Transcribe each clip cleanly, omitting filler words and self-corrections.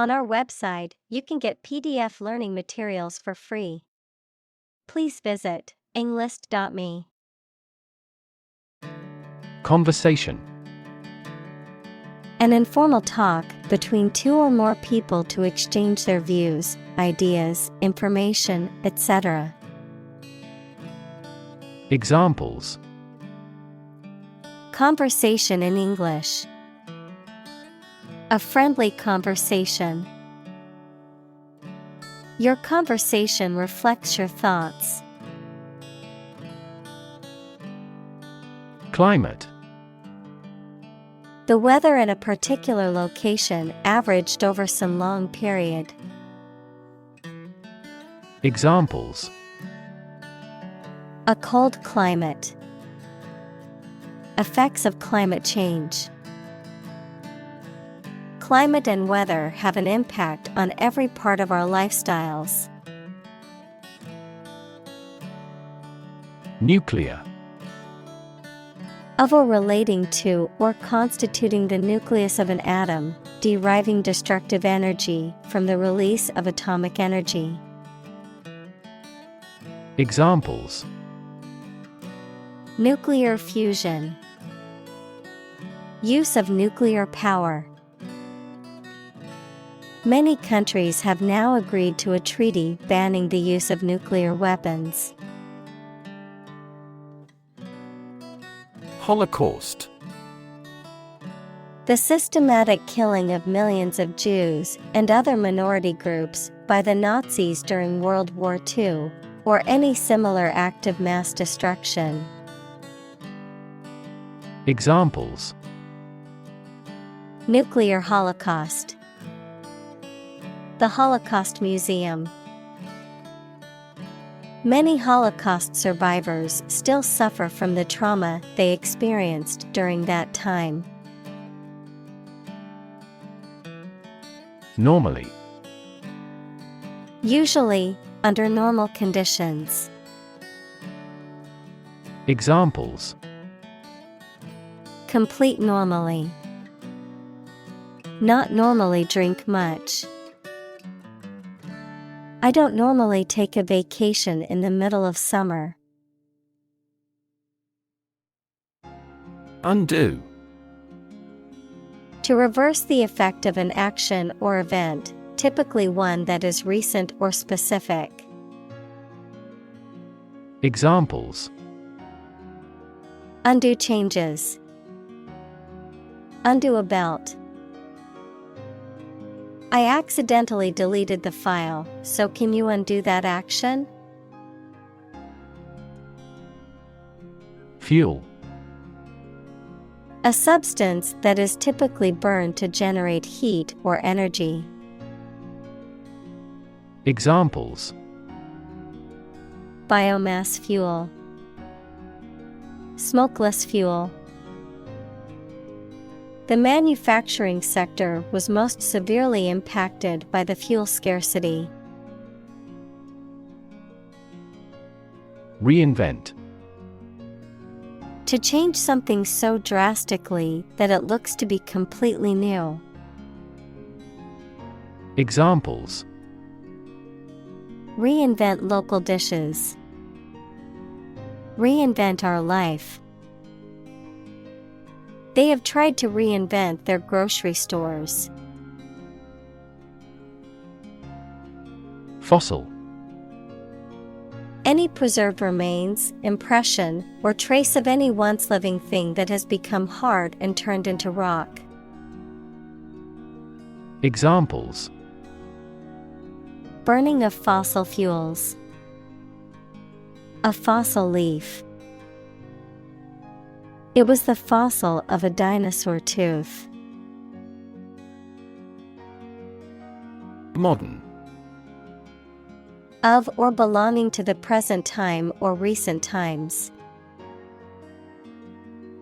On our website, you can get PDF learning materials for free. Please visit englist.me. Conversation. An informal talk between two or more people to exchange their views, ideas, information, etc. Examples. Conversation in English. A friendly conversation. Your conversation reflects your thoughts. Climate. The weather in a particular location averaged over some long period. Examples. A cold climate. Effects of climate change. Climate and weather have an impact on every part of our lifestyles. Nuclear. Of or relating to or constituting the nucleus of an atom, deriving destructive energy from the release of atomic energy. Examples. Nuclear fusion. Use of nuclear power. Many countries have now agreed to a treaty banning the use of nuclear weapons. Holocaust. The systematic killing of millions of Jews and other minority groups by the Nazis during World War II, or any similar act of mass destruction. Examples. Nuclear holocaust. The Holocaust Museum. Many Holocaust survivors still suffer from the trauma they experienced during that time. Normally. Usually, under normal conditions. Examples. Complete normally. Not normally drink much. I don't normally take a vacation in the middle of summer. Undo. To reverse the effect of an action or event, typically one that is recent or specific. Examples. Undo changes. Undo a belt. I accidentally deleted the file, so can you undo that action? Fuel. A substance that is typically burned to generate heat or energy. Examples. Biomass fuel. Smokeless fuel. The manufacturing sector was most severely impacted by the fuel scarcity. Reinvent. To change something so drastically that it looks to be completely new. Examples. Reinvent local dishes. Reinvent our life. They have tried to reinvent their grocery stores. Fossil. Any preserved remains, impression, or trace of any once living thing that has become hard and turned into rock. Examples. Burning of fossil fuels. A fossil leaf. It was the fossil of a dinosaur tooth. Modern. Of or belonging to the present time or recent times.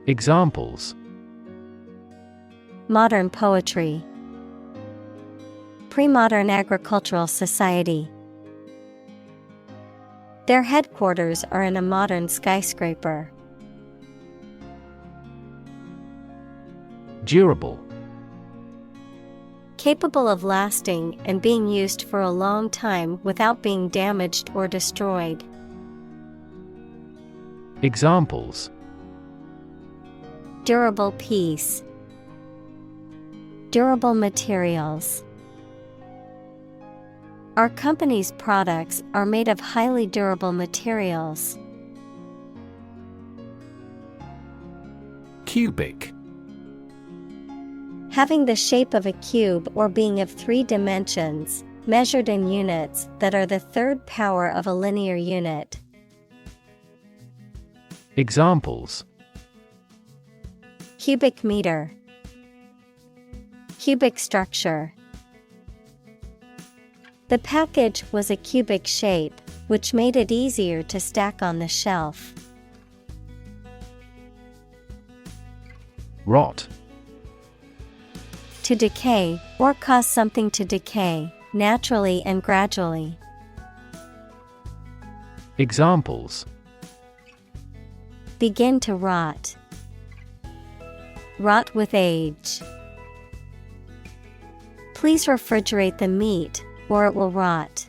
Examples. Modern poetry. Pre-modern agricultural society. Their headquarters are in a modern skyscraper. Durable. Capable of lasting and being used for a long time without being damaged or destroyed. Examples: Durable piece. Durable materials. Our company's products are made of highly durable materials. Cubic. Having the shape of a cube or being of 3 dimensions, measured in units that are the third power of a linear unit. Examples: Cubic meter. Cubic structure. The package was a cubic shape, which made it easier to stack on the shelf. Rot. To decay, or cause something to decay, naturally and gradually. Examples: Begin to rot. Rot with age. Please refrigerate the meat, or it will rot.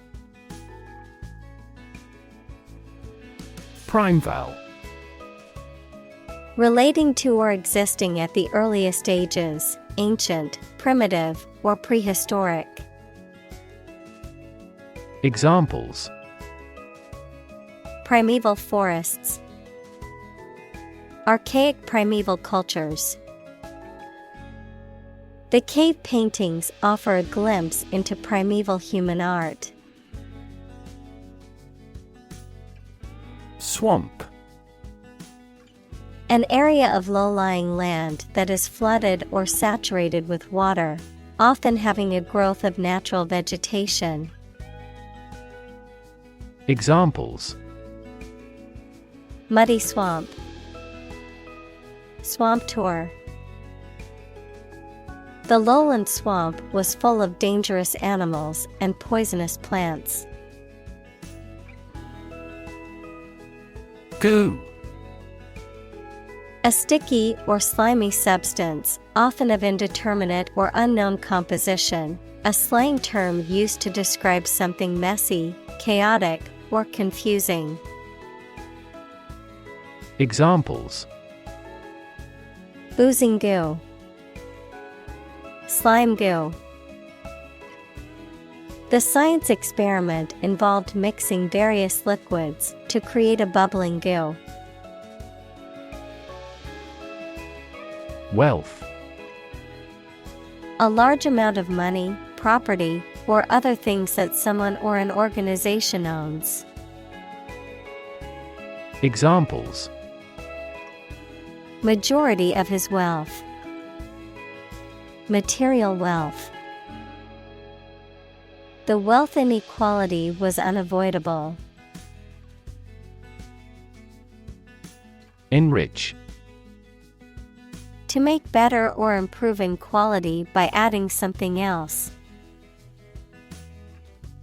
Primeval. Relating to or existing at the earliest ages, ancient, primitive, or prehistoric. Examples: Primeval forests. Archaic primeval cultures. The cave paintings offer a glimpse into primeval human art. Swamp. An area of low-lying land that is flooded or saturated with water, often having a growth of natural vegetation. Examples: Muddy swamp. Swamp tour. The lowland swamp was full of dangerous animals and poisonous plants. Goo. A sticky or slimy substance, often of indeterminate or unknown composition, a slang term used to describe something messy, chaotic, or confusing. Examples: Boozing goo. Slime goo. The science experiment involved mixing various liquids to create a bubbling goo. Wealth. A large amount of money, property, or other things that someone or an organization owns. Examples: Majority of his wealth. Material wealth. The wealth inequality was unavoidable. Enrich. To make better or improve in quality by adding something else.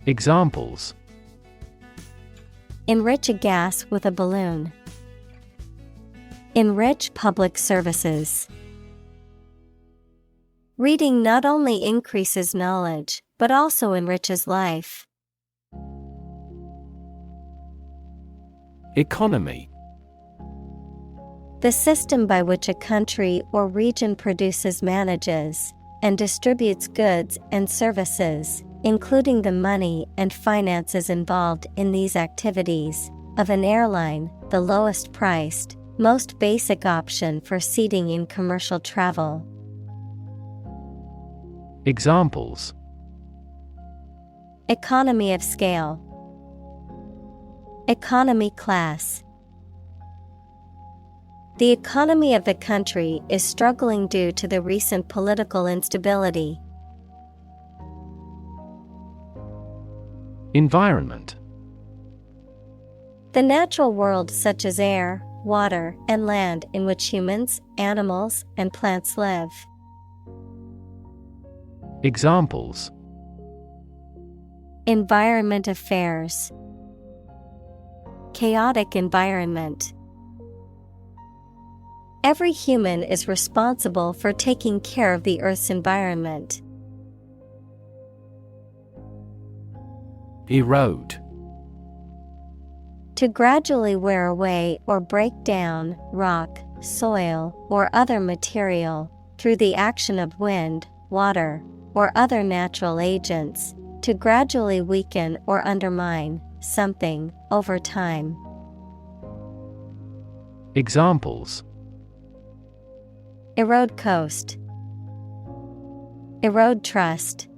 Examples: Enrich a gas with a balloon. Enrich public services. Reading not only increases knowledge, but also enriches life. Economy. The system by which a country or region produces, manages, and distributes goods and services, including the money and finances involved in these activities, of an airline, the lowest priced, most basic option for seating in commercial travel. Examples: Economy of scale. Economy class. The economy of the country is struggling due to the recent political instability. Environment. The natural world such as air, water, and land in which humans, animals, and plants live. Examples: Environment affairs. Chaotic environment. Every human is responsible for taking care of the Earth's environment. Erode. To gradually wear away or break down rock, soil, or other material, through the action of wind, water, or other natural agents, to gradually weaken or undermine something over time. Examples: Erode coast. Erode trust.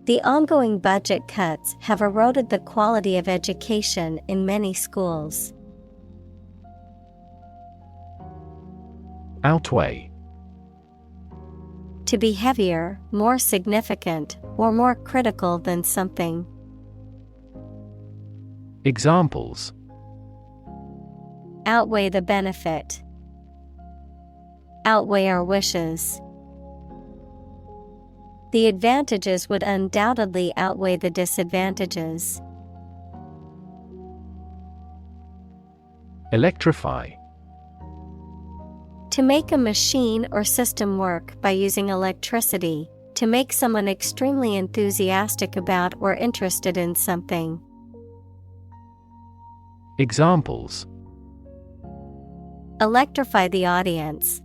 The ongoing budget cuts have eroded the quality of education in many schools. Outweigh. To be heavier, more significant, or more critical than something. Examples: Outweigh the benefit. Outweigh our wishes. The advantages would undoubtedly outweigh the disadvantages. Electrify. To make a machine or system work by using electricity, to make someone extremely enthusiastic about or interested in something. Examples: Electrify the audience.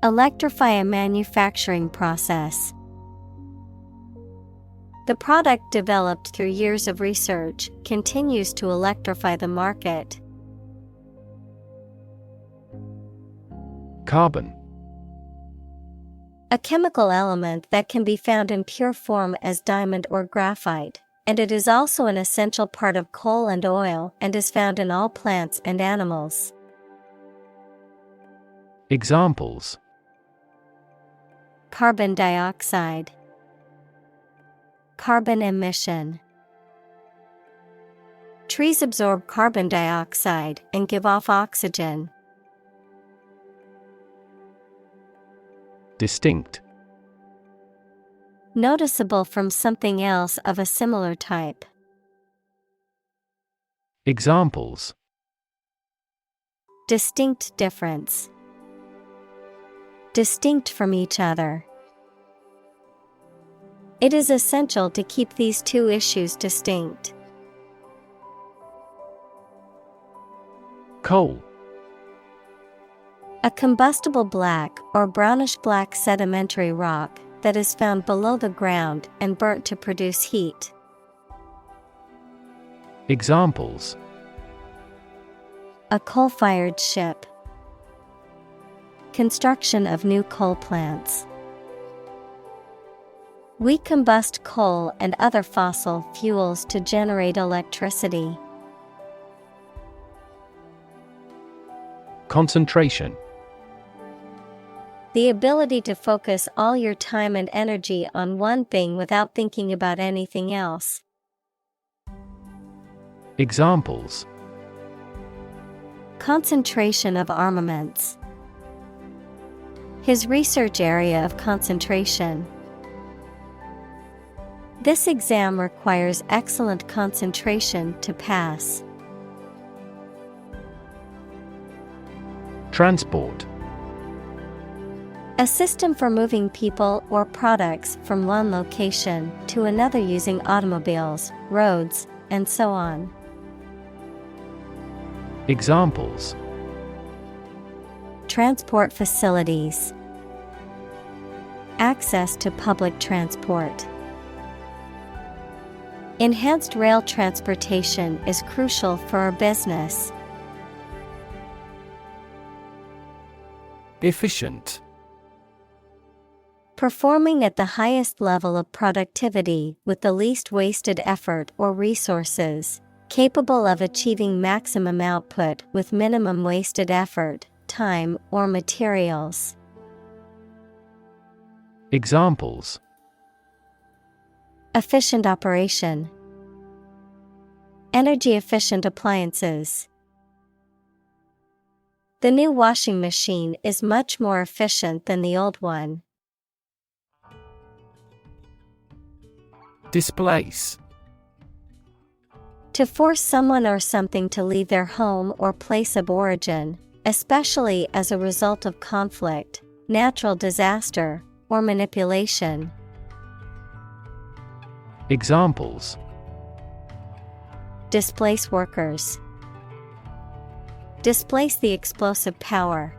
Electrify a manufacturing process. The product developed through years of research continues to electrify the market. Carbon. A chemical element that can be found in pure form as diamond or graphite, and it is also an essential part of coal and oil and is found in all plants and animals. Examples: Carbon dioxide. Carbon emission. Trees absorb carbon dioxide and give off oxygen. Distinct. Noticeable from something else of a similar type. Examples: Distinct difference. Distinct from each other. It is essential to keep these two issues distinct. Coal. A combustible black or brownish-black sedimentary rock that is found below the ground and burnt to produce heat. Examples: A coal-fired ship. Construction of new coal plants. We combust coal and other fossil fuels to generate electricity. Concentration. The ability to focus all your time and energy on one thing without thinking about anything else. Examples: Concentration of armaments. His research area of concentration. This exam requires excellent concentration to pass. Transport. A system for moving people or products from one location to another using automobiles, roads, and so on. Examples: Transport facilities. Access to public transport. Enhanced rail transportation is crucial for our business. Efficient. Performing at the highest level of productivity with the least wasted effort or resources, capable of achieving maximum output with minimum wasted effort, time, or materials. Examples: Efficient operation. Energy efficient appliances. The new washing machine is much more efficient than the old one. Displace. To force someone or something to leave their home or place of origin, especially as a result of conflict, natural disaster, or manipulation. Examples: displace workers, displace the explosive power.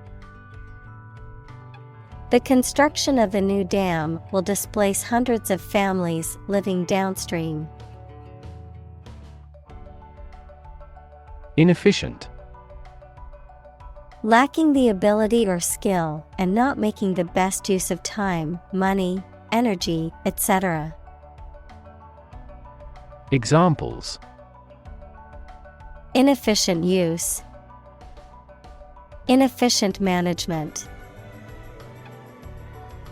The construction of the new dam will displace hundreds of families living downstream. Inefficient. Lacking the ability or skill and not making the best use of time, money, energy, etc. Examples: inefficient use, inefficient management.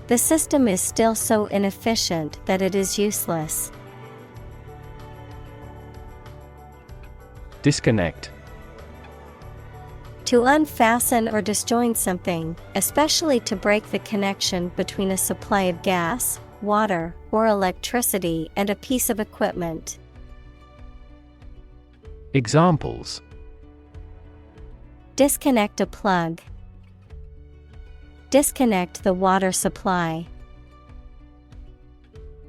The system is still so inefficient that it is useless. Disconnect. To unfasten or disjoin something, especially to break the connection between a supply of gas, water, or electricity and a piece of equipment. Examples: disconnect a plug, disconnect the water supply.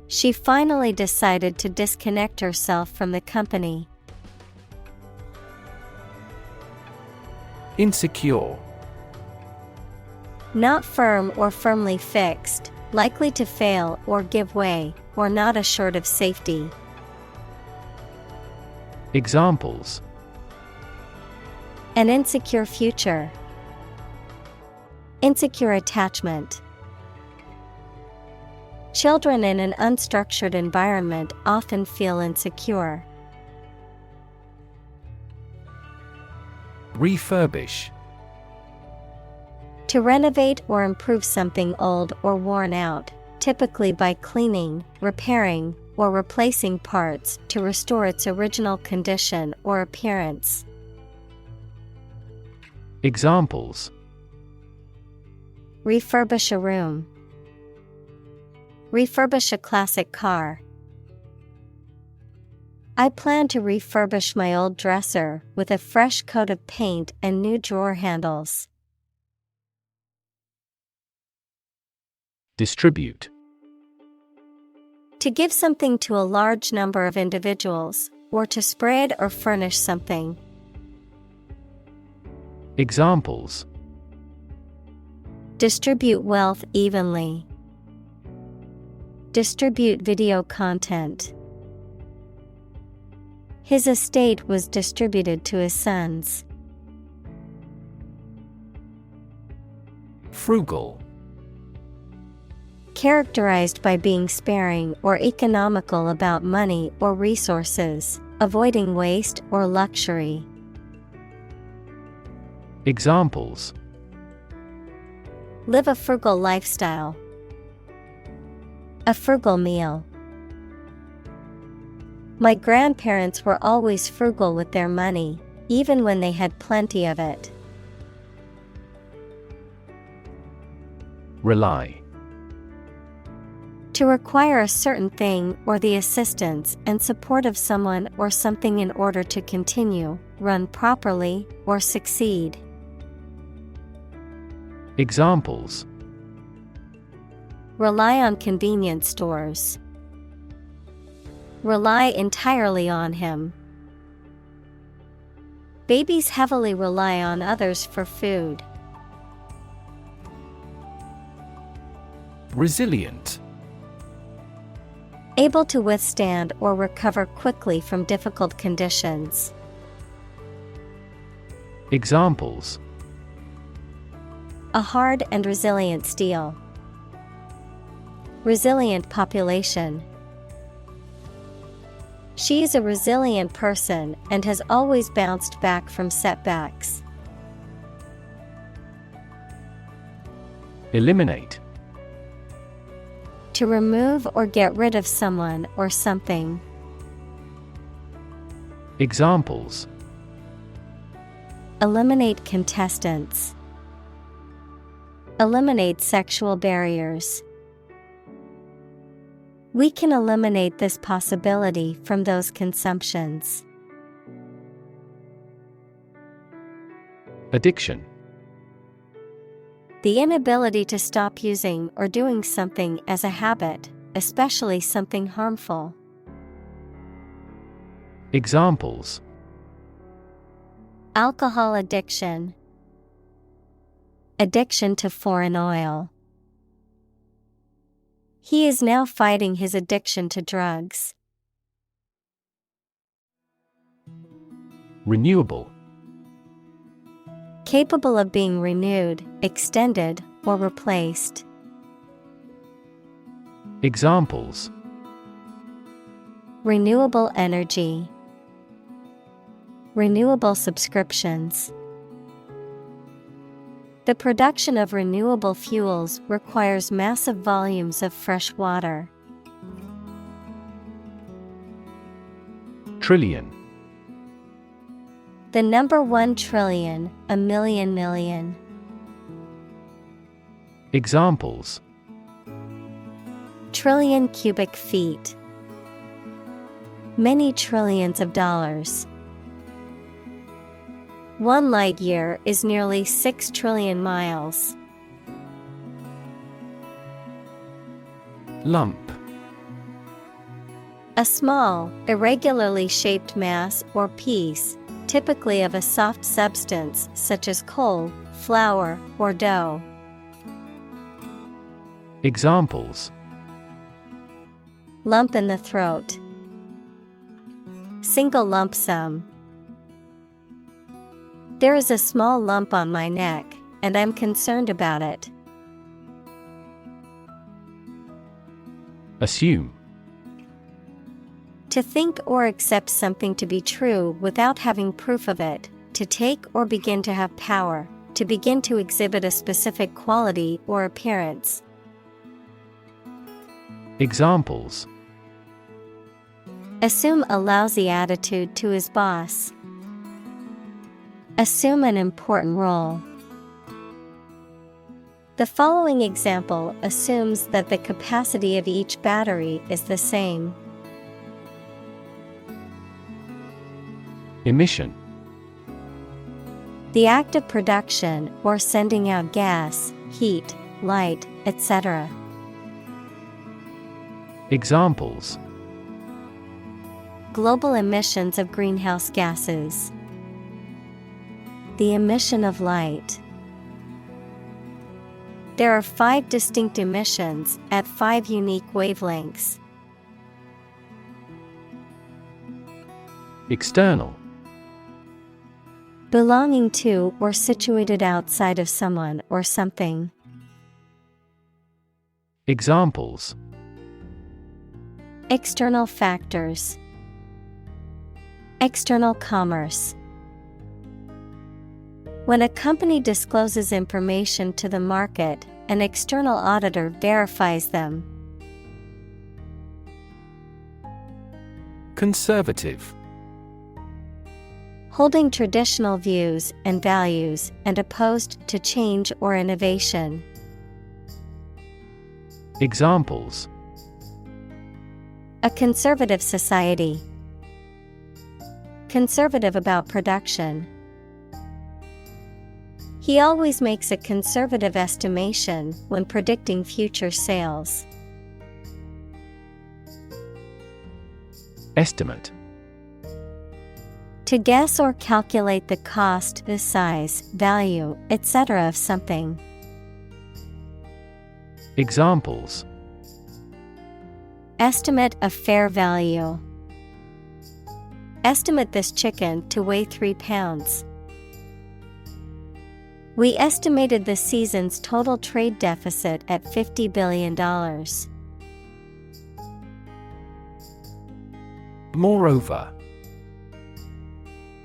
She finally decided to disconnect herself from the company. Insecure. Not firm or firmly fixed, likely to fail or give way, or not assured of safety. Examples: an insecure future, insecure attachment. Children in an unstructured environment often feel insecure. Refurbish. To renovate or improve something old or worn out, typically by cleaning, repairing, or replacing parts to restore its original condition or appearance. Examples: refurbish a room, refurbish a classic car. I plan to refurbish my old dresser with a fresh coat of paint and new drawer handles. Distribute. To give something to a large number of individuals, or to spread or furnish something. Examples: distribute wealth evenly, distribute video content. His estate was distributed to his sons. Frugal. Characterized by being sparing or economical about money or resources, avoiding waste or luxury. Examples: live a frugal lifestyle, a frugal meal. My grandparents were always frugal with their money, even when they had plenty of it. Rely. To require a certain thing or the assistance and support of someone or something in order to continue, run properly, or succeed. Examples: rely on convenience stores, rely entirely on him. Babies heavily rely on others for food. Resilient. Able to withstand or recover quickly from difficult conditions. Examples: a hard and resilient steel, resilient population. She is a resilient person and has always bounced back from setbacks. Eliminate. To remove or get rid of someone or something. Examples: eliminate contestants, eliminate sexual barriers. We can eliminate this possibility from those consumptions. Addiction. The inability to stop using or doing something as a habit, especially something harmful. Examples: alcohol addiction, addiction to foreign oil. He is now fighting his addiction to drugs. Renewable. Capable of being renewed, extended, or replaced. Examples: renewable energy, renewable subscriptions. The production of renewable fuels requires massive volumes of fresh water. Trillion. The number 1 trillion, a million million. Examples: trillion cubic feet. Many trillions of dollars. 1 light year is nearly 6 trillion miles. Lump. A small, irregularly shaped mass or piece, typically of a soft substance such as coal, flour, or dough. Examples: lump in the throat. Single lump sum. There is a small lump on my neck, and I'm concerned about it. Assume. To think or accept something to be true without having proof of it, to take or begin to have power, to begin to exhibit a specific quality or appearance. Examples: assume a lousy attitude to his boss. Assume an important role. The following example assumes that the capacity of each battery is the same. Emission. The act of production or sending out gas, heat, light, etc. Examples: global emissions of greenhouse gases. The emission of light. There are 5 distinct emissions at 5 unique wavelengths. External. Belonging to or situated outside of someone or something. Examples: external factors. External commerce. When a company discloses information to the market, an external auditor verifies them. Conservative. Holding traditional views and values and opposed to change or innovation. Examples: a conservative society. Conservative about production. He always makes a conservative estimation when predicting future sales. Estimate. To guess or calculate the cost, the size, value, etc. of something. Examples: estimate of fair value. Estimate this chicken to weigh 3 pounds. We estimated the season's total trade deficit at $50 billion. Moreover.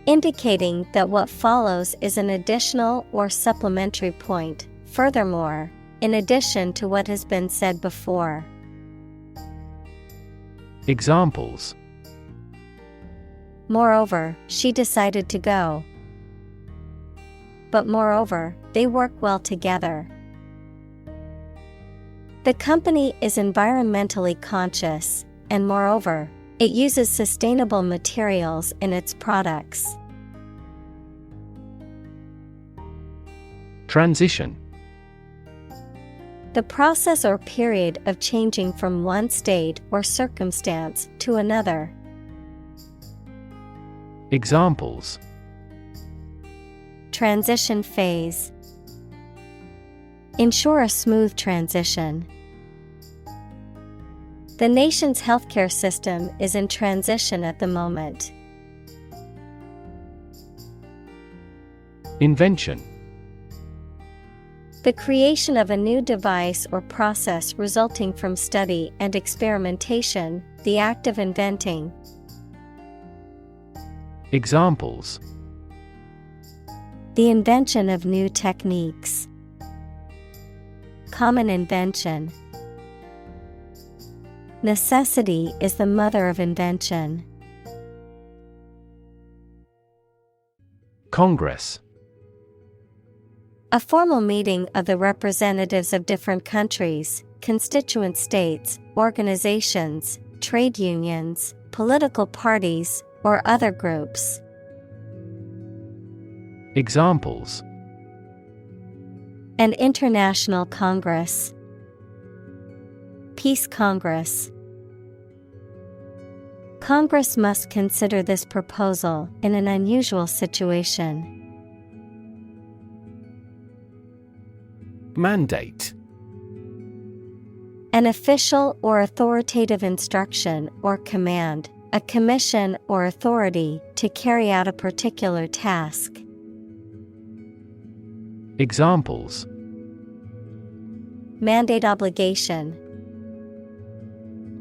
Indicating that what follows is an additional or supplementary point, furthermore, in addition to what has been said before. Examples: moreover, she decided to go. But moreover, they work well together. The company is environmentally conscious, and moreover, it uses sustainable materials in its products. Transition. The process or period of changing from one state or circumstance to another. Examples: transition phase. Ensure a smooth transition. The nation's healthcare system is in transition at the moment. Invention: the creation of a new device or process resulting from study and experimentation, the act of inventing. Examples: the invention of new techniques. Common invention. Necessity is the mother of invention. Congress: a formal meeting of the representatives of different countries, constituent states, organizations, trade unions, political parties, or other groups. Examples: an international congress. Peace Congress. Congress must consider this proposal in an unusual situation. Mandate: an official or authoritative instruction or command, a commission or authority to carry out a particular task. Examples: mandate obligation.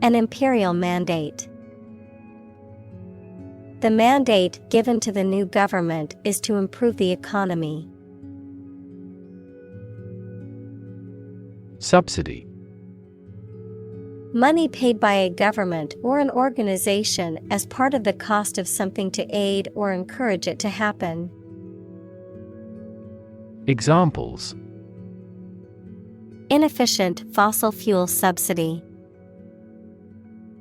An imperial mandate. The mandate given to the new government is to improve the economy. Subsidy: money paid by a government or an organization as part of the cost of something to aid or encourage it to happen. Examples: inefficient fossil fuel subsidy.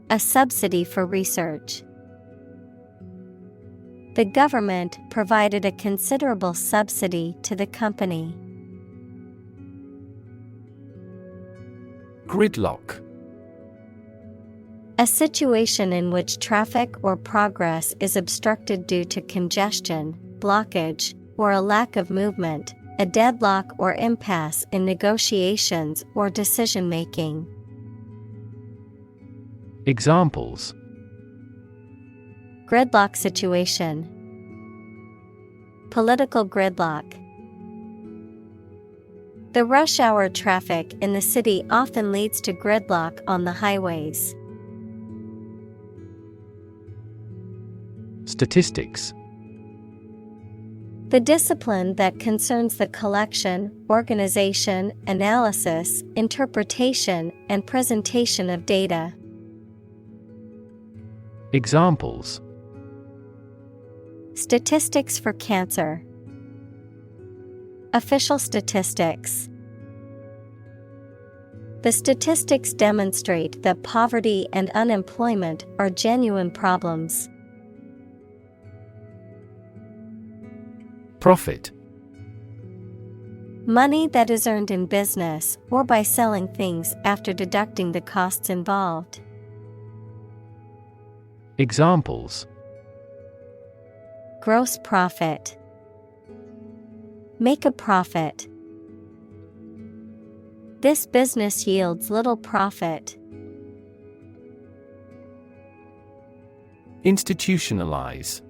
A subsidy for research. The government provided a considerable subsidy to the company. Gridlock: a situation in which traffic or progress is obstructed due to congestion, blockage, or a lack of movement, a deadlock or impasse in negotiations or decision-making. Examples: gridlock situation. Political gridlock. The rush hour traffic in the city often leads to gridlock on the highways. Statistics: the discipline that concerns the collection, organization, analysis, interpretation, and presentation of data. Examples: statistics for cancer. Official statistics. The statistics demonstrate that poverty and unemployment are genuine problems. Profit: money that is earned in business or by selling things after deducting the costs involved. Examples: gross profit. Make a profit. This business yields little profit. Institutionalize: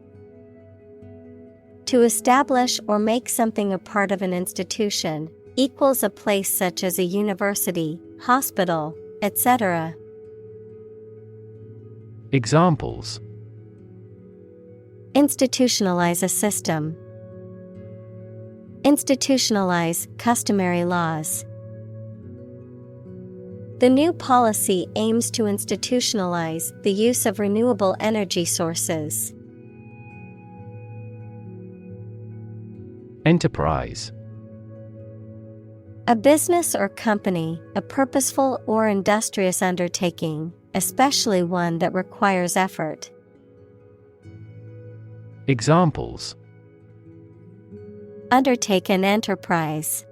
to establish or make something a part of an institution, equals a place such as a university, hospital, etc. Examples: institutionalize a system. Institutionalize customary laws. The new policy aims to institutionalize the use of renewable energy sources. Enterprise: a business or company, a purposeful or industrious undertaking, especially one that requires effort. Examples: undertake an enterprise.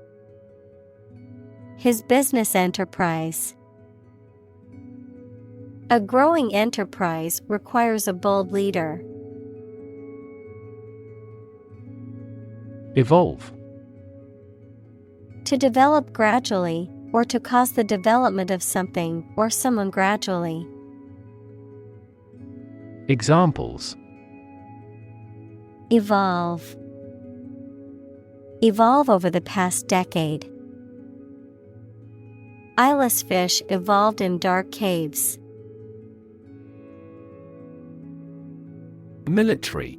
His business enterprise. A growing enterprise requires a bold leader. Evolve. To develop gradually, or to cause the development of something or someone gradually. Examples: Evolve. Evolve over the past decade. Eyeless fish evolved in dark caves. Military.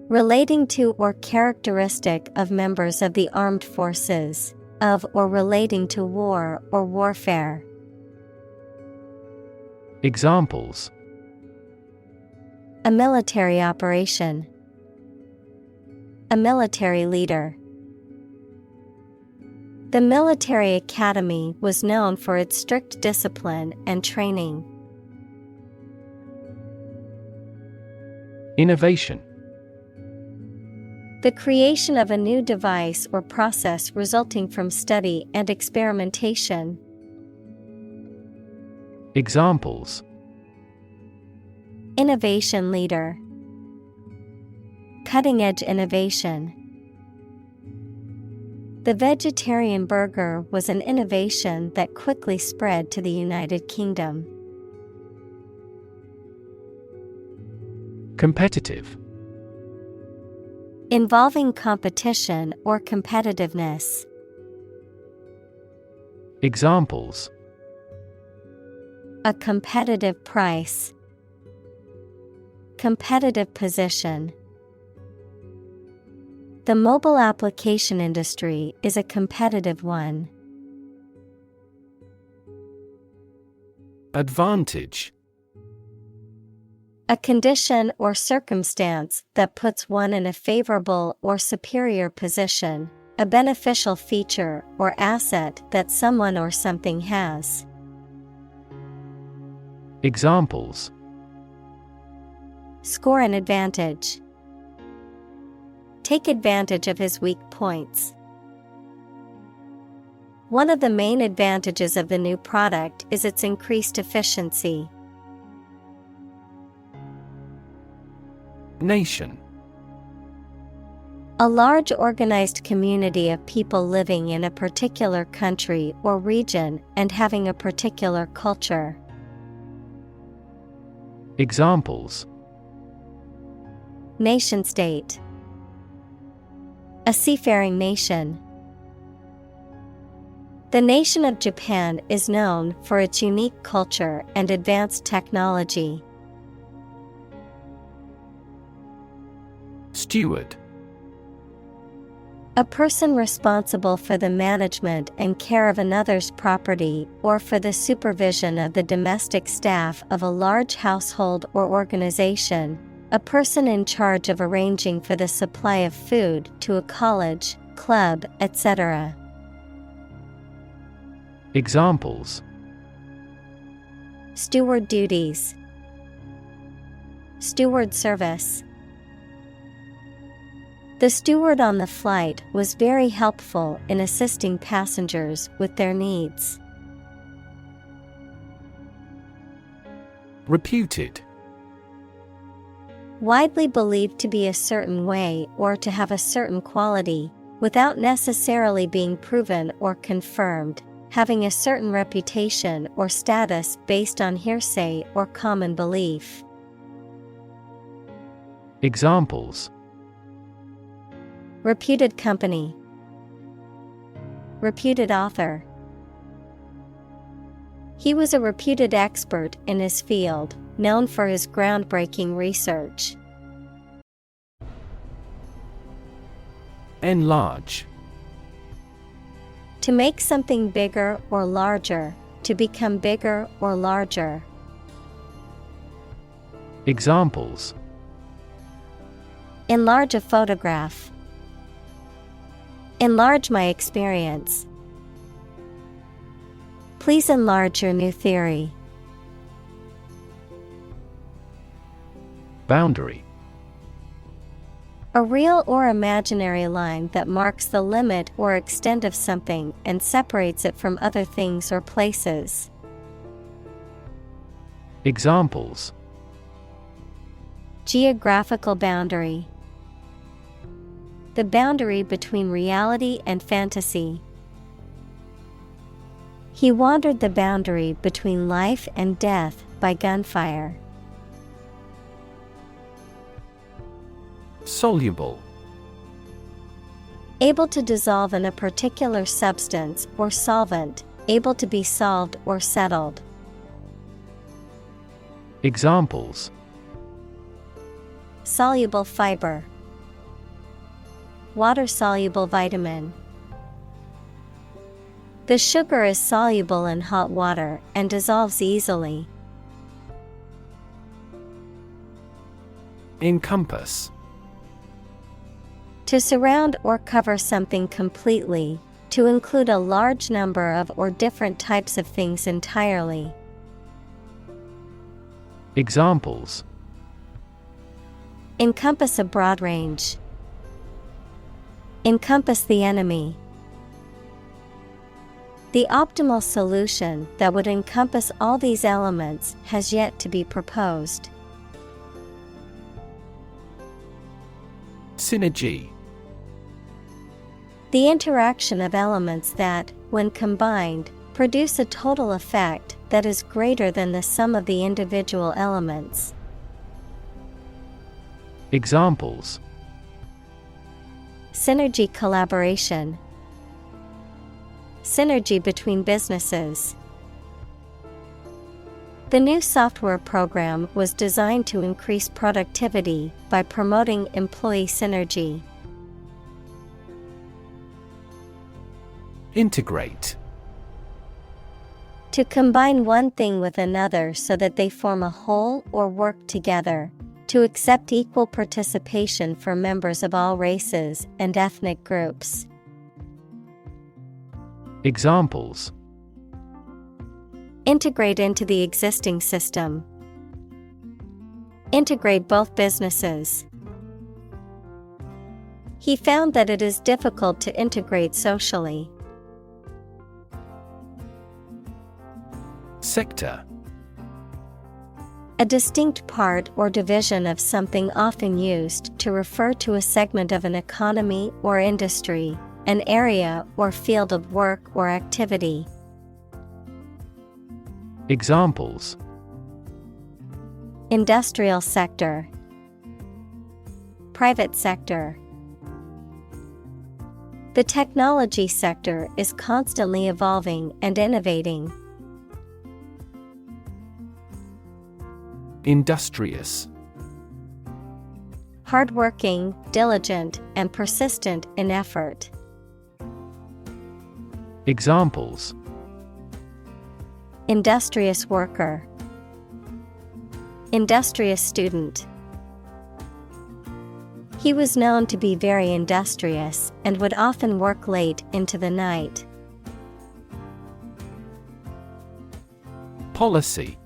Relating to or characteristic of members of the armed forces, of or relating to war or warfare. Examples: A military operation. A military leader. The military academy was known for its strict discipline and training. Innovation. The creation of a new device or process resulting from study and experimentation. Examples: Innovation leader. Cutting-edge innovation. The vegetarian burger was an innovation that quickly spread to the United Kingdom. Competitive. Involving competition or competitiveness. Examples: A competitive price. Competitive position. The mobile application industry is a competitive one. Advantage. A condition or circumstance that puts one in a favorable or superior position, a beneficial feature or asset that someone or something has. Examples: Score an advantage. Take advantage of his weak points. One of the main advantages of the new product is its increased efficiency. Nation. A large organized community of people living in a particular country or region and having a particular culture. Examples: Nation-state. A seafaring nation. The nation of Japan is known for its unique culture and advanced technology. Steward. A person responsible for the management and care of another's property or for the supervision of the domestic staff of a large household or organization. A person in charge of arranging for the supply of food to a college, club, etc. Examples: Steward duties. Steward service. The steward on the flight was very helpful in assisting passengers with their needs. Reputed. Widely believed to be a certain way or to have a certain quality, without necessarily being proven or confirmed, having a certain reputation or status based on hearsay or common belief. Examples: Reputed company. Reputed author. He was a reputed expert in his field, known for his groundbreaking research. Enlarge. To make something bigger or larger, to become bigger or larger. Examples: Enlarge a photograph. Enlarge my experience. Please enlarge your new theory. Boundary. A real or imaginary line that marks the limit or extent of something and separates it from other things or places. Examples: Geographical boundary. the boundary between reality and fantasy. He wandered the boundary between life and death by gunfire. Soluble. Able to dissolve in a particular substance or solvent, able to be solved or settled. Examples: Soluble fiber, water-soluble vitamin. The sugar is soluble in hot water and dissolves easily. Encompass. To surround or cover something completely, to include a large number of or different types of things entirely. Examples: Encompass a broad range. Encompass the enemy. The optimal solution that would encompass all these elements has yet to be proposed. Synergy. The interaction of elements that, when combined, produce a total effect that is greater than the sum of the individual elements. Examples: Synergy collaboration. Synergy between businesses. The new software program was designed to increase productivity by promoting employee synergy. Integrate. To combine one thing with another so that they form a whole or work together. To accept equal participation for members of all races and ethnic groups. Examples: Integrate into the existing system. Integrate both businesses. He found that it is difficult to integrate socially. Sector. A distinct part or division of something often used to refer to a segment of an economy or industry, an area or field of work or activity. Examples: Industrial sector. Private sector. The technology sector is constantly evolving and innovating. Industrious. Hardworking, diligent, and persistent in effort. Examples: Industrious worker. Industrious student. He was known to be very industrious and would often work late into the night. Policy.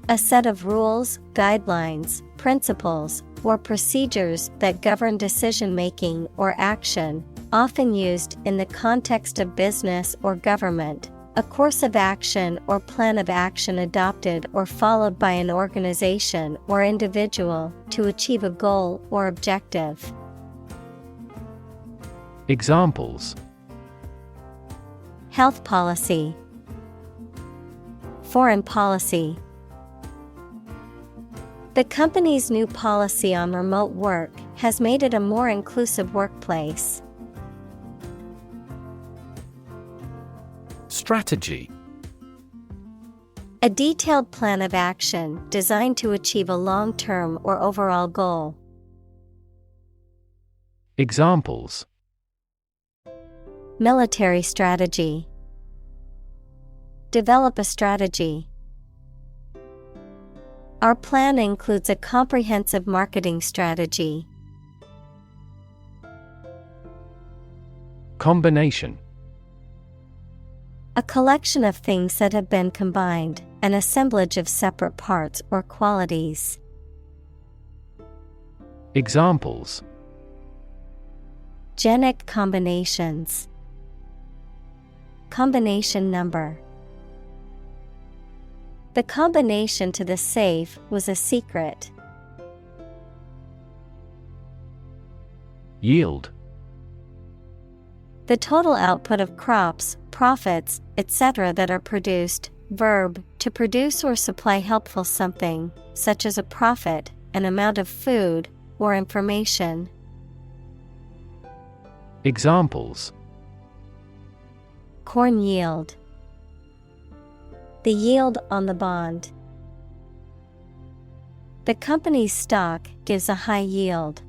A set of rules, guidelines, principles, or procedures that govern decision-making or action, often used in the context of business or government, a course of action or plan of action adopted or followed by an organization or individual to achieve a goal or objective. Examples: Health policy. Foreign policy. The company's new policy on remote work has made it a more inclusive workplace. Strategy. A detailed plan of action designed to achieve a long-term or overall goal. Examples: Military strategy. Develop a strategy. Our plan includes a comprehensive marketing strategy. Combination. A collection of things that have been combined, an assemblage of separate parts or qualities. Examples: Genic combinations. Combination number. The combination to the safe was a secret. Yield. The total output of crops, profits, etc. that are produced. Verb, to produce or supply helpful something, such as a profit, an amount of food, or information. Examples: Corn yield. The yield on the bond. The company's stock gives a high yield.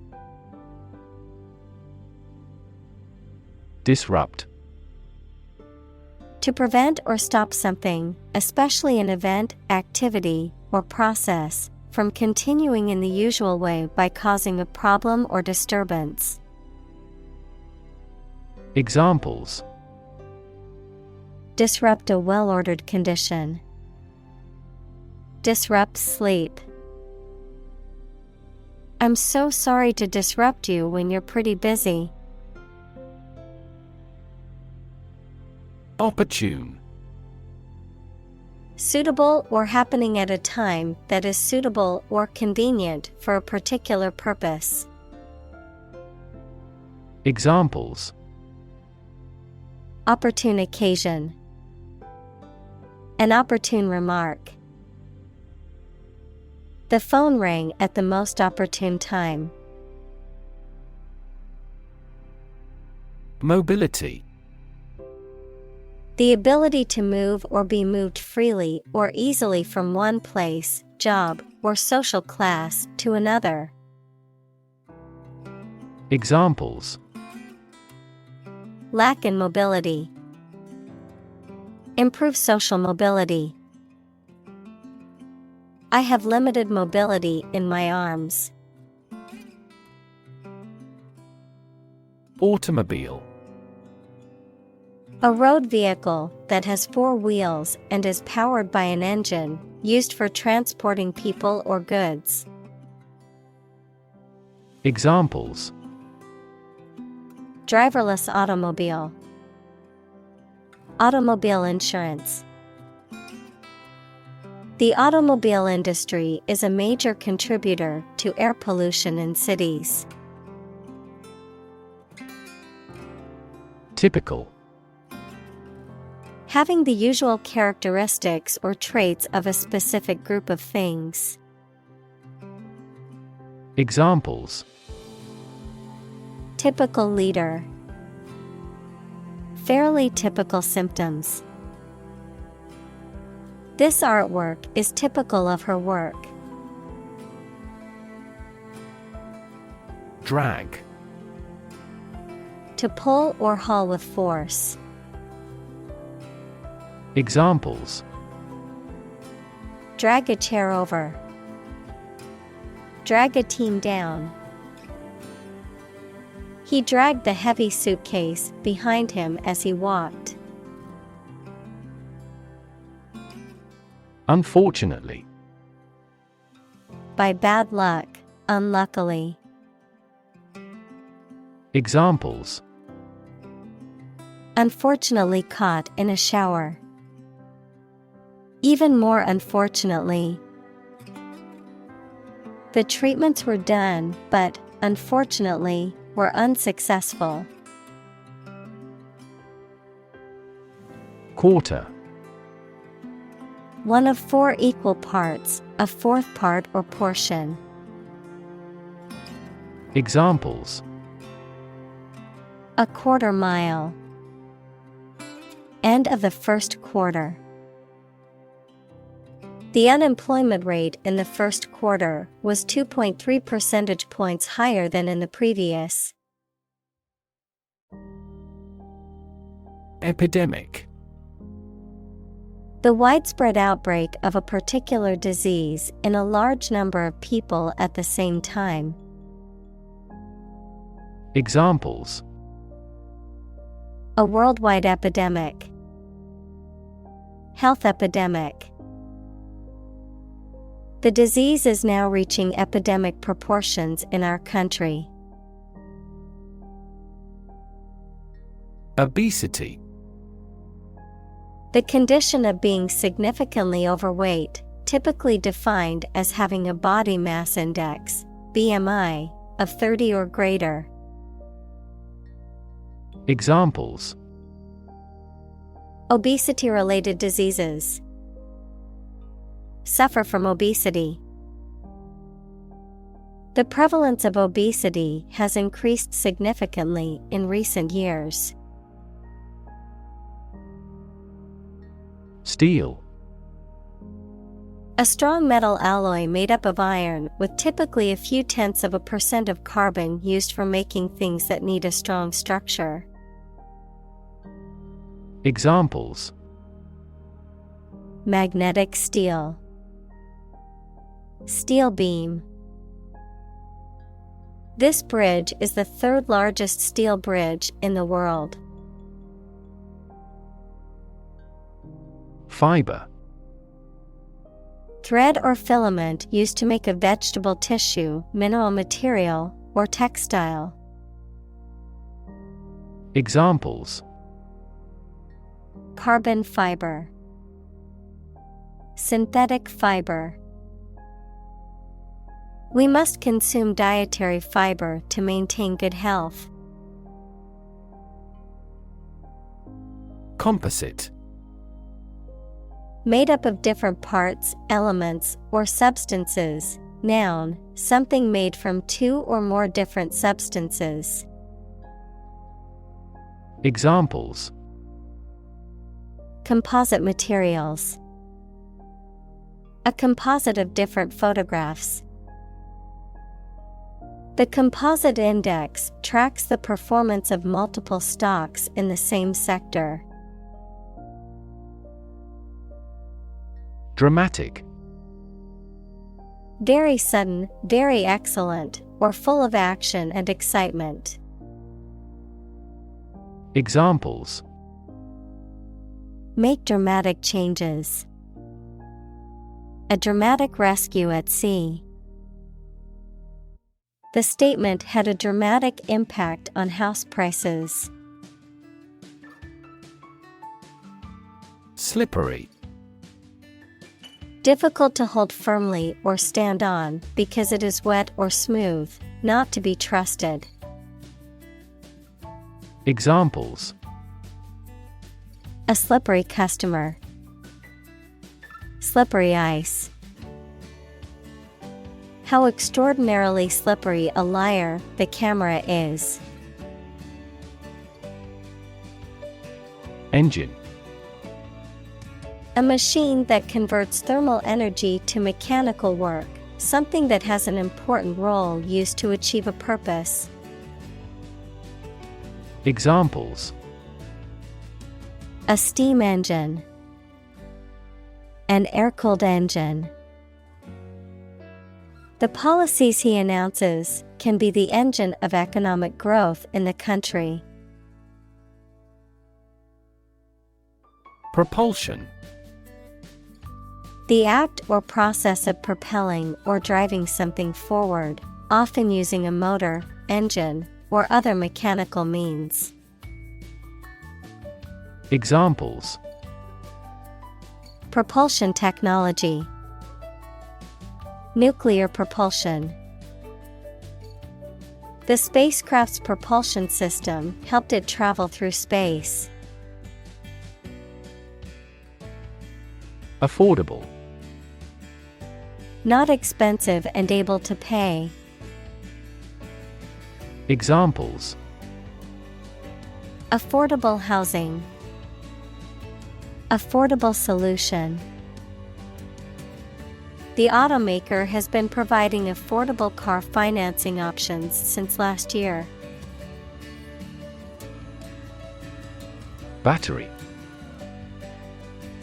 Disrupt. To prevent or stop something, especially an event, activity, or process, from continuing in the usual way by causing a problem or disturbance. Examples: Disrupt a well-ordered condition. Disrupt sleep. I'm so sorry to disrupt you when you're pretty busy. Opportune. Suitable or happening at a time that is suitable or convenient for a particular purpose. Examples: Opportune occasion. An opportune remark. The phone rang at the most opportune time. Mobility. The ability to move or be moved freely or easily from one place, job, or social class to another. Examples: Lack in mobility. Improve social mobility. I have limited mobility in my arms. Automobile. A road vehicle that has four wheels and is powered by an engine, used for transporting people or goods. Examples: Driverless automobile. Automobile insurance. The automobile industry is a major contributor to air pollution in cities. Typical. Having the usual characteristics or traits of a specific group of things. Examples: Typical leader. Fairly typical symptoms. This artwork is typical of her work. Drag. To pull or haul with force. Examples: Drag a chair over. Drag a team down. He dragged the heavy suitcase behind him as he walked. Unfortunately. By bad luck, unluckily. Examples: Unfortunately caught in a shower. Even more unfortunately. The treatments were done, but, unfortunately, were unsuccessful. Quarter. One of four equal parts, a fourth part or portion. Examples: A quarter mile. End of the first quarter. The unemployment rate in the first quarter was 2.3 percentage points higher than in the previous. Epidemic. The widespread outbreak of a particular disease in a large number of people at the same time. Examples: A worldwide epidemic. Health epidemic. The disease is now reaching epidemic proportions in our country. Obesity. The condition of being significantly overweight, typically defined as having a body mass index, BMI, of 30 or greater. Examples: obesity-related diseases. Suffer from obesity. The prevalence of obesity has increased significantly in recent years. Steel. A strong metal alloy made up of iron with typically a few tenths of a percent of carbon used for making things that need a strong structure. Examples: magnetic steel. Steel beam. This bridge is the third largest steel bridge in the world. Fiber. Thread or filament used to make a vegetable tissue, mineral material, or textile. Examples: carbon fiber. Synthetic fiber. We must consume dietary fiber to maintain good health. Composite. Made up of different parts, elements, or substances. Noun, something made from two or more different substances. Examples: composite materials. A composite of different photographs. The composite index tracks the performance of multiple stocks in the same sector. Dramatic. Very sudden, very excellent, or full of action and excitement. Examples: make dramatic changes. A dramatic rescue at sea. The statement had a dramatic impact on house prices. Slippery. Difficult to hold firmly or stand on because it is wet or smooth, not to be trusted. Examples: a slippery customer. Slippery ice. How extraordinarily slippery a liar the camera is. Engine. A machine that converts thermal energy to mechanical work, something that has an important role used to achieve a purpose. Examples: a steam engine. An air-cooled engine. The policies he announces can be the engine of economic growth in the country. Propulsion. The act or process of propelling or driving something forward, often using a motor, engine, or other mechanical means. Examples: propulsion technology. Nuclear propulsion. The spacecraft's propulsion system helped it travel through space. Affordable. Not expensive and able to pay. Examples: affordable housing. Affordable solution. The automaker has been providing affordable car financing options since last year. Battery.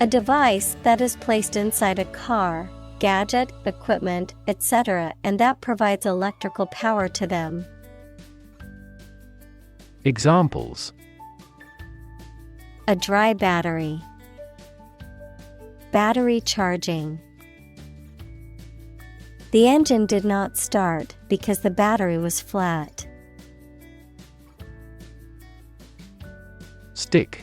A device that is placed inside a car, gadget, equipment, etc., and that provides electrical power to them. Examples: a dry battery. Battery charging. The engine did not start because the battery was flat. Stick.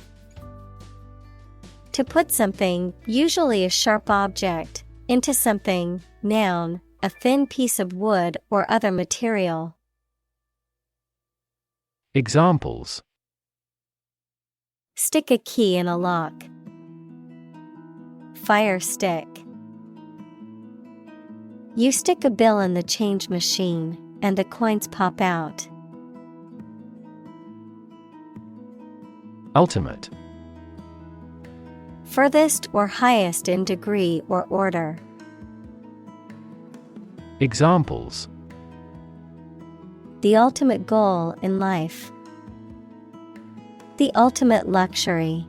To put something, usually a sharp object, into something, noun, a thin piece of wood or other material. Examples: Stick a key in a lock. Fire stick. You stick a bill in the change machine, and the coins pop out. Ultimate. Furthest or highest in degree or order. Examples: The ultimate goal in life. The ultimate luxury.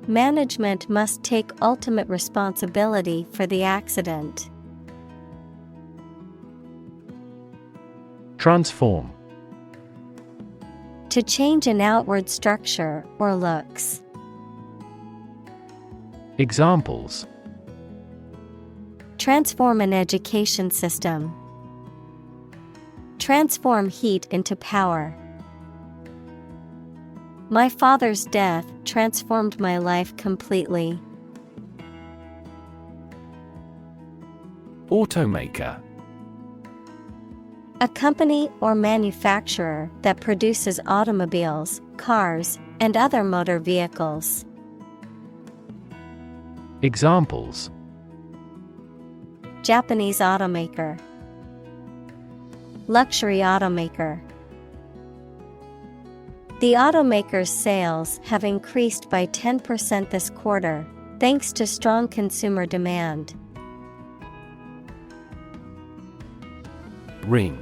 Management must take ultimate responsibility for the accident. Transform. To change an outward structure or looks. Examples: Transform an education system. Transform heat into power. My father's death transformed my life completely. Automaker. A company or manufacturer that produces automobiles, cars, and other motor vehicles. Examples: Japanese automaker. Luxury automaker. The automaker's sales have increased by 10% this quarter, thanks to strong consumer demand. Ring.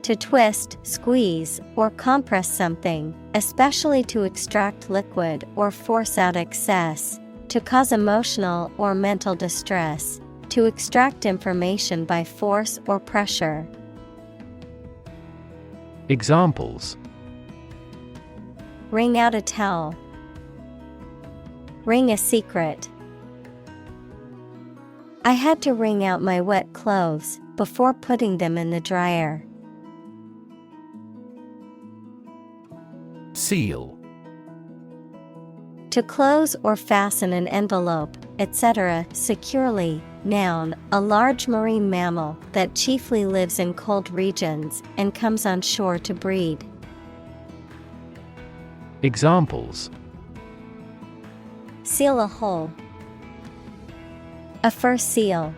To twist, squeeze, or compress something, especially to extract liquid or force out excess, to cause emotional or mental distress, to extract information by force or pressure. Examples: Wring out a towel. Wring a secret. I had to wring out my wet clothes before putting them in the dryer. Seal. To close or fasten an envelope, etc., securely. Noun, a large marine mammal that chiefly lives in cold regions and comes on shore to breed. Examples: Seal a hole. A fur seal.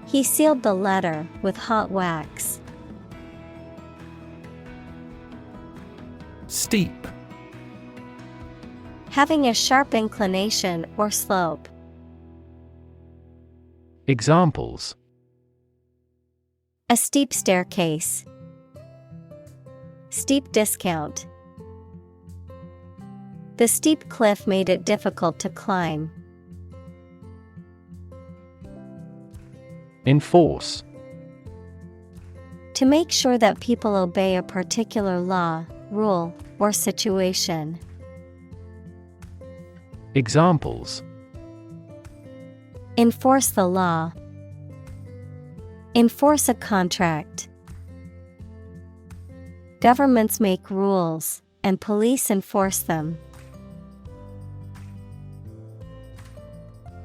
He sealed the letter with hot wax. Steep. Having a sharp inclination or slope. Examples: A steep staircase. Steep discount. The steep cliff made it difficult to climb. Enforce. To make sure that people obey a particular law, rule, or situation. Examples: Enforce the law. Enforce a contract. Governments make rules, and police enforce them.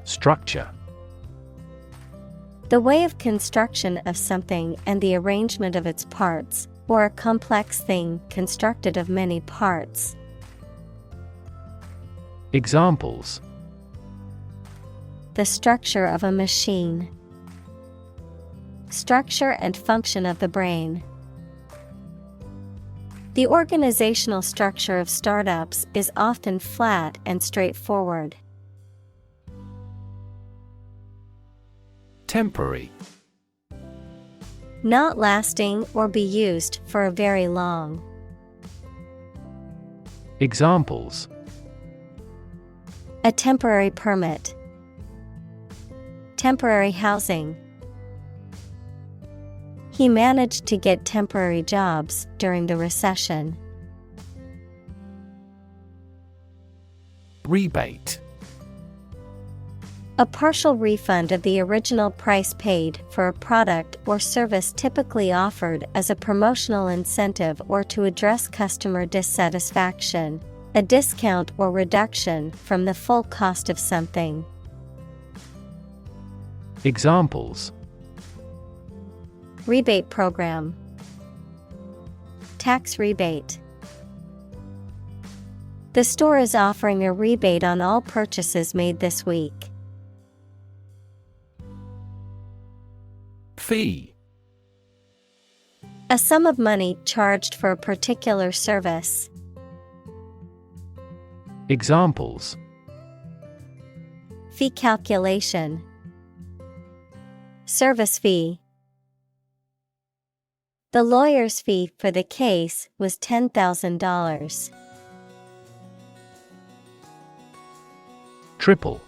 Structure. The way of construction of something and the arrangement of its parts, or a complex thing constructed of many parts. Examples: The structure of a machine. Structure and function of the brain. The organizational structure of startups is often flat and straightforward. Temporary. Not lasting or be used for a very long. Examples: A temporary permit. Temporary housing. He managed to get temporary jobs during the recession. Rebate. A partial refund of the original price paid for a product or service, typically offered as a promotional incentive or to address customer dissatisfaction. A discount or reduction from the full cost of something. Examples: Rebate program. tax rebate. The store is offering a rebate on all purchases made this week. Fee. A sum of money charged for a particular service. Examples: Fee calculation. Service fee. The lawyer's fee for the case was $10,000. Triple.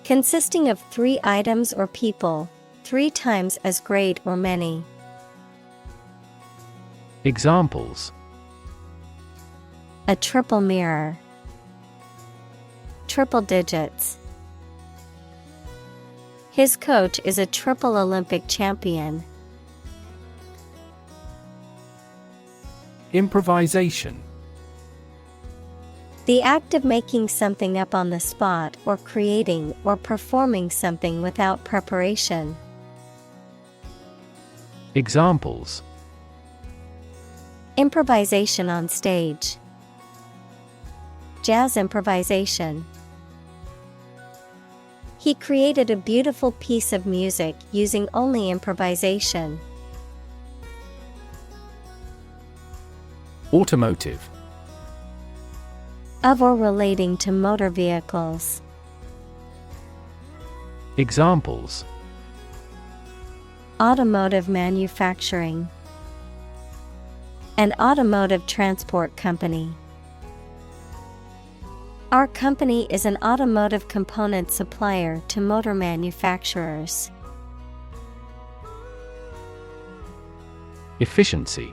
Consisting of 3 items or people, 3 times as great or many. Examples: A triple mirror. Triple digits. His coach is a triple Olympic champion. Improvisation. The act of making something up on the spot or creating or performing something without preparation. Examples: Improvisation on stage. Jazz improvisation. He created a beautiful piece of music using only improvisation. Automotive. Of or relating to motor vehicles. Examples: Automotive manufacturing. An automotive transport company. Our company is an automotive component supplier to motor manufacturers. Efficiency.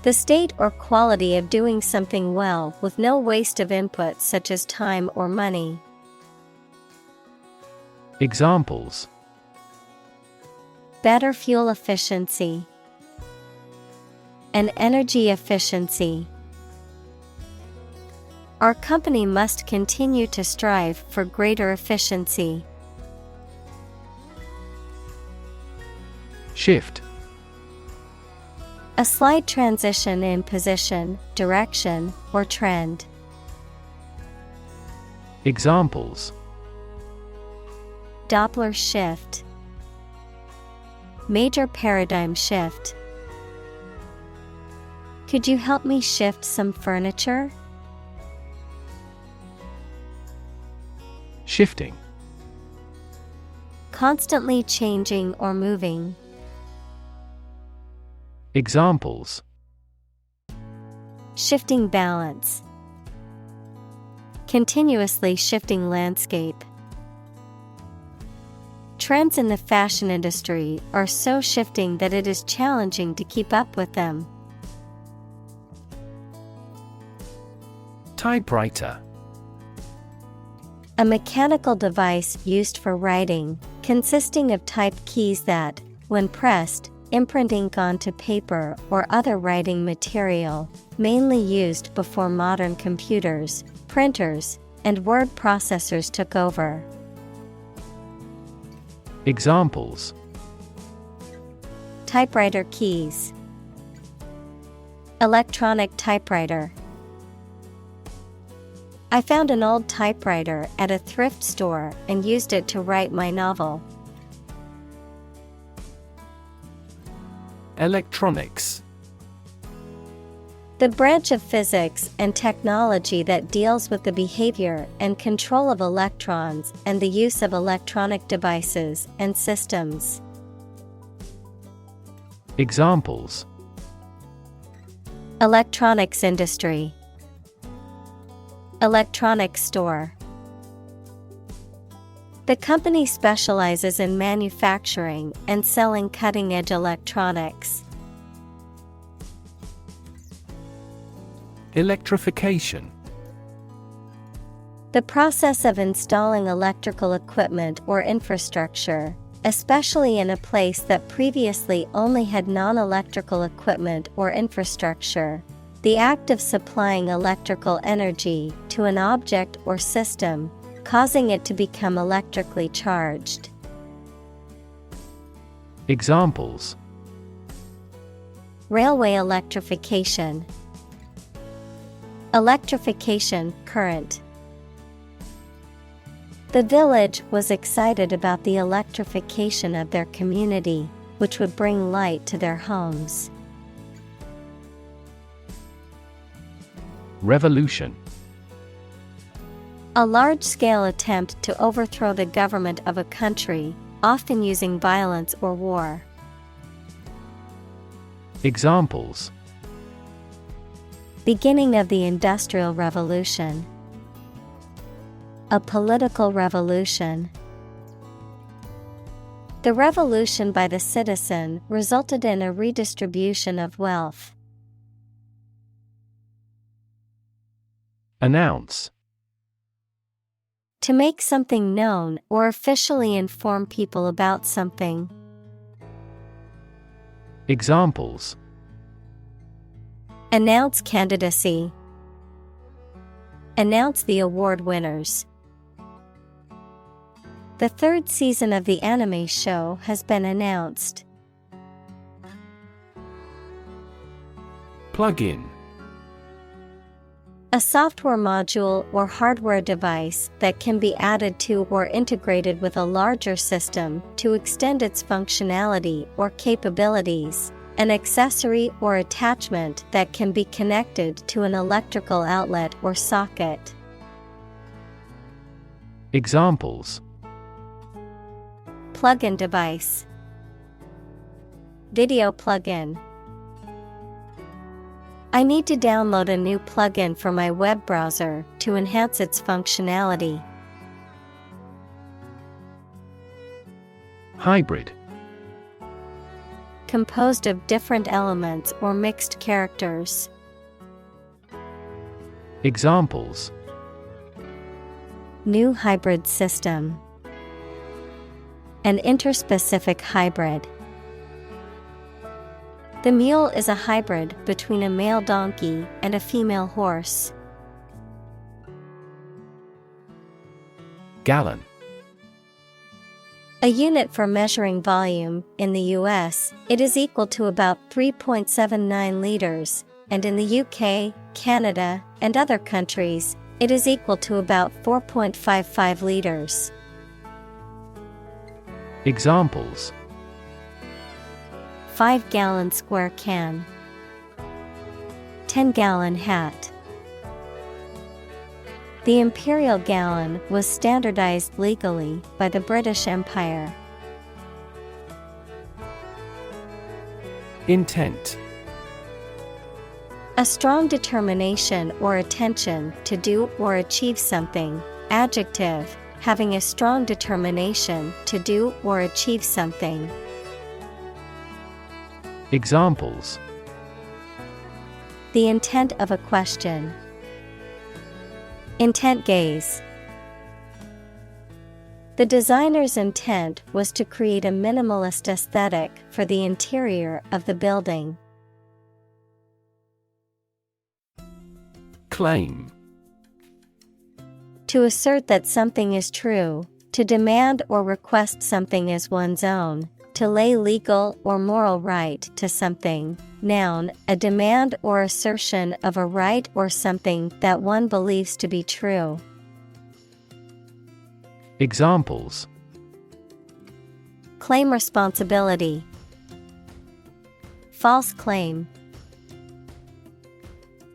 The state or quality of doing something well with no waste of input such as time or money. Examples: Better fuel efficiency. An energy efficiency. Our company must continue to strive for greater efficiency. Shift. A slight transition in position, direction, or trend. Examples: Doppler shift. Major paradigm shift. Could you help me shift some furniture? Shifting. Constantly changing or moving. Examples: Shifting balance. Continuously shifting landscape. Trends in the fashion industry are so shifting that it is challenging to keep up with them. Typewriter. A mechanical device used for writing, consisting of type keys that, when pressed, imprint ink onto paper or other writing material, mainly used before modern computers, printers, and word processors took over. Examples: Typewriter keys. Electronic typewriter. I found an old typewriter at a thrift store and used it to write my novel. Electronics. The branch of physics and technology that deals with the behavior and control of electrons and the use of electronic devices and systems. Examples: Electronics industry. Electronics store. The company specializes in manufacturing and selling cutting-edge electronics. Electrification. The process of installing electrical equipment or infrastructure, especially in a place that previously only had non-electrical equipment or infrastructure. The act of supplying electrical energy to an object or system, causing it to become electrically charged. Examples: Railway electrification. Electrification current. The village was excited about the electrification of their community, which would bring light to their homes. Revolution. A large-scale attempt to overthrow the government of a country, often using violence or war. Examples: Beginning of the Industrial Revolution. A political revolution. The revolution by the citizen resulted in a redistribution of wealth. Announce. To make something known or officially inform people about something. Examples: Announce candidacy. Announce the award winners. The third season of the anime show has been announced. Plug-in. A software module or hardware device that can be added to or integrated with a larger system to extend its functionality or capabilities. An accessory or attachment that can be connected to an electrical outlet or socket. Examples: Plug-in device. Video plug-in. I need to download a new plug-in for my web browser to enhance its functionality. Hybrid. Composed of different elements or mixed characters. Examples: New hybrid system. An interspecific hybrid. The mule is a hybrid between a male donkey and a female horse. Gallon. A unit for measuring volume. In the US, it is equal to about 3.79 liters, and in the UK, Canada, and other countries, it is equal to about 4.55 liters. Examples: 5-gallon square can. 10-gallon hat. The imperial gallon was standardized legally by the British Empire. Intent. A strong determination or attention to do or achieve something. Adjective, having a strong determination to do or achieve something. Examples: The intent of a question. Intent gaze. The designer's intent was to create a minimalist aesthetic for the interior of the building. Claim. To assert that something is true, to demand or request something as one's own, to lay legal or moral right to something. Noun, a demand or assertion of a right or something that one believes to be true. Examples: Claim responsibility. False claim.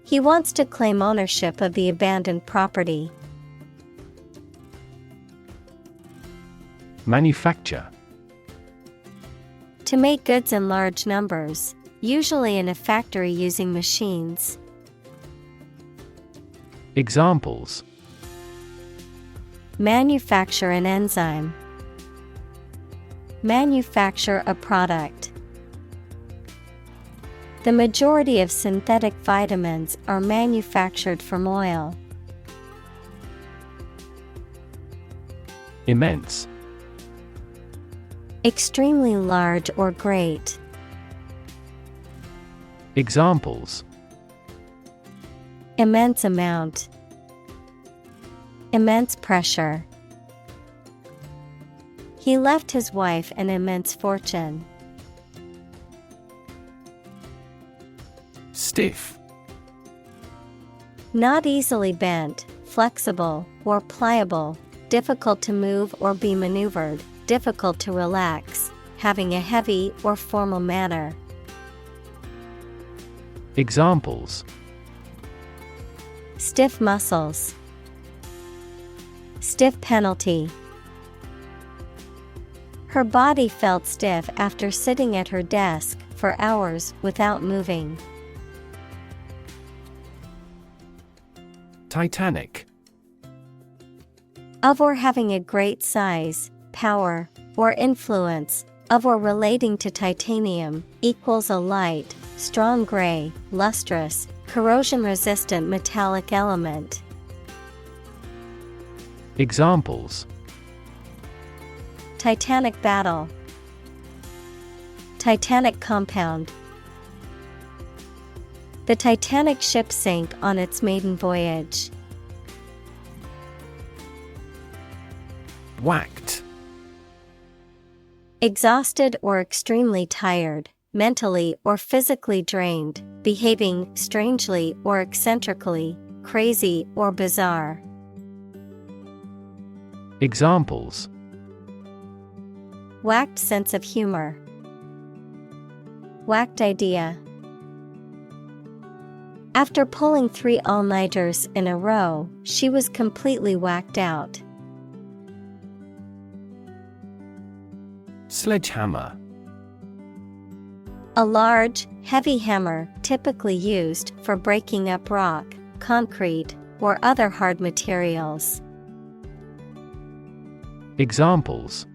He wants to claim ownership of the abandoned property. Manufacture. To make goods in large numbers, usually in a factory using machines. Examples: Manufacture an enzyme. Manufacture a product. The majority of synthetic vitamins are manufactured from oil. Immense. Extremely large or great. Examples: Immense amount. Immense pressure. He left his wife an immense fortune. Stiff. Not easily bent, flexible, or pliable, difficult to move or be maneuvered, difficult to relax, having a heavy or formal manner. Examples: Stiff muscles. Stiff penalty. Her body felt stiff after sitting at her desk for hours without moving. Titanic. Of or having a great size, power, or influence, of or relating to titanium, equals a light, strong gray, lustrous, corrosion-resistant metallic element. Examples: Titanic battle. Titanic compound. The Titanic ship sank on its maiden voyage. Whacked. Exhausted or extremely tired, mentally or physically drained, behaving strangely or eccentrically, crazy or bizarre. Examples: Whacked sense of humor. Whacked idea. After pulling 3 all-nighters in a row, she was completely whacked out. Sledgehammer. A large, heavy hammer typically used for breaking up rock, concrete, or other hard materials. Examples: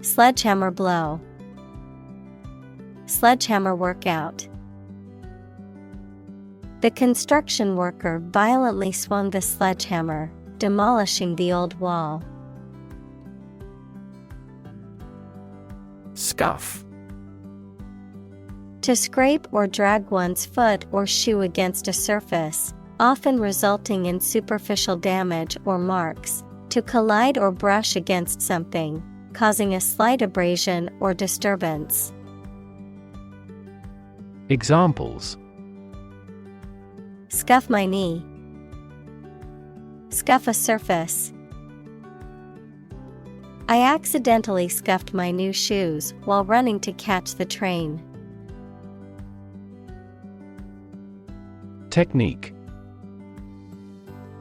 Sledgehammer blow. Sledgehammer workout. The construction worker violently swung the sledgehammer, demolishing the old wall. Scuff. To scrape or drag one's foot or shoe against a surface, often resulting in superficial damage or marks. To collide or brush against something, causing a slight abrasion or disturbance. Examples: Scuff my knee. Scuff a surface. I accidentally scuffed my new shoes while running to catch the train. Technique.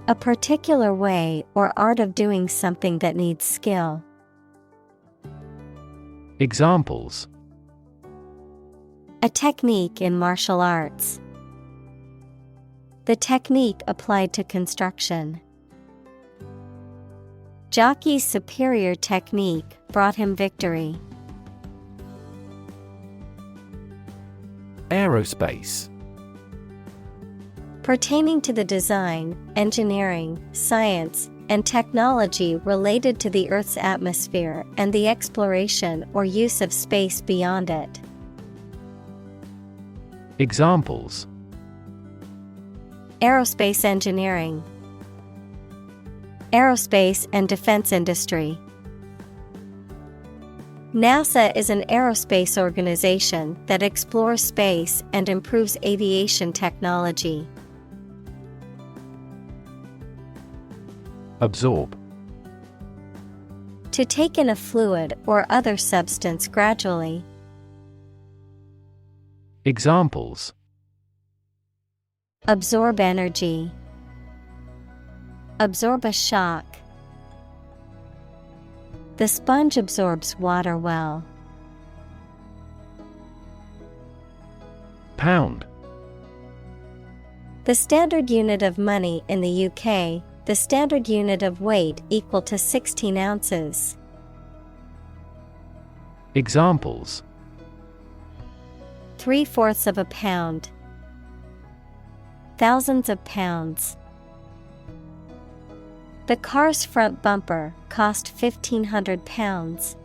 A particular way or art of doing something that needs skill. Examples: A technique in martial arts. The technique applied to construction. Jockey's superior technique brought him victory. Aerospace. Pertaining to the design, engineering, science, and technology related to the Earth's atmosphere and the exploration or use of space beyond it. Examples: Aerospace engineering. Aerospace and defense industry. NASA is an aerospace organization that explores space and improves aviation technology. Absorb. To take in a fluid or other substance gradually. Examples: Absorb energy. Absorb a shock. The sponge absorbs water well. Pound. The standard unit of money in the UK, the standard unit of weight equal to 16 ounces. Examples: 3/4 of a pound. Thousands of pounds. The car's front bumper cost £1,500.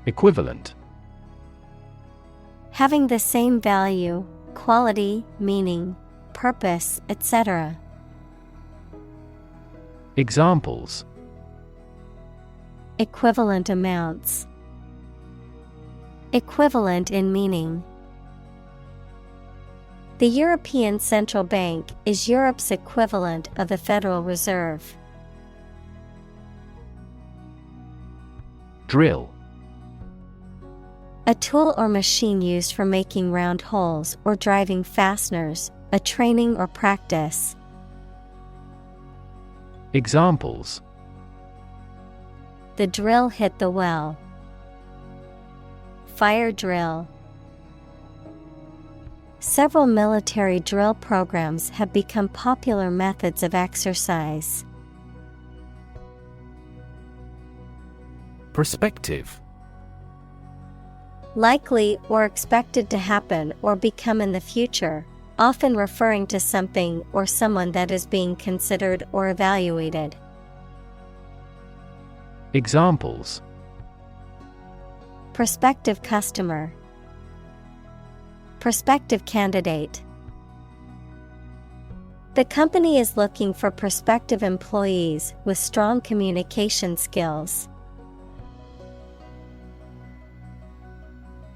Equivalent. Having the same value, quality, meaning, purpose, etc. Examples: Equivalent amounts. Equivalent in meaning. The European Central Bank is Europe's equivalent of the Federal Reserve. Drill. A tool or machine used for making round holes or driving fasteners, a training or practice. Examples: The drill hit the well. Fire drill. Several military drill programs have become popular methods of exercise. Prospective. Likely or expected to happen or become in the future, often referring to something or someone that is being considered or evaluated. Examples: Prospective customer. Prospective candidate. The company is looking for prospective employees with strong communication skills.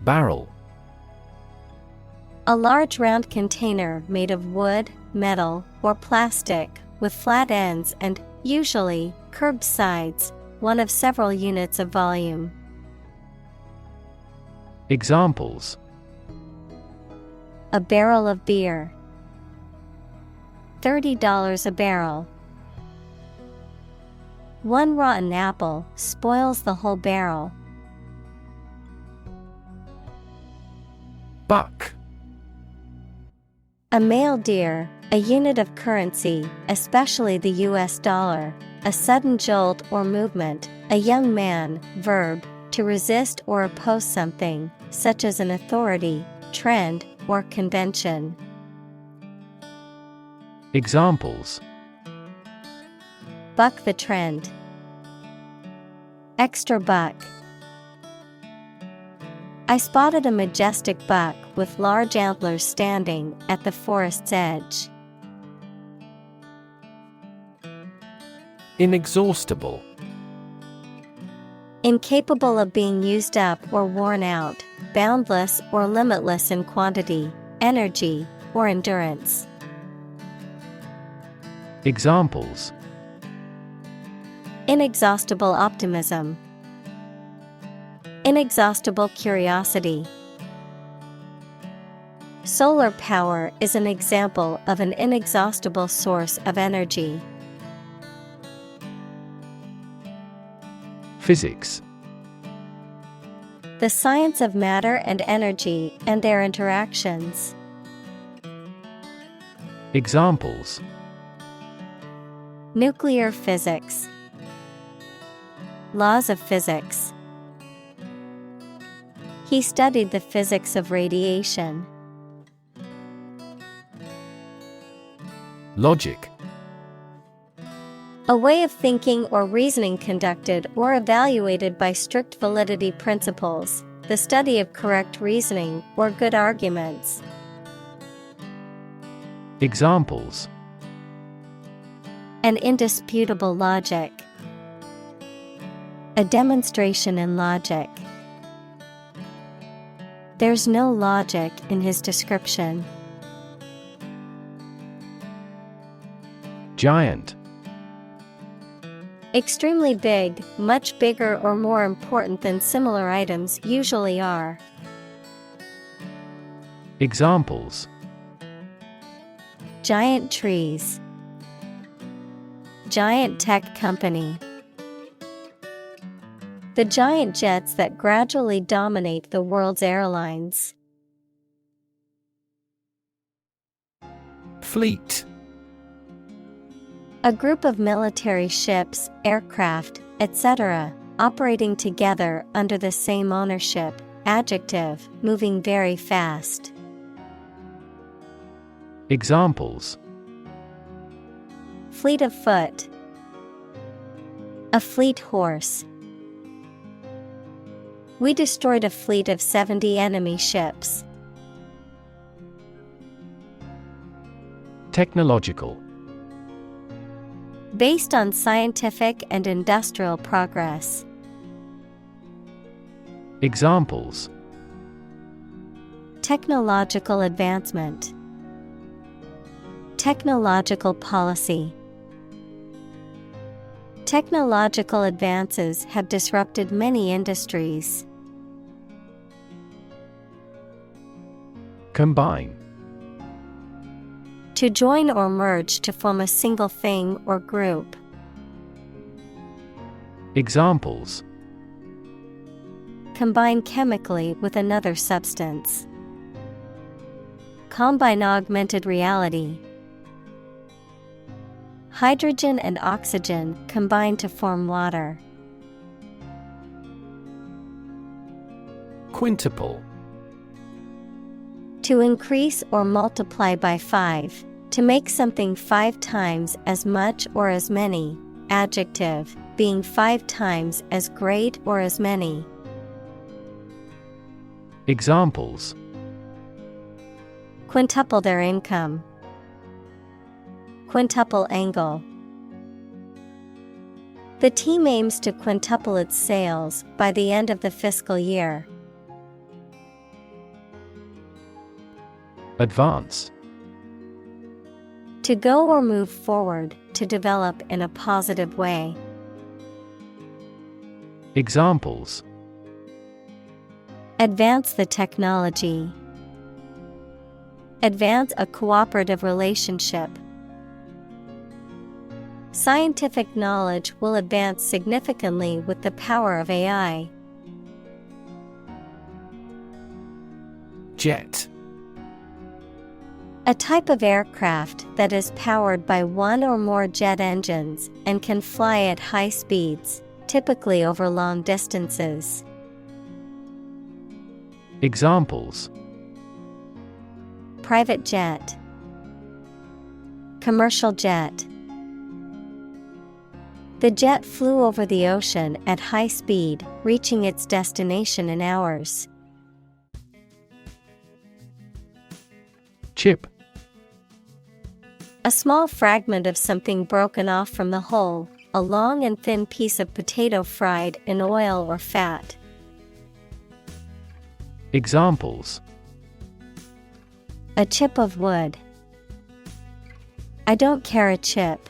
Barrel. A large round container made of wood, metal, or plastic, with flat ends and, usually, curved sides, one of several units of volume. Examples: A barrel of beer. $30 a barrel. One rotten apple spoils the whole barrel. Buck. A male deer, a unit of currency, especially the US dollar, a sudden jolt or movement, a young man, verb, to resist or oppose something, such as an authority, trend, or convention. Examples: Buck the trend. Extra buck. I spotted a majestic buck with large antlers standing at the forest's edge. Inexhaustible. Incapable of being used up or worn out, boundless or limitless in quantity, energy, or endurance. Examples: Inexhaustible optimism. Inexhaustible curiosity. Solar power is an example of an inexhaustible source of energy. Physics. The science of matter and energy and their interactions. Examples: Nuclear physics. Laws of physics. He studied the physics of radiation. Logic. A way of thinking or reasoning conducted or evaluated by strict validity principles, the study of correct reasoning or good arguments. Examples: An indisputable logic. A demonstration in logic. There's no logic in his description. Giant. Extremely big, much bigger or more important than similar items usually are. Examples: Giant trees. Giant tech company. The giant jets that gradually dominate the world's airlines. Fleet. A group of military ships, aircraft, etc., operating together under the same ownership. Adjective, moving very fast. Examples: Fleet of foot. A fleet horse. We destroyed a fleet of 70 enemy ships. Technological. Based on scientific and industrial progress. Examples: Technological advancement. Technological policy. Technological advances have disrupted many industries. Combine. To join or merge to form a single thing or group. Examples: Combine chemically with another substance. Combine augmented reality. Hydrogen and oxygen combine to form water. Quintuple. To increase or multiply by 5. To make something 5 times as much or as many. Adjective, being 5 times as great or as many. Examples: Quintuple their income. Quintuple angle. The team aims to quintuple its sales by the end of the fiscal year. Advance. To go or move forward, to develop in a positive way. Examples: Advance the technology. Advance a cooperative relationship. Scientific knowledge will advance significantly with the power of AI. Jet. A type of aircraft that is powered by one or more jet engines and can fly at high speeds, typically over long distances. Examples: Private jet. Commercial jet. The jet flew over the ocean at high speed, reaching its destination in hours. Chip. A small fragment of something broken off from the whole, a long and thin piece of potato fried in oil or fat. Examples: A chip of wood. I don't care a chip.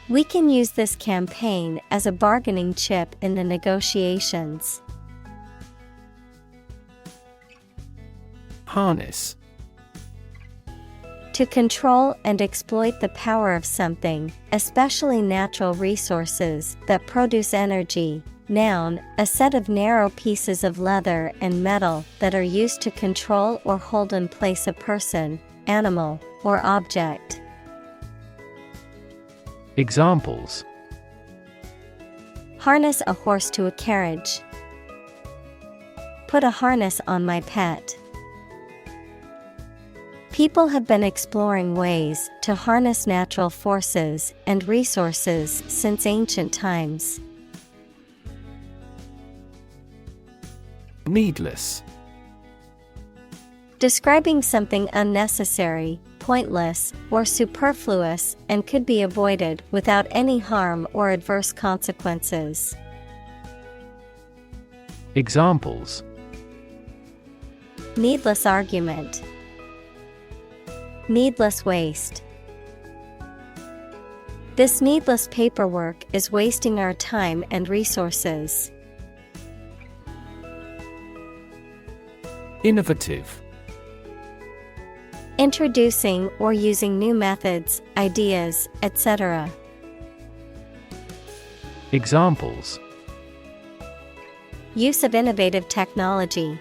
We can use this campaign as a bargaining chip in the negotiations. Harness. To control and exploit the power of something, especially natural resources that produce energy. Noun, a set of narrow pieces of leather and metal that are used to control or hold in place a person, animal, or object. Examples: Harness a horse to a carriage. Put a harness on my pet. People have been exploring ways to harness natural forces and resources since ancient times. Needless. Describing something unnecessary, pointless, or superfluous and could be avoided without any harm or adverse consequences. Examples: Needless argument. Needless waste. This needless paperwork is wasting our time and resources. Innovative. Introducing or using new methods, ideas, etc. Examples: Use of innovative technology.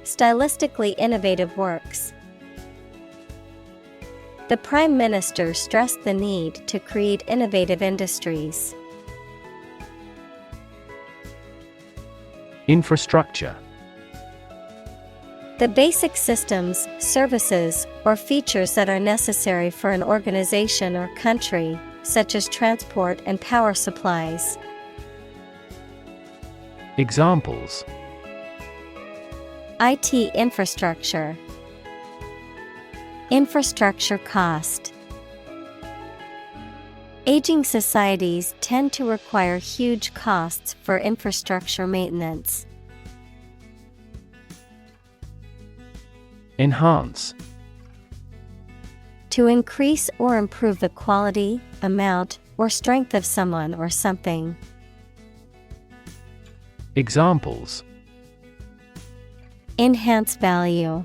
Stylistically innovative works. The Prime Minister stressed the need to create innovative industries. Infrastructure. The basic systems, services, or features that are necessary for an organization or country, such as transport and power supplies. Examples: IT infrastructure. Infrastructure cost. Aging societies tend to require huge costs for infrastructure maintenance. Enhance. To increase or improve the quality, amount, or strength of someone or something. Examples: Enhance value.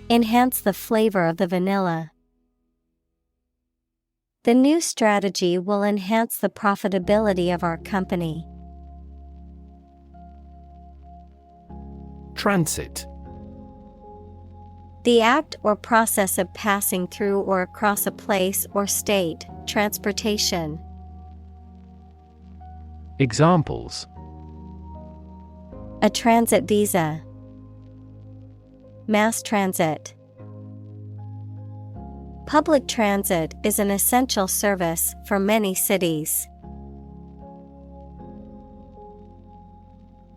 Enhance the flavor of the vanilla. The new strategy will enhance the profitability of our company. Transit. The act or process of passing through or across a place or state, transportation. Examples: A transit visa. Mass transit. Public transit is an essential service for many cities.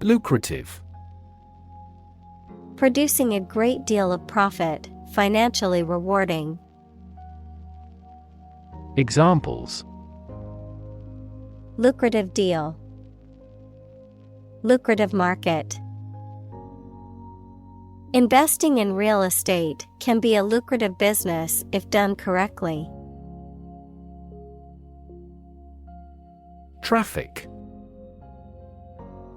Lucrative. Producing a great deal of profit, financially rewarding. Examples: Lucrative deal. Lucrative market. Investing in real estate can be a lucrative business if done correctly. Traffic.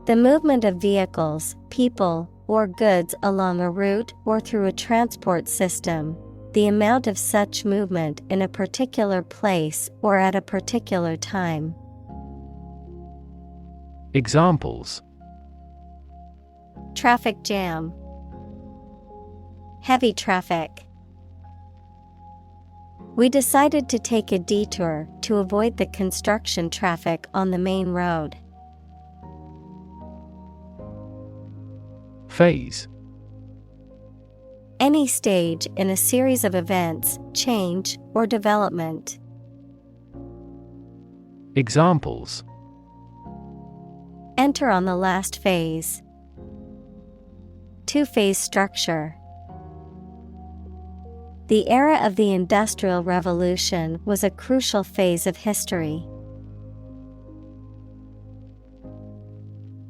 The movement of vehicles, people, or goods along a route or through a transport system, the amount of such movement in a particular place or at a particular time. Examples: Traffic jam. Heavy traffic. We decided to take a detour to avoid the construction traffic on the main road. Phase. Any stage in a series of events, change, or development. Examples: Enter on the last phase. Two-phase structure. The era of the Industrial Revolution was a crucial phase of history.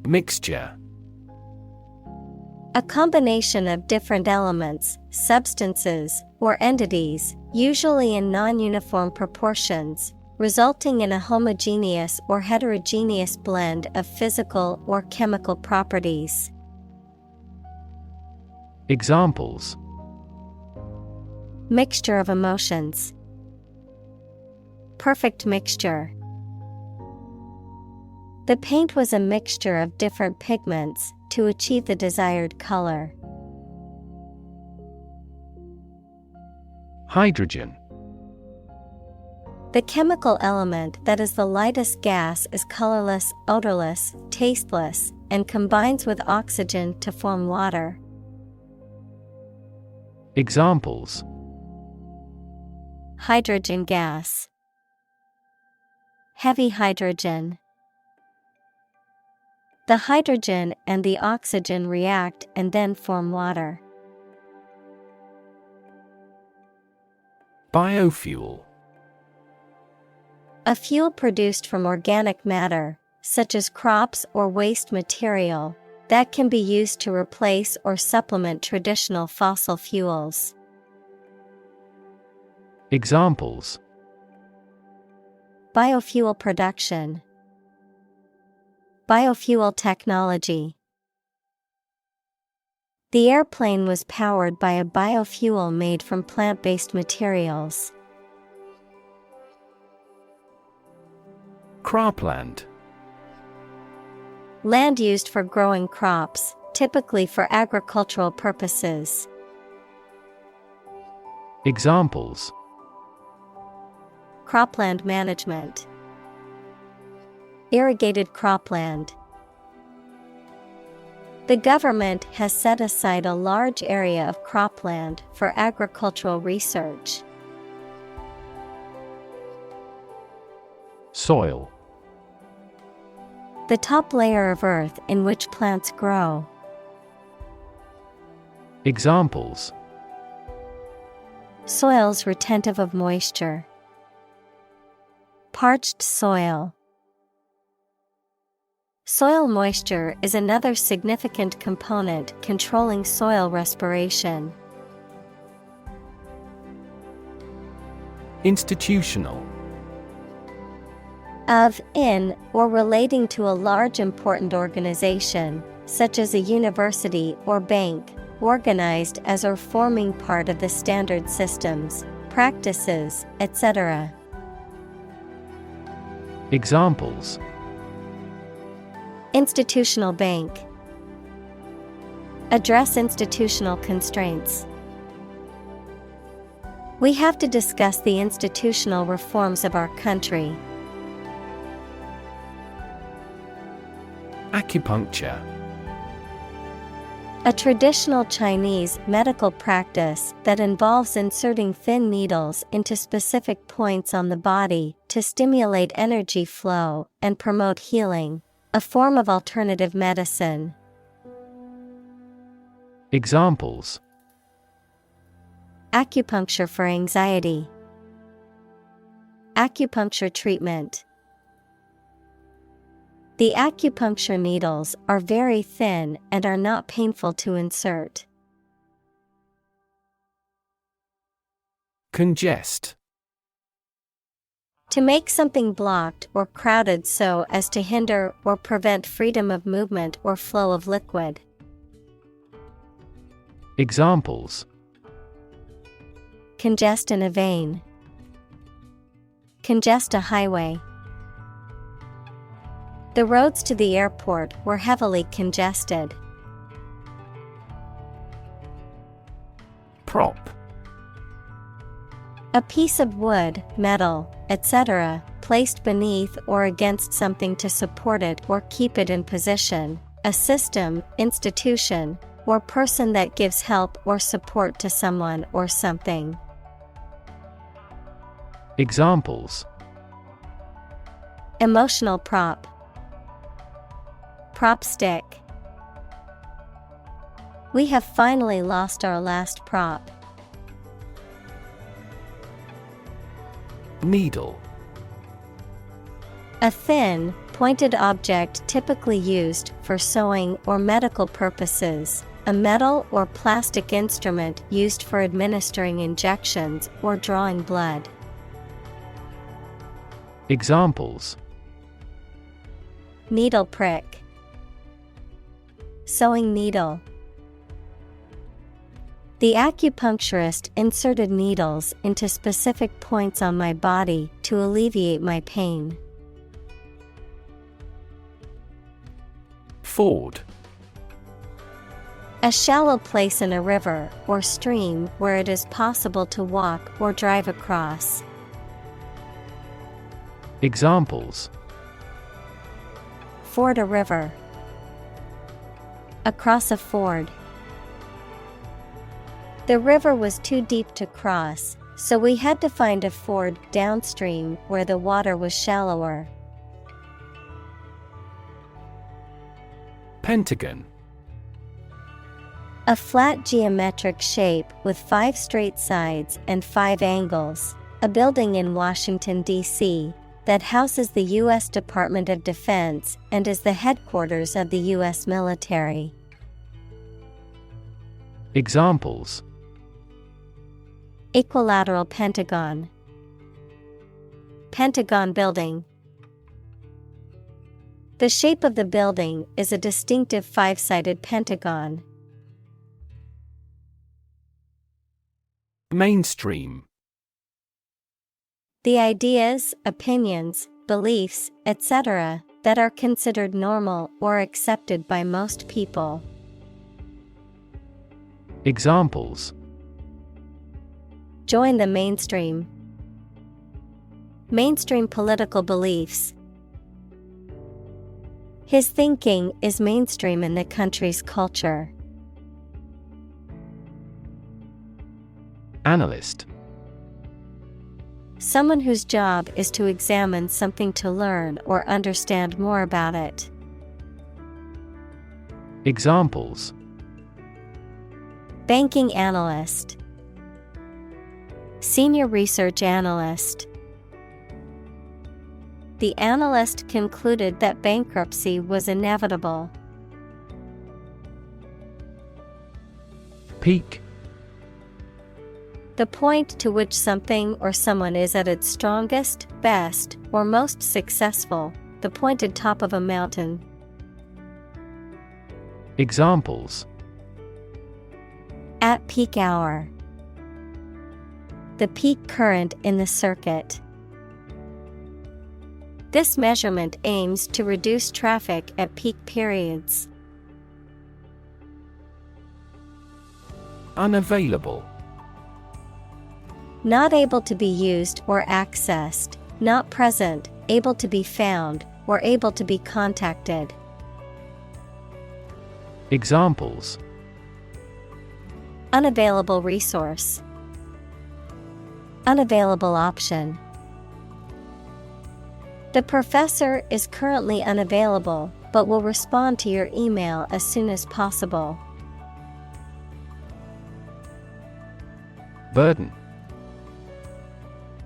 Mixture. A combination of different elements, substances, or entities, usually in non-uniform proportions, resulting in a homogeneous or heterogeneous blend of physical or chemical properties. Examples: Mixture of emotions. Perfect mixture. The paint was a mixture of different pigments to achieve the desired color. Hydrogen. The chemical element that is the lightest gas is colorless, odorless, tasteless, and combines with oxygen to form water. Examples: Hydrogen gas. Heavy hydrogen. The hydrogen and the oxygen react and then form water. Biofuel. A fuel produced from organic matter, such as crops or waste material, that can be used to replace or supplement traditional fossil fuels. Examples: Biofuel production. Biofuel technology. The airplane was powered by a biofuel made from plant-based materials. Cropland. Land used for growing crops, typically for agricultural purposes. Examples: Cropland management. Irrigated cropland. The government has set aside a large area of cropland for agricultural research. Soil. The top layer of earth in which plants grow. Examples: Soils retentive of moisture. Parched soil. Soil moisture is another significant component controlling soil respiration. Institutional. Of, in, or relating to a large important organization, such as a university or bank, organized as or forming part of the standard systems, practices, etc. Examples: Institutional bank. Address institutional constraints. We have to discuss the institutional reforms of our country. Acupuncture. A traditional Chinese medical practice that involves inserting thin needles into specific points on the body to stimulate energy flow and promote healing, a form of alternative medicine. Examples: Acupuncture for anxiety. Acupuncture treatment. The acupuncture needles are very thin and are not painful to insert. Congest. To make something blocked or crowded so as to hinder or prevent freedom of movement or flow of liquid. Examples: Congest in a vein. Congest a highway. The roads to the airport were heavily congested. Prop. A piece of wood, metal, etc., placed beneath or against something to support it or keep it in position, a system, institution, or person that gives help or support to someone or something. Examples: Emotional prop. Prop stick. We have finally lost our last prop. Needle. A thin, pointed object typically used for sewing or medical purposes, a metal or plastic instrument used for administering injections or drawing blood. Examples: Needle prick. Sewing needle. The acupuncturist inserted needles into specific points on my body to alleviate my pain. Ford. A shallow place in a river or stream where it is possible to walk or drive across. Examples: Ford a river. Across a ford. The river was too deep to cross, so we had to find a ford downstream where the water was shallower. Pentagon. A flat geometric shape with 5 straight sides and 5 angles, a building in Washington, D.C., that houses the U.S. Department of Defense and is the headquarters of the U.S. military. Examples: Equilateral pentagon. Pentagon building. The shape of the building is a distinctive 5-sided pentagon. Mainstream. The ideas, opinions, beliefs, etc., that are considered normal or accepted by most people. Examples: Join the mainstream. Mainstream political beliefs. His thinking is mainstream in the country's culture. Analyst. Someone whose job is to examine something to learn or understand more about it. Examples: Banking analyst. Senior research analyst. the analyst concluded that bankruptcy was inevitable. Peak. The point to which something or someone is at its strongest, best, or most successful, the pointed top of a mountain. Examples: At peak hour. The peak current in the circuit. This measurement aims to reduce traffic at peak periods. Unavailable. Not able to be used or accessed, not present, able to be found, or able to be contacted. Examples: Unavailable resource. Unavailable option. The professor is currently unavailable, but will respond to your email as soon as possible. Burden.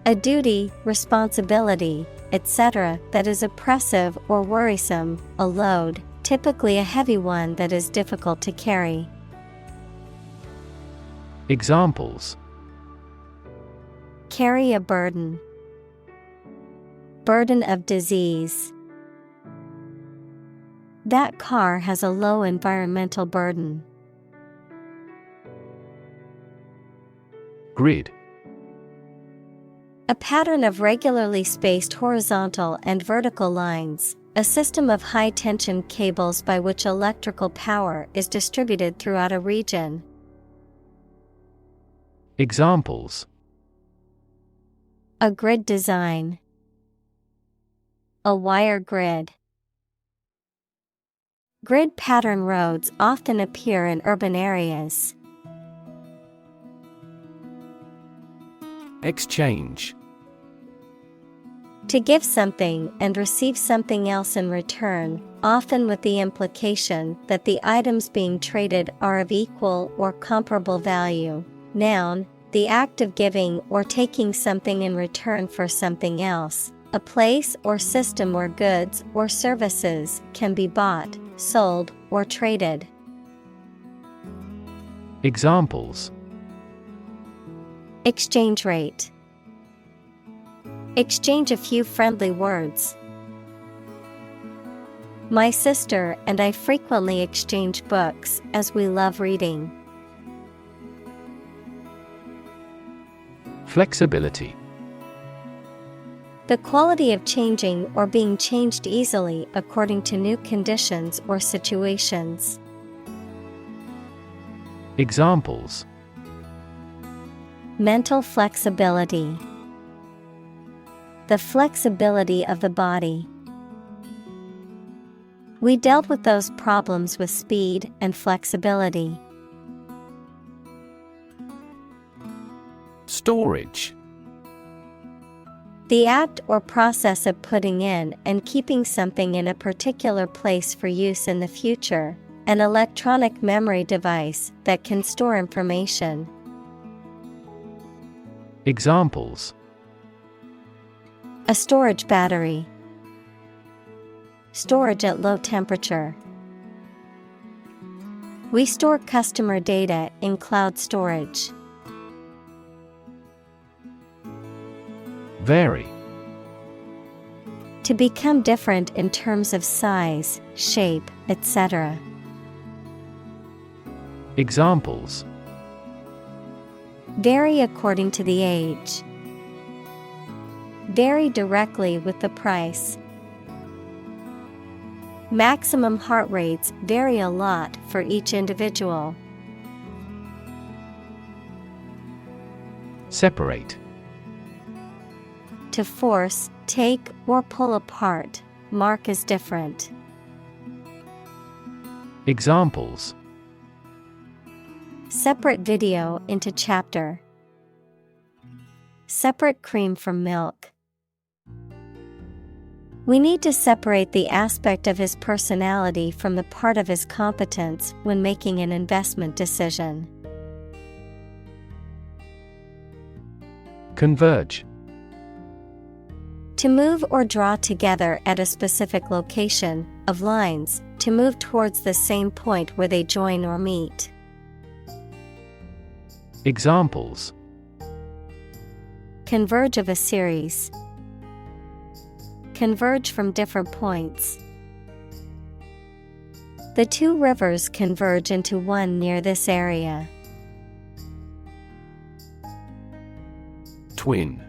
A duty, responsibility, etc. that is oppressive or worrisome, a load, typically a heavy one that is difficult to carry. Examples: Carry a burden. Burden of disease. That car has a low environmental burden. Grid. A pattern of regularly spaced horizontal and vertical lines, a system of high-tension cables by which electrical power is distributed throughout a region. Examples: A grid design. A wire grid. Grid pattern roads often appear in urban areas. Exchange. To give something and receive something else in return, often with the implication that the items being traded are of equal or comparable value. Noun, the act of giving or taking something in return for something else, a place or system where goods or services can be bought, sold, or traded. Examples: Exchange rate. Exchange a few friendly words. My sister and I frequently exchange books as we love reading. Flexibility. The quality of changing or being changed easily according to new conditions or situations. Examples: Mental flexibility. The flexibility of the body. We dealt with those problems with speed and flexibility. Storage. The act or process of putting in and keeping something in a particular place for use in the future, an electronic memory device that can store information. Examples: A storage battery. Storage at low temperature. We store customer data in cloud storage. Vary. To become different in terms of size, shape, etc. Examples: Vary according to the age. Vary directly with the price. Maximum heart rates vary a lot for each individual. Separate. To force, take, or pull apart, mark as different. Examples: Separate video into chapter. Separate cream from milk. We need to separate the aspect of his personality from the part of his competence when making an investment decision. Converge. To move or draw together at a specific location, of lines, to move towards the same point where they join or meet. Examples: Converge of a series. Converge from different points. The two rivers converge into one near this area. Twin.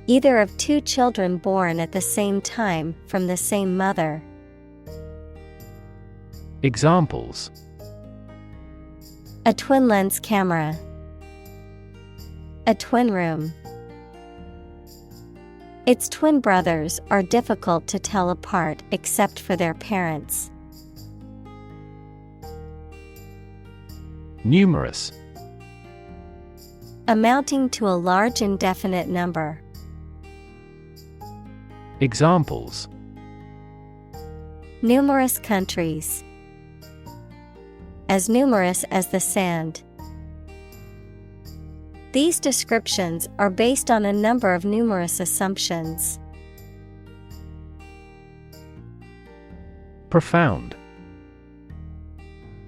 Either of two children born at the same time from the same mother. Examples: A twin lens camera. A twin room. Its twin brothers are difficult to tell apart except for their parents. Numerous. Amounting to a large indefinite number. Examples: Numerous countries. As numerous as the sand. These descriptions are based on a number of numerous assumptions. Profound.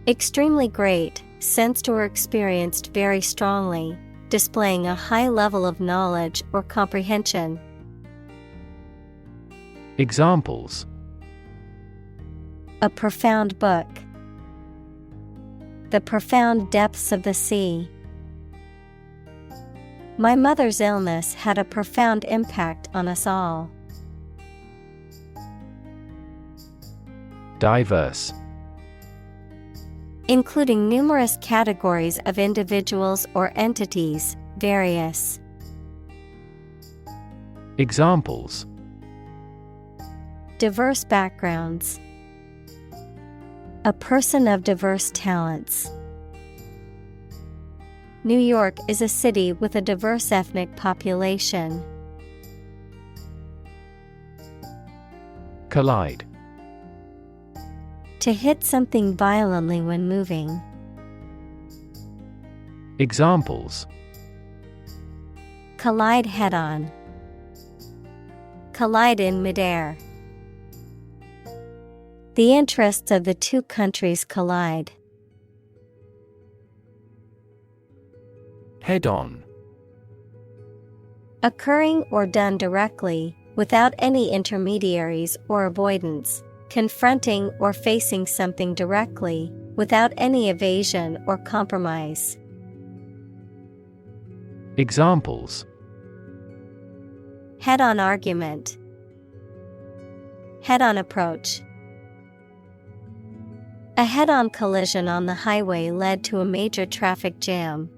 Extremely great, sensed or experienced very strongly, displaying a high level of knowledge or comprehension. Examples: A profound book. The profound depths of the sea. My mother's illness had a profound impact on us all. Diverse. Including numerous categories of individuals or entities, various. Examples: Diverse backgrounds. A person of diverse talents. New York is a city with a diverse ethnic population. Collide. To hit something violently when moving. Examples: Collide head-on. Collide in midair. The interests of the two countries collide. Head-on. Occurring or done directly, without any intermediaries or avoidance, confronting or facing something directly, without any evasion or compromise. Examples: Head-on argument. Head-on approach. A head-on collision on the highway led to a major traffic jam.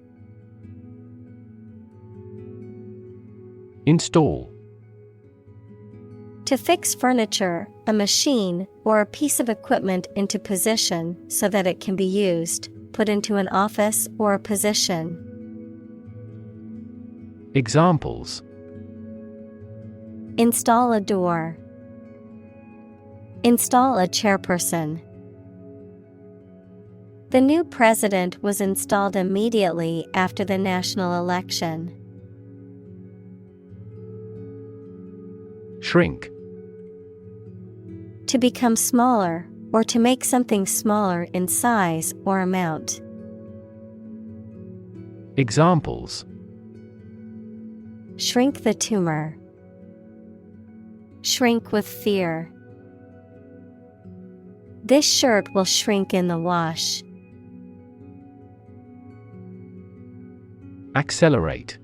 Install. To fix furniture, a machine, or a piece of equipment into position so that it can be used, put into an office or a position. Examples: Install a door. Install a chairperson. The new president was installed immediately after the national election. Shrink. To become smaller, or to make something smaller in size or amount. Examples: Shrink the tumor. Shrink with fear. This shirt will shrink in the wash. Accelerate.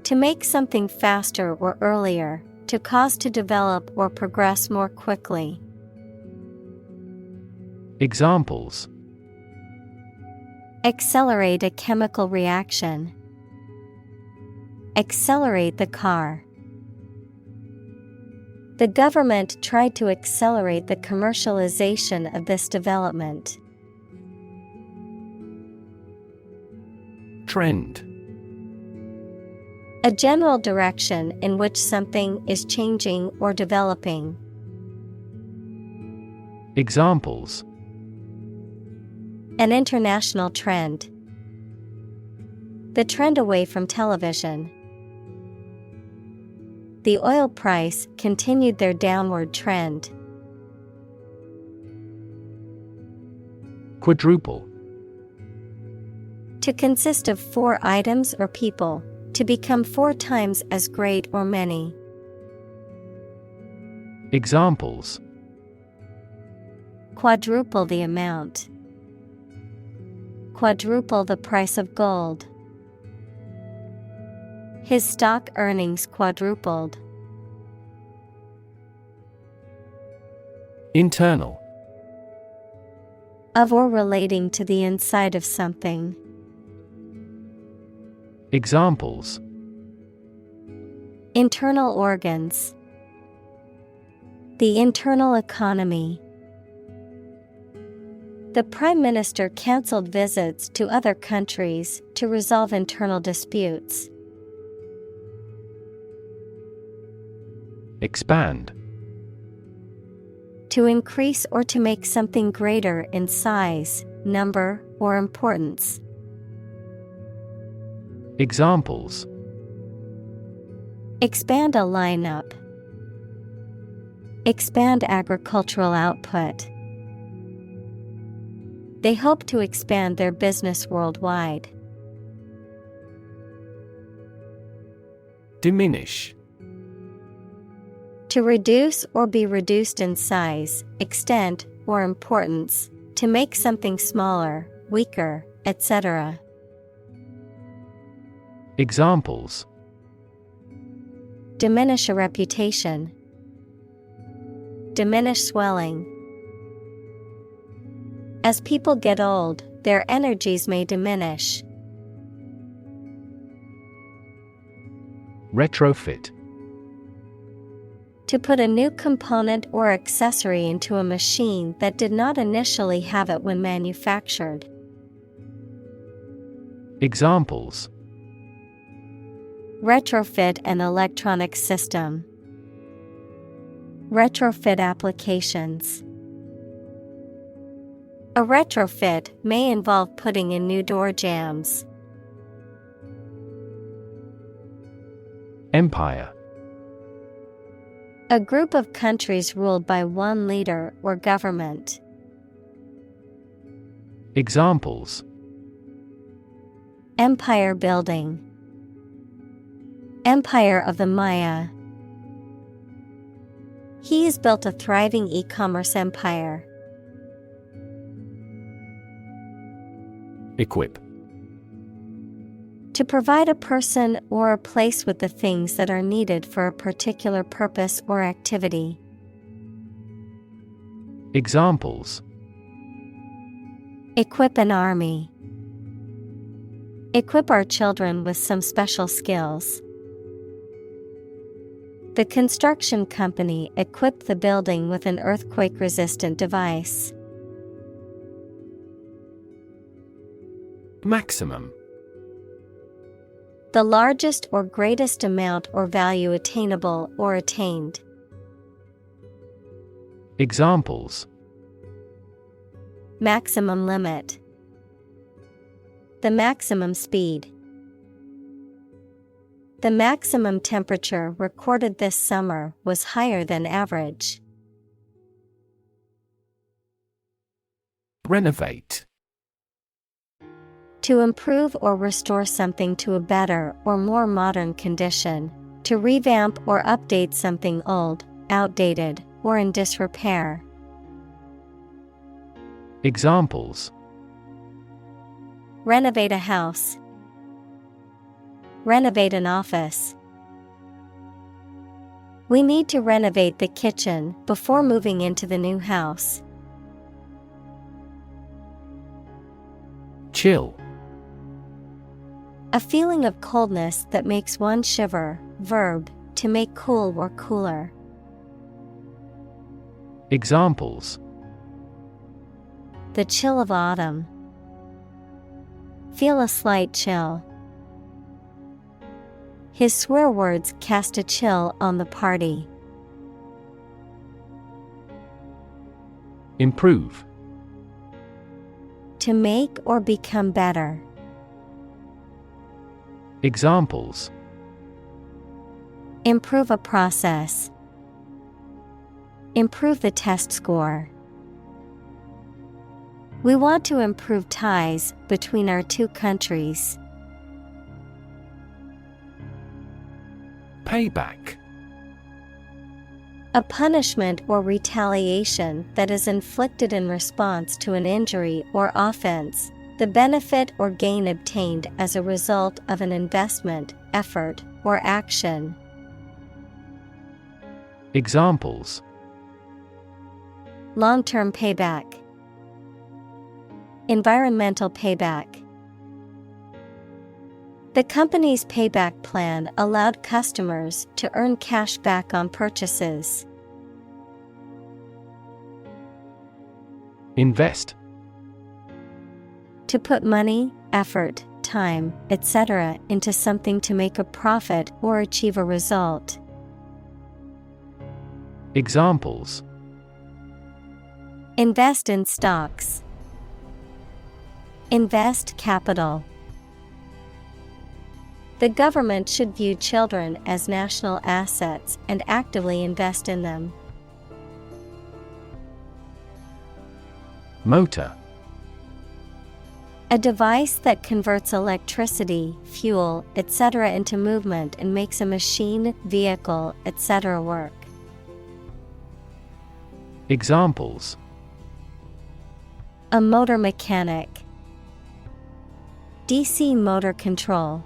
To make something faster or earlier, to cause to develop or progress more quickly. Examples: Accelerate a chemical reaction. Accelerate the car. The government tried to accelerate the commercialization of this development. Trend. A general direction in which something is changing or developing. Examples: An international trend. The trend away from television. The oil price continued their downward trend. Quadruple. To consist of 4 items or people, to become 4 times as great or many. Examples: Quadruple the amount. Quadruple the price of gold. His stock earnings quadrupled. Internal. Of or relating to the inside of something. Examples: Internal organs. The internal economy. The Prime Minister cancelled visits to other countries to resolve internal disputes. Expand. To increase or to make something greater in size, number, or importance. Examples: Expand a lineup. Expand agricultural output. They hope to expand their business worldwide. Diminish. To reduce or be reduced in size, extent, or importance, to make something smaller, weaker, etc. Examples: Diminish a reputation. Diminish swelling. As people get old, their energies may diminish. Retrofit. To put a new component or accessory into a machine that did not initially have it when manufactured. Examples: Retrofit an electronic system. Retrofit applications. A retrofit may involve putting in new door jambs. Empire. A group of countries ruled by one leader or government. Examples: Empire building. Empire of the Maya. He has built a thriving e-commerce empire. Equip. To provide a person or a place with the things that are needed for a particular purpose or activity. Examples: Equip an army. Equip our children with some special skills. The construction company equipped the building with an earthquake-resistant device. Maximum. The largest or greatest amount or value attainable or attained. Examples: Maximum limit. The maximum speed. The maximum temperature recorded this summer was higher than average. Renovate. To improve or restore something to a better or more modern condition. To revamp or update something old, outdated, or in disrepair. Examples: Renovate a house. Renovate an office. We need to renovate the kitchen before moving into the new house. Chill. A feeling of coldness that makes one shiver. Verb, to make cool or cooler. Examples: The chill of autumn. Feel a slight chill. His swear words cast a chill on the party. Improve. To make or become better. Examples: Improve a process. Improve the test score. We want to improve ties between our two countries. Payback. A punishment or retaliation that is inflicted in response to an injury or offense, the benefit or gain obtained as a result of an investment, effort, or action. Examples: Long-term payback. Environmental payback. The company's payback plan allowed customers to earn cash back on purchases. Invest. To put money, effort, time, etc. into something to make a profit or achieve a result. Examples: Invest in stocks. Invest capital. The government should view children as national assets and actively invest in them. Motor. A device that converts electricity, fuel, etc. into movement and makes a machine, vehicle, etc. work. Examples: A motor mechanic. DC motor control.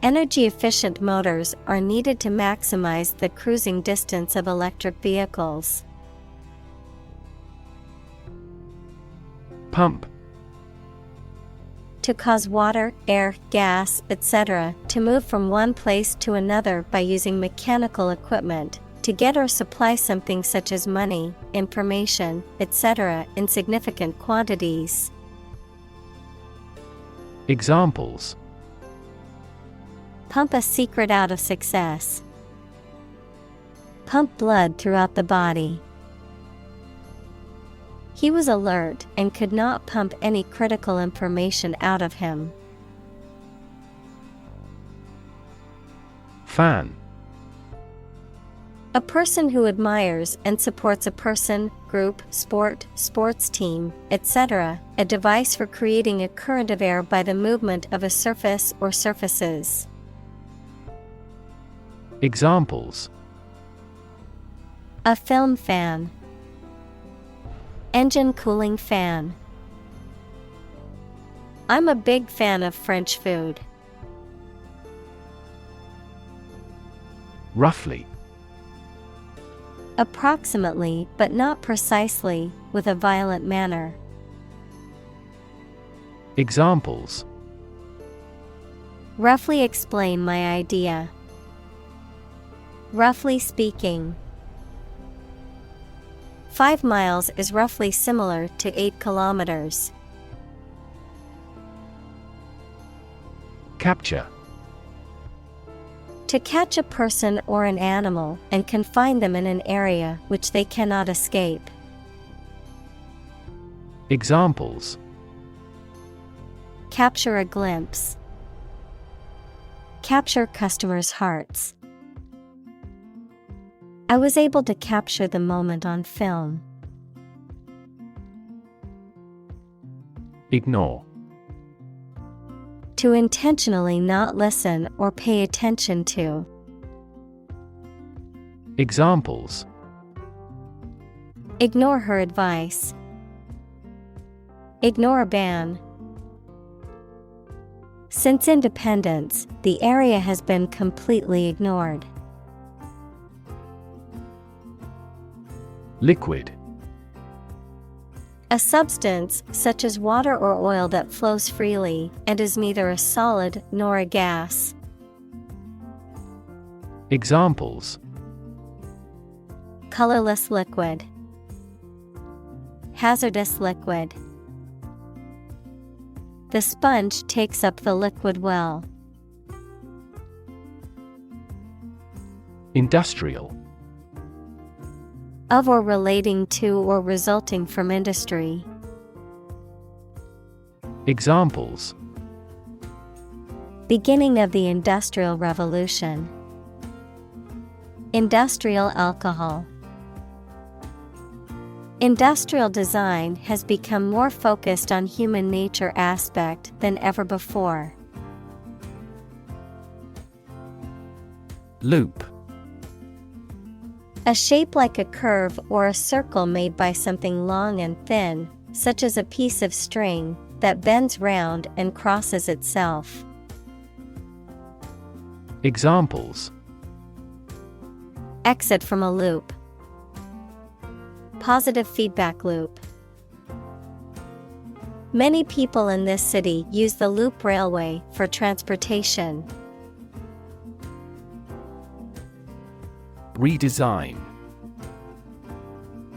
Energy-efficient motors are needed to maximize the cruising distance of electric vehicles. Pump. To cause water, air, gas, etc. to move from one place to another by using mechanical equipment, to get or supply something such as money, information, etc. in significant quantities. Examples: Pump a secret out of success. Pump blood throughout the body. He was alert and could not pump any critical information out of him. Fan. A person who admires and supports a person, group, sport, sports team, etc. A device for creating a current of air by the movement of a surface or surfaces. Examples: A film fan. Engine cooling fan. I'm a big fan of French food. Roughly. Approximately, but not precisely, with a violent manner. Examples: Roughly explain my idea. Roughly speaking. 5 miles is roughly similar to 8 kilometers. Capture. To catch a person or an animal and confine them in an area which they cannot escape. Examples: Capture a glimpse. Capture customers' hearts. I was able to capture the moment on film. Ignore. To intentionally not listen or pay attention to. Examples: Ignore her advice. Ignore a ban. Since independence, the area has been completely ignored. Liquid. A substance, such as water or oil that flows freely, and is neither a solid nor a gas. Examples: Colorless liquid. Hazardous liquid. The sponge takes up the liquid well. Industrial. Of or relating to or resulting from industry. Beginning of the Industrial Revolution. Industrial alcohol. Industrial design has become more focused on human nature aspect than ever before. Loop. A shape like a curve or a circle made by something long and thin, such as a piece of string, that bends round and crosses itself. Examples: Exit from a loop. Positive feedback loop. Many people in this city use the loop railway for transportation. Redesign.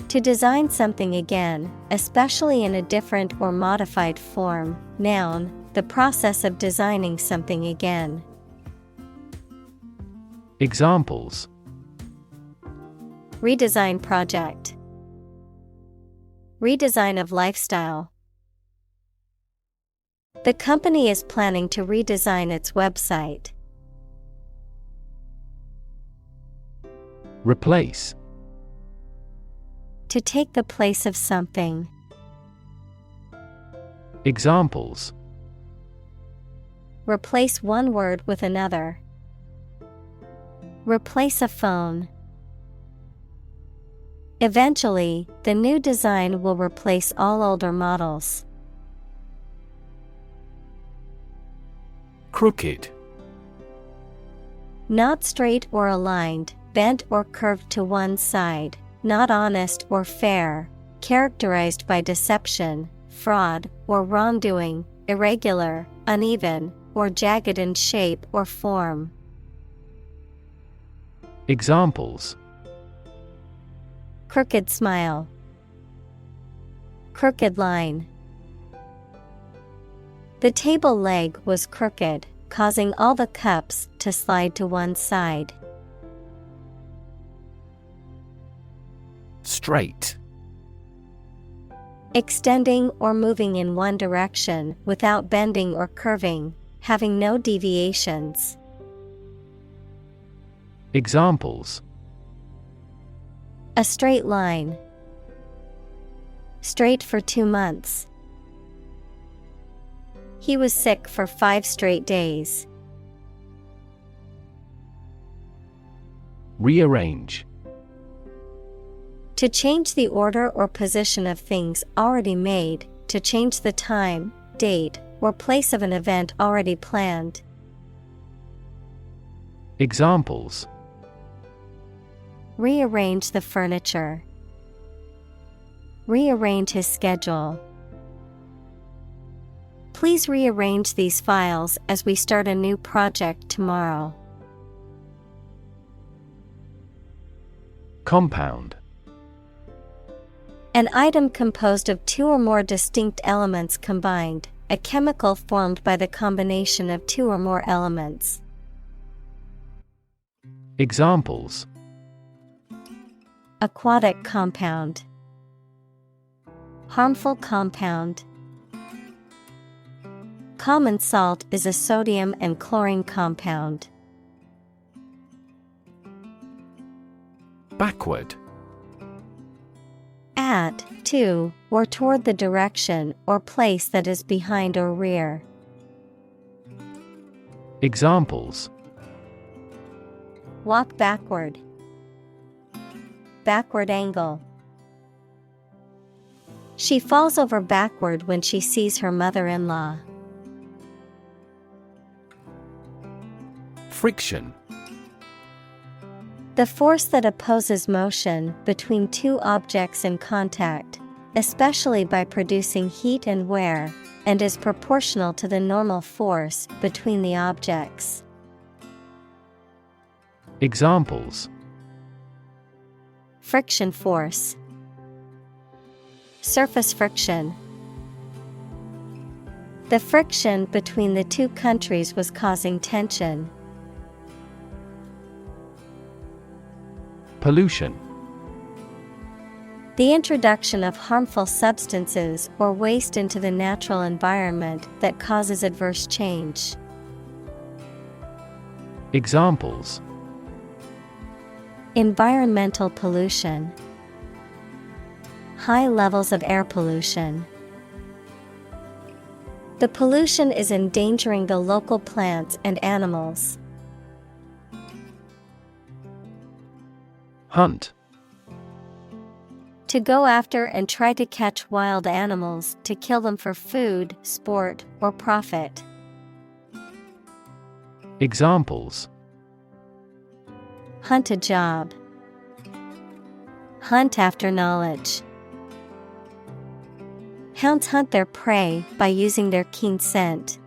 To design something again, especially in a different or modified form. Noun, the process of designing something again. Examples: Redesign project. Redesign of lifestyle. The company is planning to redesign its website. Replace. To take the place of something. Examples: Replace one word with another. Replace a phone. Eventually, the new design will replace all older models. Crooked. Not straight or aligned, bent or curved to one side, not honest or fair, characterized by deception, fraud, or wrongdoing, irregular, uneven, or jagged in shape or form. Examples: Crooked smile. Crooked line. The table leg was crooked, causing all the cups to slide to one side. Straight. Extending or moving in one direction without bending or curving, having no deviations. Examples: A straight line. Straight for 2 months. He was sick for 5 straight days. Rearrange. To change the order or position of things already made, to change the time, date, or place of an event already planned. Examples: Rearrange the furniture. Rearrange his schedule. Please rearrange these files as we start a new project tomorrow. Compound. An item composed of 2 or more distinct elements combined, a chemical formed by the combination of 2 or more elements. Examples: Aquatic compound. Harmful compound. Common salt is a sodium and chlorine compound. Backward. At, to, or toward the direction or place that is behind or rear. Examples: Walk backward. Backward angle. She falls over backward when she sees her mother-in-law. Friction. The force that opposes motion between 2 objects in contact, especially by producing heat and wear, and is proportional to the normal force between the objects. Examples: Friction force. Surface friction. The friction between the 2 countries was causing tension. Pollution. The introduction of harmful substances or waste into the natural environment that causes adverse change. Examples: environmental pollution, high levels of air pollution. The pollution is endangering the local plants and animals. Hunt. To go after and try to catch wild animals to kill them for food, sport, or profit. Examples: hunt a job, hunt after knowledge. Hounds hunt their prey by using their keen scent.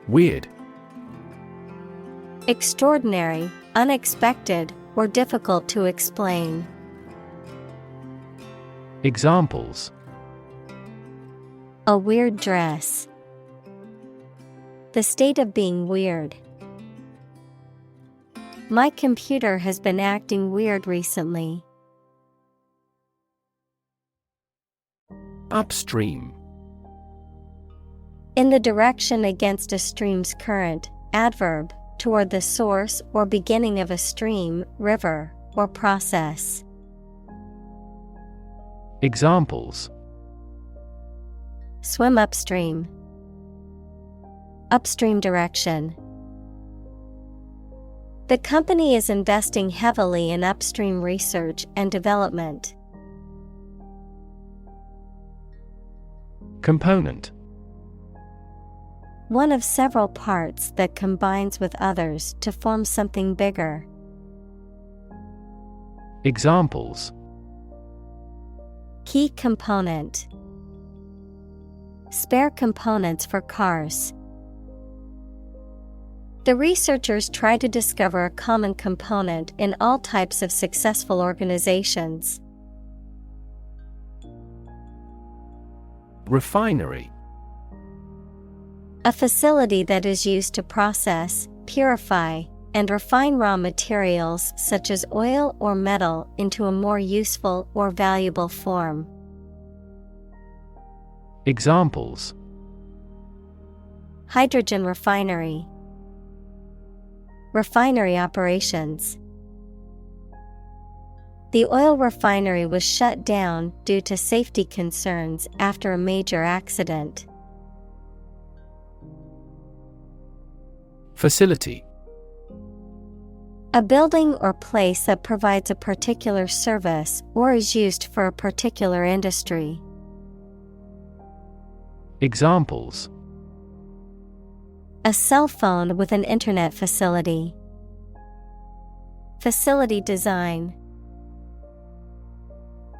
Weird. Extraordinary, unexpected, or difficult to explain. Examples: a weird dress, the state of being weird. My computer has been acting weird recently. Upstream. In the direction against a stream's current, adverb, toward the source or beginning of a stream, river, or process. Examples: swim upstream, upstream direction. The company is investing heavily in upstream research and development. Component. One of several parts that combines with others to form something bigger. Examples: key component, spare components for cars. The researchers try to discover a common component in all types of successful organizations. Refinery. A facility that is used to process, purify, and refine raw materials such as oil or metal into a more useful or valuable form. Examples: hydrogen refinery, refinery operations. The oil refinery was shut down due to safety concerns after a major accident. Facility. A building or place that provides a particular service or is used for a particular industry. Examples: a cell phone with an internet facility. Facility design.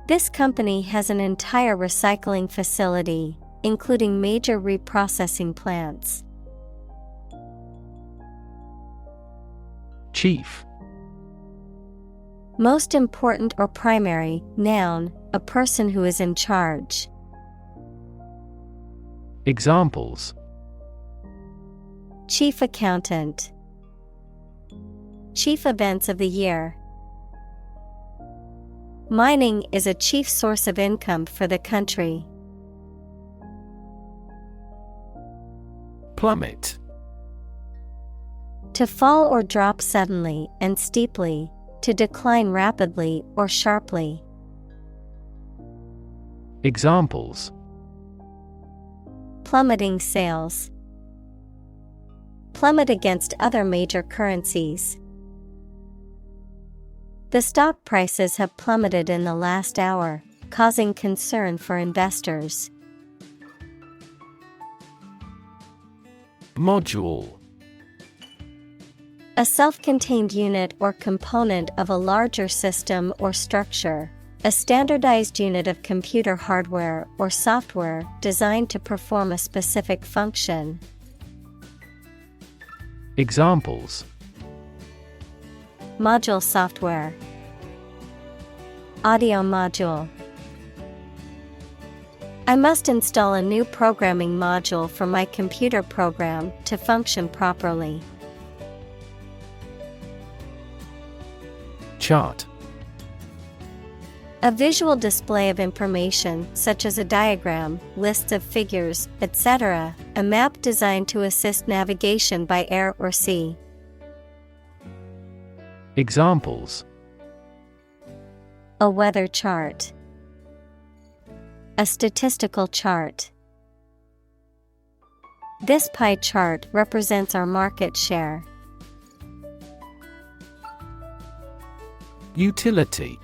This company has an entire recycling facility, including major reprocessing plants. Chief. Most important or primary, noun, a person who is in charge. Examples: chief accountant, chief events of the year. Mining is a chief source of income for the country. Plummet. To fall or drop suddenly and steeply, to decline rapidly or sharply. Examples: plummeting sales. Plummet against other major currencies. The stock prices have plummeted in the last hour, causing concern for investors. Module. A self-contained unit or component of a larger system or structure. A standardized unit of computer hardware or software designed to perform a specific function. Examples: module software, audio module. I must install a new programming module for my computer program to function properly. Chart. A visual display of information such as a diagram, lists of figures, etc., a map designed to assist navigation by air or sea. Examples: A weather chart. A statistical chart. This pie chart represents our market share. Utility: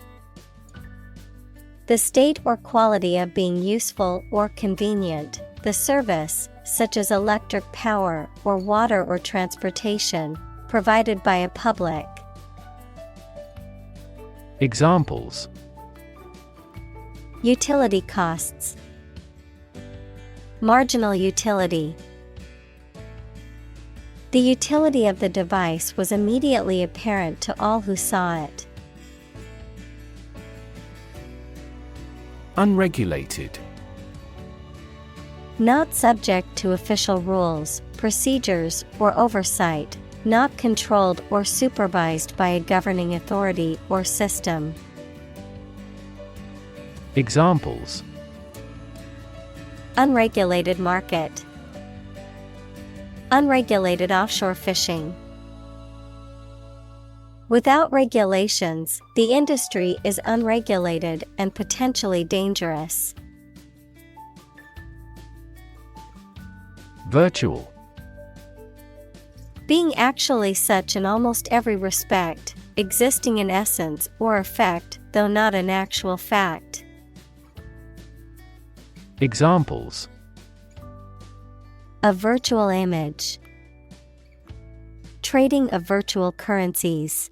the state or quality of being useful or convenient, the service, such as electric power or water or transportation, provided by a public. Examples: utility costs. Marginal utility. The utility of the device was immediately apparent to all who saw it. Unregulated: not subject to official rules, procedures, or oversight, not controlled or supervised by a governing authority or system. Examples: unregulated market. Unregulated offshore fishing. Without regulations, the industry is unregulated and potentially dangerous. Virtual: being actually such in almost every respect, existing in essence or effect, though not an actual fact. Examples: a virtual image. Trading of virtual currencies.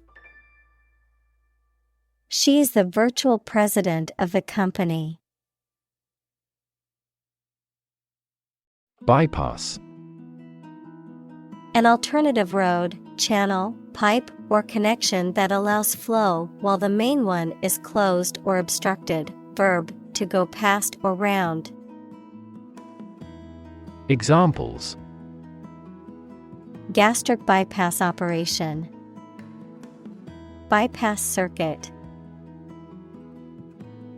She is the virtual president of the company. Bypass: an alternative road, channel, pipe, or connection that allows flow while the main one is closed or obstructed. Verb, to go past or round. Examples: gastric bypass operation. Bypass circuit.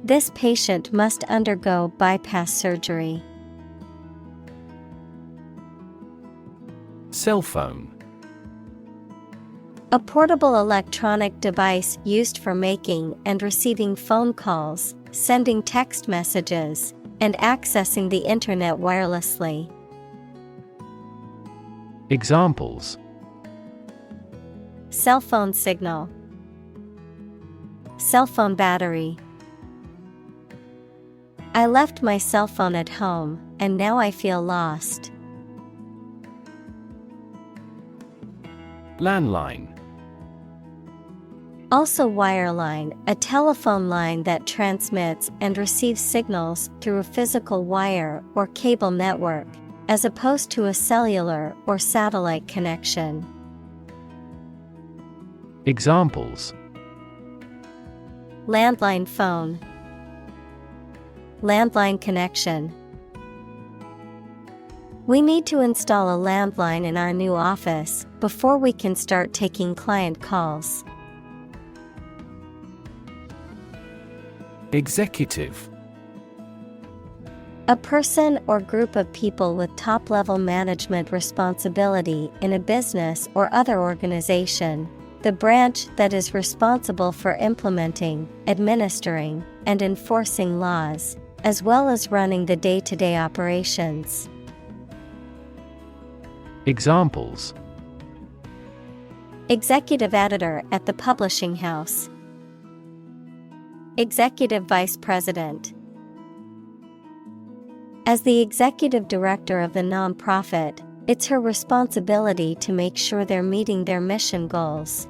This patient must undergo bypass surgery. Cell phone: a portable electronic device used for making and receiving phone calls, sending text messages, and accessing the internet wirelessly. Examples: cell phone signal. Cell phone battery. I left my cell phone at home, and now I feel lost. Landline: also wireline, a telephone line that transmits and receives signals through a physical wire or cable network, as opposed to a cellular or satellite connection. Examples: landline phone. Landline connection. We need to install a landline in our new office before we can start taking client calls. Executive: a person or group of people with top-level management responsibility in a business or other organization, the branch that is responsible for implementing, administering, and enforcing laws, as well as running the day-to-day operations. Examples: executive editor at the publishing house. Executive vice president. As the executive director of the nonprofit, it's her responsibility to make sure they're meeting their mission goals.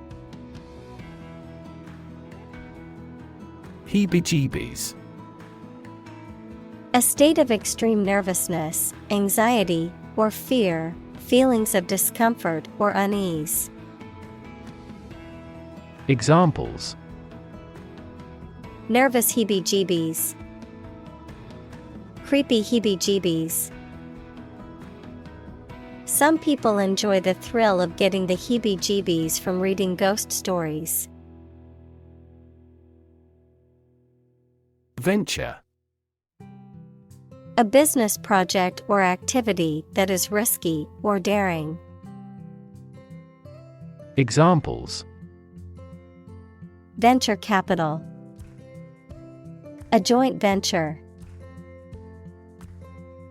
Heebie-jeebies: a state of extreme nervousness, anxiety, or fear, feelings of discomfort or unease. Examples: nervous heebie-jeebies. Creepy heebie-jeebies. Some people enjoy the thrill of getting the heebie-jeebies from reading ghost stories. Venture. A business project or activity that is risky or daring. Examples: Venture capital. A joint venture.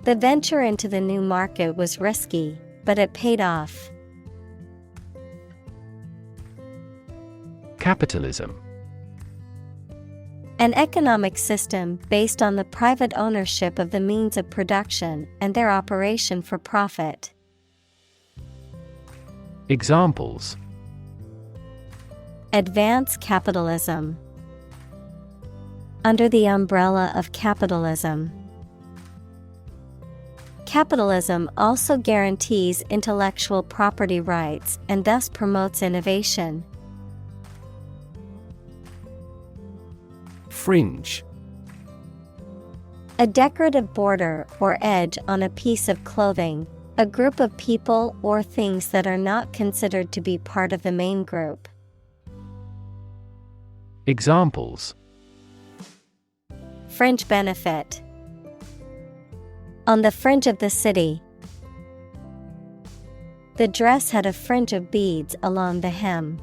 The venture into the new market was risky, but it paid off. Capitalism. An economic system based on the private ownership of the means of production and their operation for profit. Examples: Advance capitalism. Under the umbrella of capitalism. Capitalism also guarantees intellectual property rights and thus promotes innovation. Fringe. A decorative border or edge on a piece of clothing, a group of people or things that are not considered to be part of the main group. Examples: Fringe benefit. On the fringe of the city. The dress had a fringe of beads along the hem.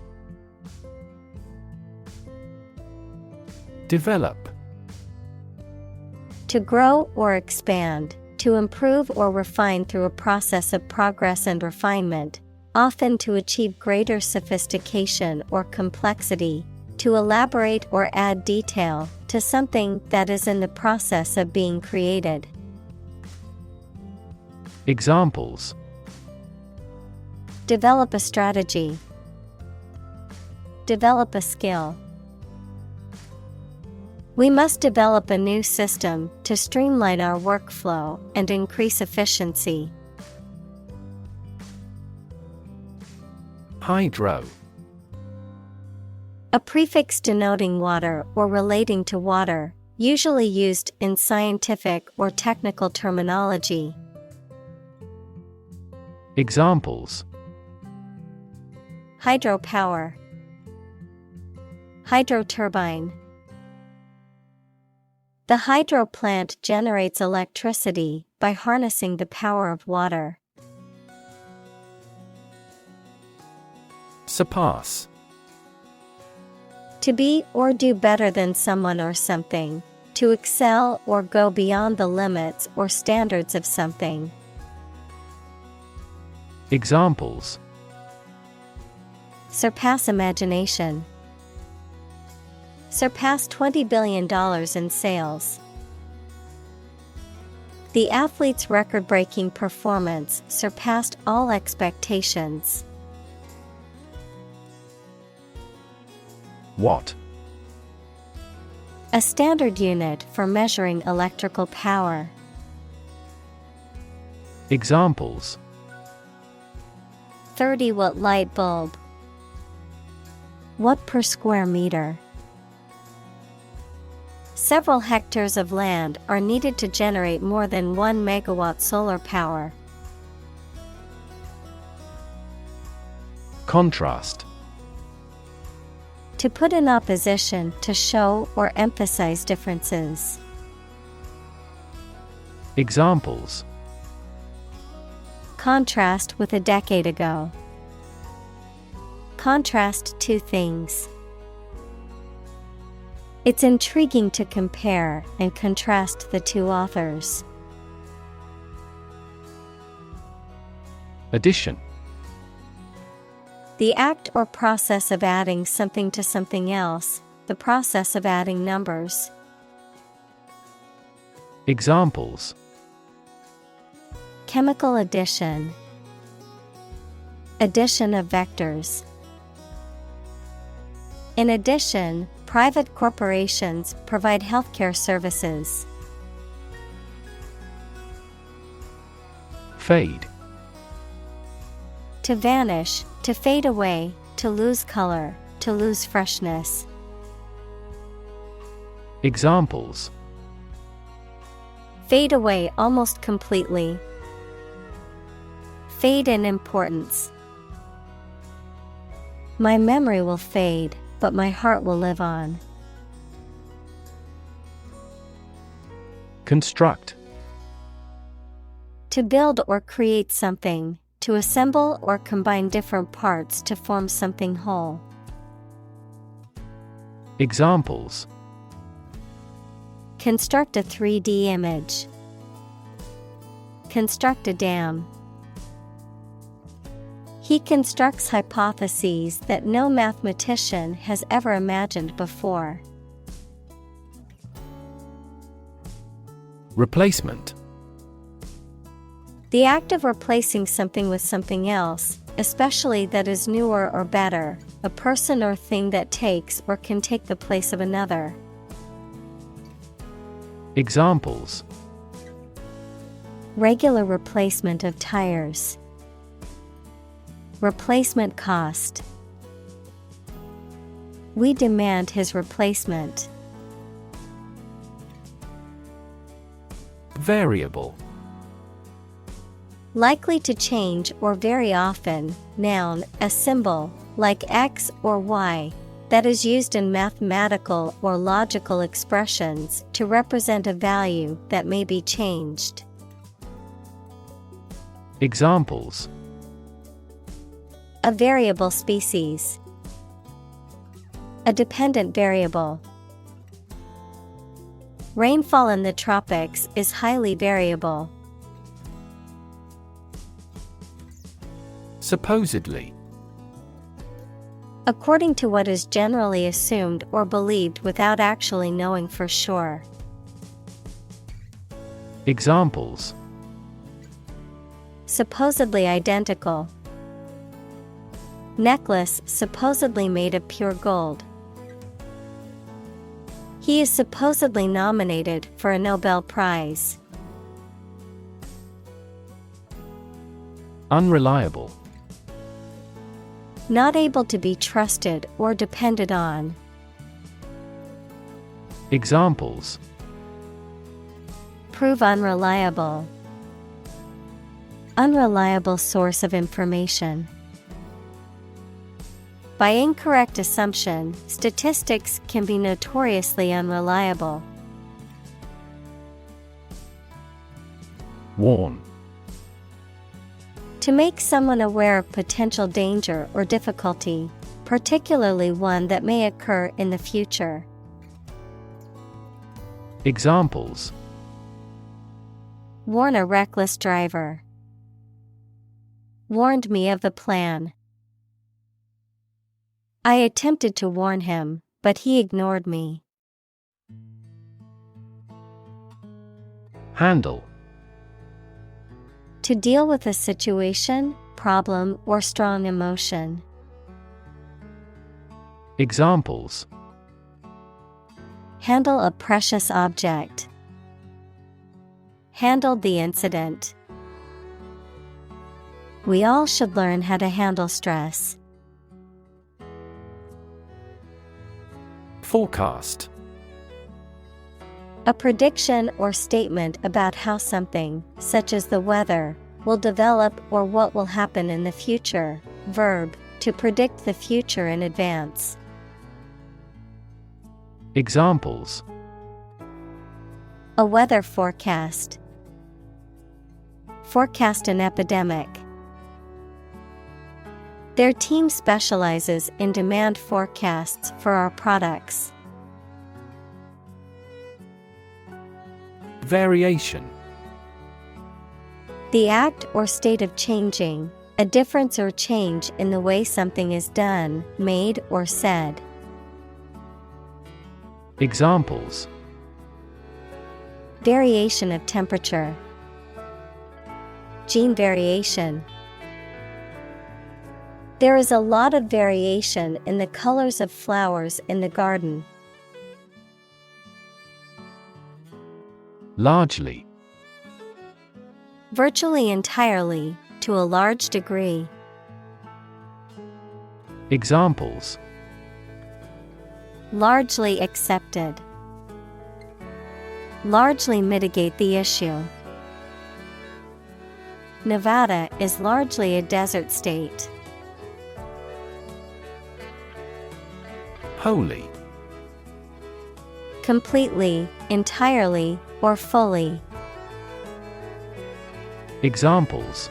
Develop. To grow or expand, to improve or refine through a process of progress and refinement, often to achieve greater sophistication or complexity, to elaborate or add detail to something that is in the process of being created. Examples: Develop a strategy. Develop a skill. We must develop a new system to streamline our workflow and increase efficiency. Hydro. A prefix denoting water or relating to water, usually used in scientific or technical terminology. Examples: Hydropower. Hydroturbine. The hydro plant generates electricity by harnessing the power of water. Surpass. To be or do better than someone or something, to excel or go beyond the limits or standards of something. Examples: Surpass imagination. Surpass $20 billion in sales. The athlete's record-breaking performance surpassed all expectations. Watt. A standard unit for measuring electrical power. Examples: 30-watt light bulb. Watt per square meter. Several hectares of land are needed to generate more than 1 megawatt solar power. Contrast. To put in opposition to show or emphasize differences. Examples: Contrast with a decade ago. Contrast two things. It's intriguing to compare and contrast the two authors. Addition. The act or process of adding something to something else, the process of adding numbers. Examples: Chemical addition. Addition of vectors. In addition, private corporations provide healthcare services. Fade. To vanish, to fade away, to lose color, to lose freshness. Examples: Fade away almost completely. Fade in importance. My memory will fade, but my heart will live on. Construct. To build or create something, to assemble or combine different parts to form something whole. Examples: Construct a 3D image. Construct a dam. He constructs hypotheses that no mathematician has ever imagined before. Replacement. The act of replacing something with something else, especially that is newer or better, a person or thing that takes or can take the place of another. Examples: Regular replacement of tires. Replacement cost. We demand his replacement. Variable. Likely to change or very often, noun, a symbol, like X or Y, that is used in mathematical or logical expressions to represent a value that may be changed. Examples: A variable species. A dependent variable. Rainfall in the tropics is highly variable. Supposedly. According to what is generally assumed or believed without actually knowing for sure. Examples: Supposedly identical. Necklace supposedly made of pure gold. He is supposedly nominated for a Nobel Prize. Unreliable. Not able to be trusted or depended on. Examples: Prove unreliable. Unreliable source of information. By incorrect assumption, statistics can be notoriously unreliable. Warn. To make someone aware of potential danger or difficulty, particularly one that may occur in the future. Examples: Warn a reckless driver. Warned me of the plan. I attempted to warn him, but he ignored me. Handle. To deal with a situation, problem, or strong emotion. Examples: Handle a precious object. Handled the incident. We all should learn how to handle stress. Forecast. A prediction or statement about how something, such as the weather, will develop or what will happen in the future. Verb, to predict the future in advance. Examples: A weather forecast. Forecast an epidemic. Their team specializes in demand forecasts for our products. Variation. The act or state of changing, a difference or change in the way something is done, made, or said. Examples: Variation of temperature. Gene variation. There is a lot of variation in the colors of flowers in the garden. Largely. Virtually entirely, to a large degree. Examples: Largely accepted. Largely mitigate the issue. Nevada is largely a desert state. Wholly. Completely, entirely, or fully. Examples: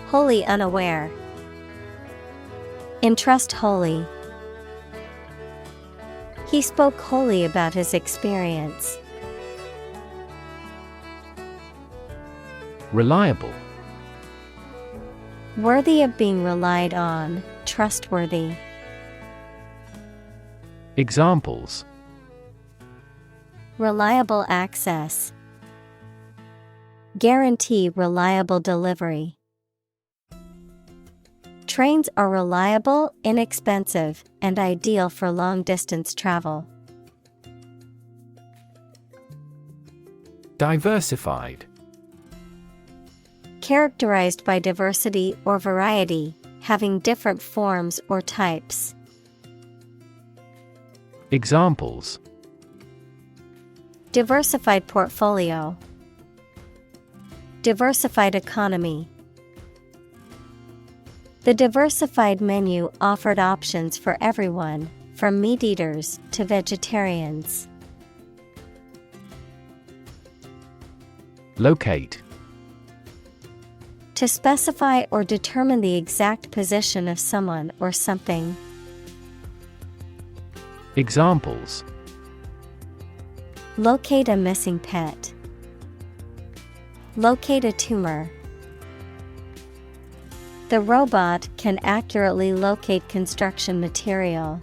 Wholly unaware. Entrust wholly. He spoke wholly about his experience. Reliable. Worthy of being relied on, trustworthy. Examples: Reliable access. Guarantee reliable delivery. Trains are reliable, inexpensive, and ideal for long-distance travel. Diversified. Characterized by diversity or variety, having different forms or types. Examples: Diversified portfolio. Diversified economy. The diversified menu offered options for everyone, from meat eaters to vegetarians. Locate. To specify or determine the exact position of someone or something. Examples: Locate a missing pet. Locate a tumor. The robot can accurately locate construction material.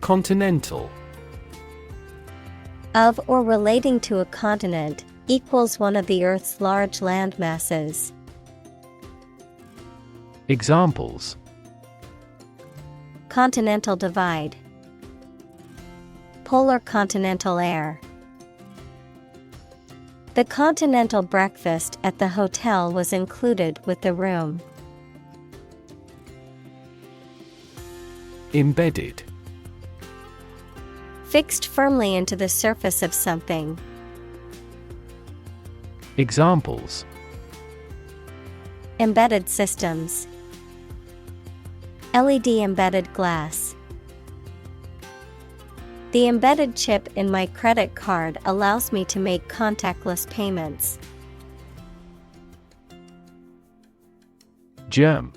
Continental. Of or relating to a continent, equals one of the Earth's large land masses. Examples: Continental divide. Polar continental air. The continental breakfast at the hotel was included with the room. Embedded. Fixed firmly into the surface of something. Examples: Embedded systems. LED embedded glass. The embedded chip in my credit card allows me to make contactless payments. Germ.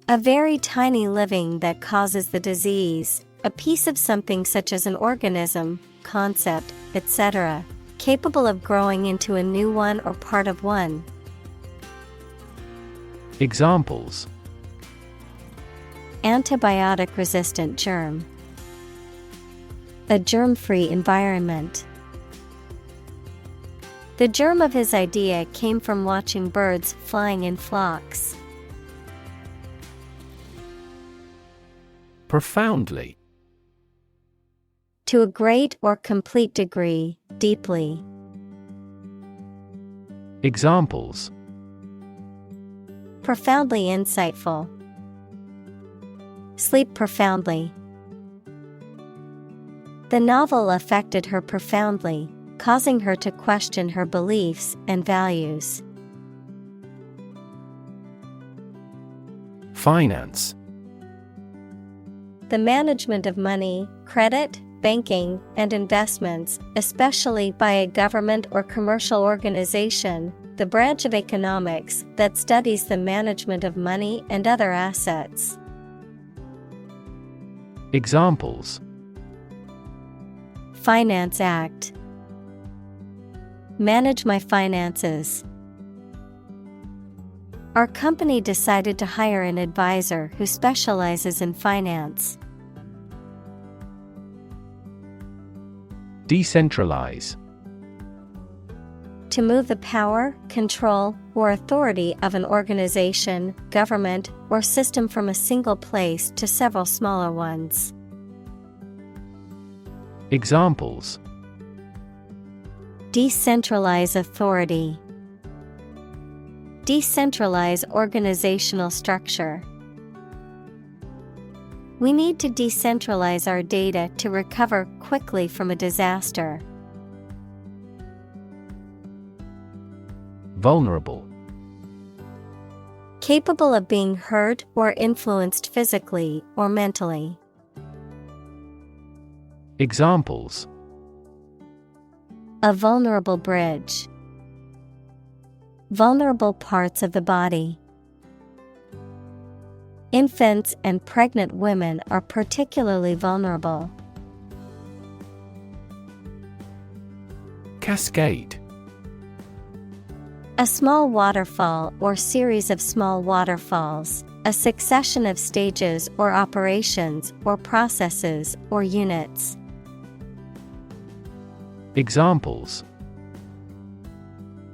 A very tiny living that causes the disease, a piece of something such as an organism, concept, etc., capable of growing into a new one or part of one. Examples: Antibiotic-resistant germ. A germ-free environment. The germ of his idea came from watching birds flying in flocks. Profoundly. To a great or complete degree, deeply. Examples: Profoundly insightful. Sleep profoundly. The novel affected her profoundly, causing her to question her beliefs and values. Finance. The management of money, credit, banking, and investments, especially by a government or commercial organization, the branch of economics that studies the management of money and other assets. Examples: Finance Act. Manage my finances. Our company decided to hire an advisor who specializes in finance. Decentralize. To move the power, control, or authority of an organization, government, or system from a single place to several smaller ones. Examples: Decentralize authority. Decentralize organizational structure. We need to decentralize our data to recover quickly from a disaster. Vulnerable. Capable of being hurt or influenced physically or mentally. Examples: A vulnerable bridge. Vulnerable parts of the body. Infants and pregnant women are particularly vulnerable. Cascade. A small waterfall or series of small waterfalls, a succession of stages or operations or processes or units. Examples: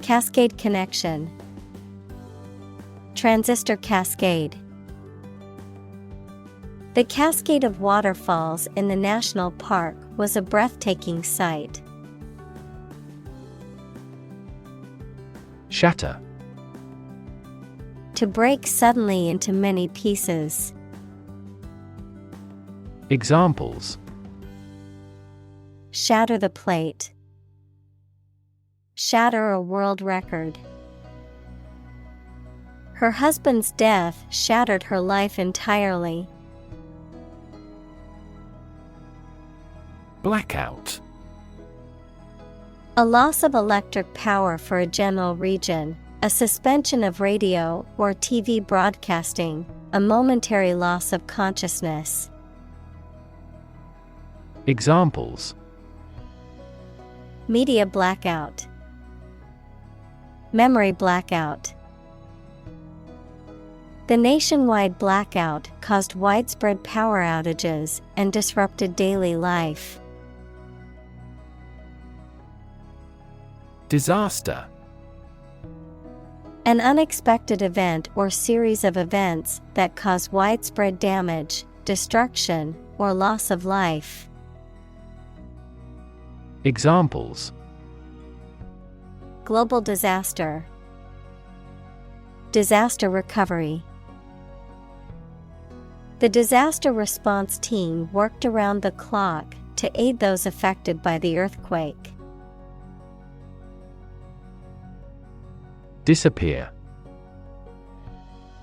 Cascade connection. Transistor cascade. The cascade of waterfalls in the national park was a breathtaking sight. Shatter. To break suddenly into many pieces. Examples: Shatter the plate. Shatter a world record. Her husband's death shattered her life entirely. Blackout. A loss of electric power for a general region, a suspension of radio or TV broadcasting, a momentary loss of consciousness. Examples: Media blackout. Memory blackout. The nationwide blackout caused widespread power outages and disrupted daily life. Disaster. An unexpected event or series of events that cause widespread damage, destruction, or loss of life. Examples: Global disaster. Disaster recovery. The disaster response team worked around the clock to aid those affected by the earthquake. Disappear.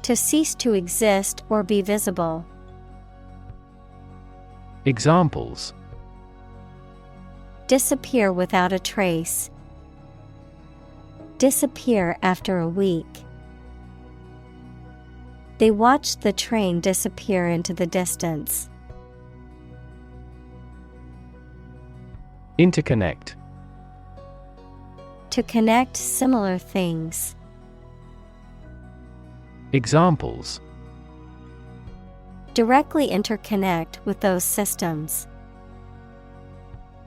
To cease to exist or be visible. Examples: Disappear without a trace. Disappear after a week. They watched the train disappear into the distance. Interconnect. To connect similar things. Examples: Directly interconnect with those systems.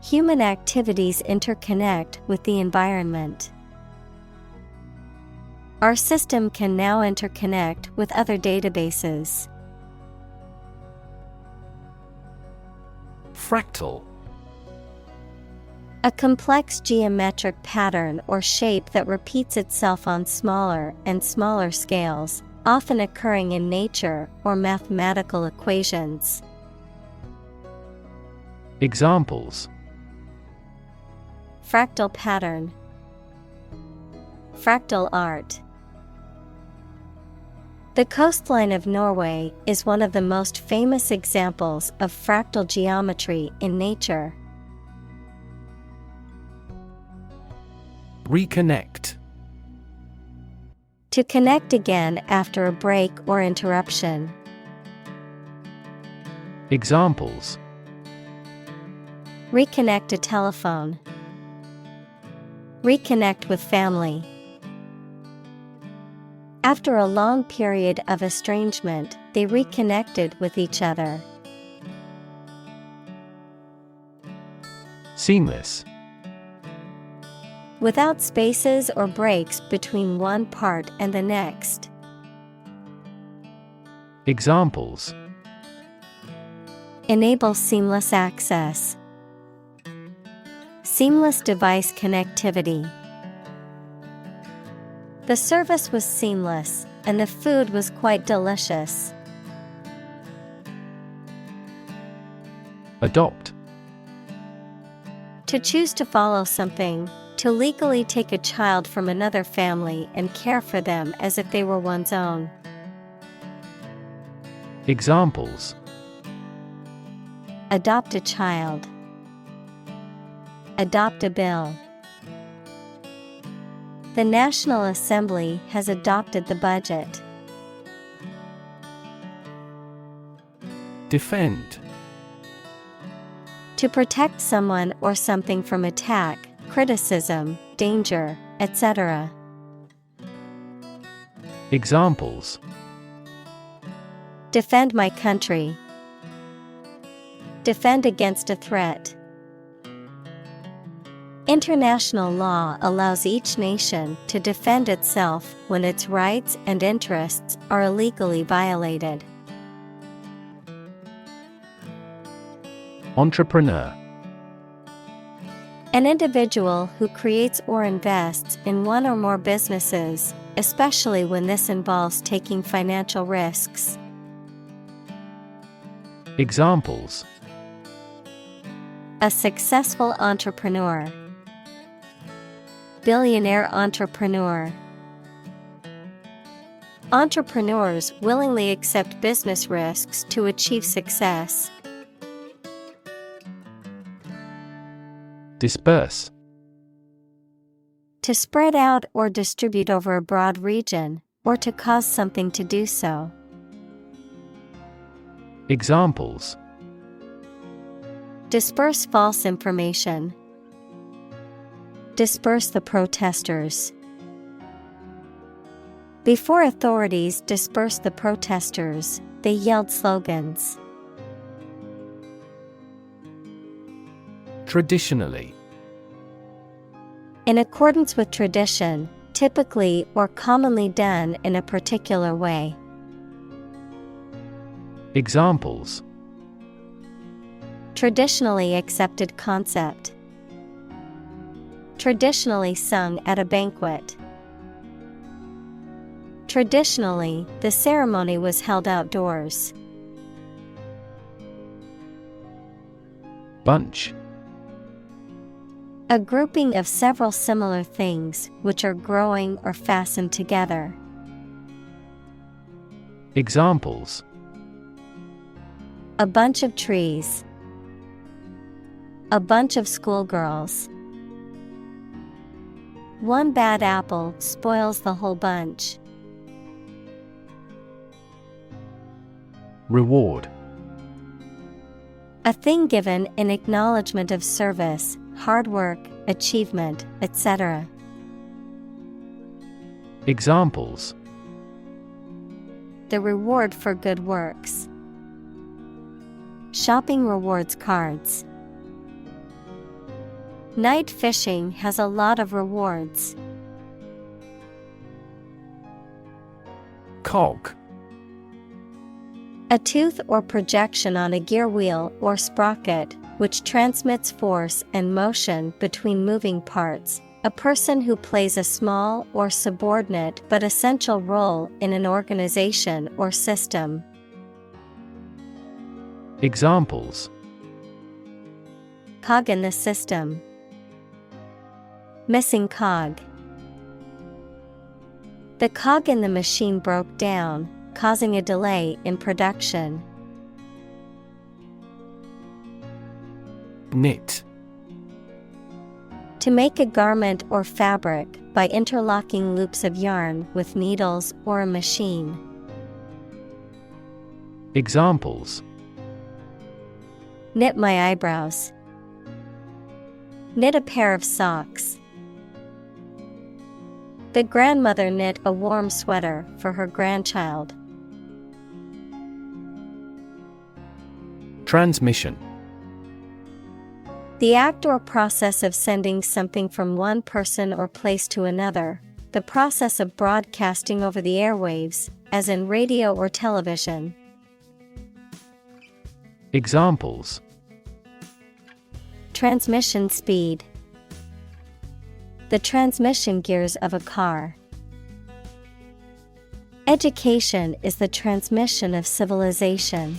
Human activities interconnect with the environment. Our system can now interconnect with other databases. Fractal. A complex geometric pattern or shape that repeats itself on smaller and smaller scales, often occurring in nature or mathematical equations. Examples: Fractal pattern. Fractal art. The coastline of Norway is one of the most famous examples of fractal geometry in nature. Reconnect. To connect again after a break or interruption. Examples: Reconnect a telephone. Reconnect with family. After a long period of estrangement, they reconnected with each other. Seamless. Without spaces or breaks between one part and the next. Examples: Enable seamless access. Seamless device connectivity. The service was seamless, and the food was quite delicious. Adopt. To choose to follow something, to legally take a child from another family and care for them as if they were one's own. Examples: Adopt a child. adopt a bill. The National Assembly has adopted the budget. Defend. To protect someone or something from attack, criticism, danger, etc. Examples: Defend my country. Defend against a threat. International law allows each nation to defend itself when its rights and interests are illegally violated. Entrepreneur. An individual who creates or invests in one or more businesses, especially when this involves taking financial risks. Examples: A successful entrepreneur. Billionaire entrepreneur. Entrepreneurs willingly accept business risks to achieve success. Disperse. To spread out or distribute over a broad region, or to cause something to do so. Examples: Disperse false information. Disperse the protesters. Before authorities dispersed the protesters, they yelled slogans. Traditionally. In accordance with tradition, typically or commonly done in a particular way. Examples: Traditionally accepted concept. Traditionally sung at a banquet. Traditionally, the ceremony was held outdoors. Bunch. A grouping of several similar things which are growing or fastened together. Examples: A bunch of trees. A bunch of schoolgirls. One bad apple spoils the whole bunch. Reward. A thing given in acknowledgement of service, hard work, achievement, etc. Examples: The reward for good works. Shopping rewards cards. Night fishing has a lot of rewards. Cog. A tooth or projection on a gear wheel or sprocket, which transmits force and motion between moving parts. A person who plays a small or subordinate but essential role in an organization or system. Examples: Cog in the system. Missing cog. The cog in the machine broke down, causing a delay in production. Knit. To make a garment or fabric by interlocking loops of yarn with needles or a machine. Examples: Knit my eyebrows. Knit a pair of socks. The grandmother knit a warm sweater for her grandchild. Transmission. The act or process of sending something from one person or place to another. The process of broadcasting over the airwaves, as in radio or television. Examples: Transmission speed. The transmission gears of a car. Education is the transmission of civilization.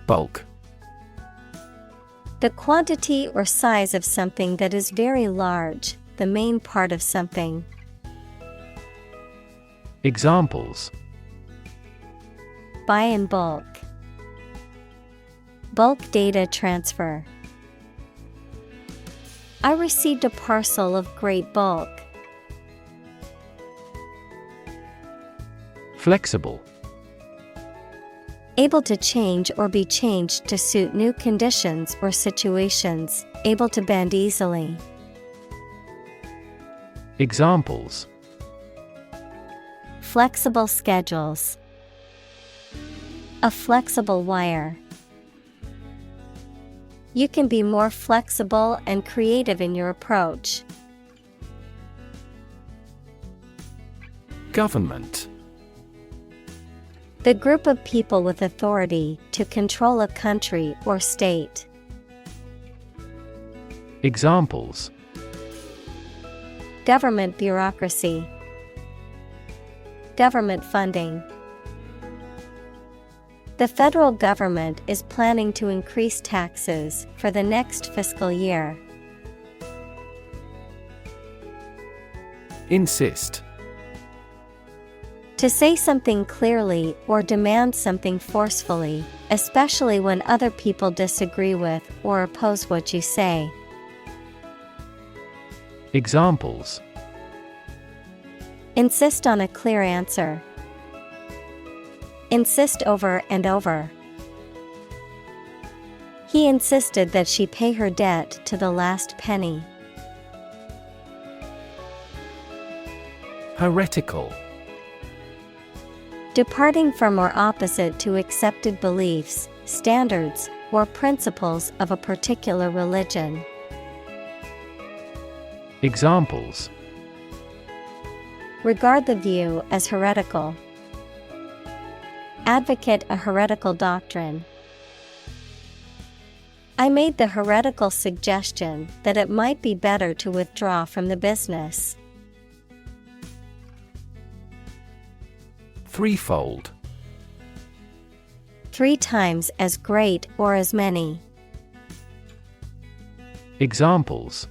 Bulk. The quantity or size of something that is very large, the main part of something. Examples: Buy in bulk. Bulk data transfer. I received a parcel of great bulk. Flexible. Able to change or be changed to suit new conditions or situations, able to bend easily. Examples: Flexible schedules. A flexible wire. You can be more flexible and creative in your approach. Government. The group of people with authority to control a country or state. Examples: Government bureaucracy. Government funding. The federal government is planning to increase taxes for the next fiscal year. Insist. To say something clearly or demand something forcefully, especially when other people disagree with or oppose what you say. Examples: Insist on a clear answer. Insist over and over. He insisted that she pay her debt to the last penny. Heretical. Departing from or opposite to accepted beliefs, standards, or principles of a particular religion. Examples: Regard the view as heretical. Advocate a heretical doctrine. I made the heretical suggestion that it might be better to withdraw from the business. Threefold. 3 times as great or as many. Examples: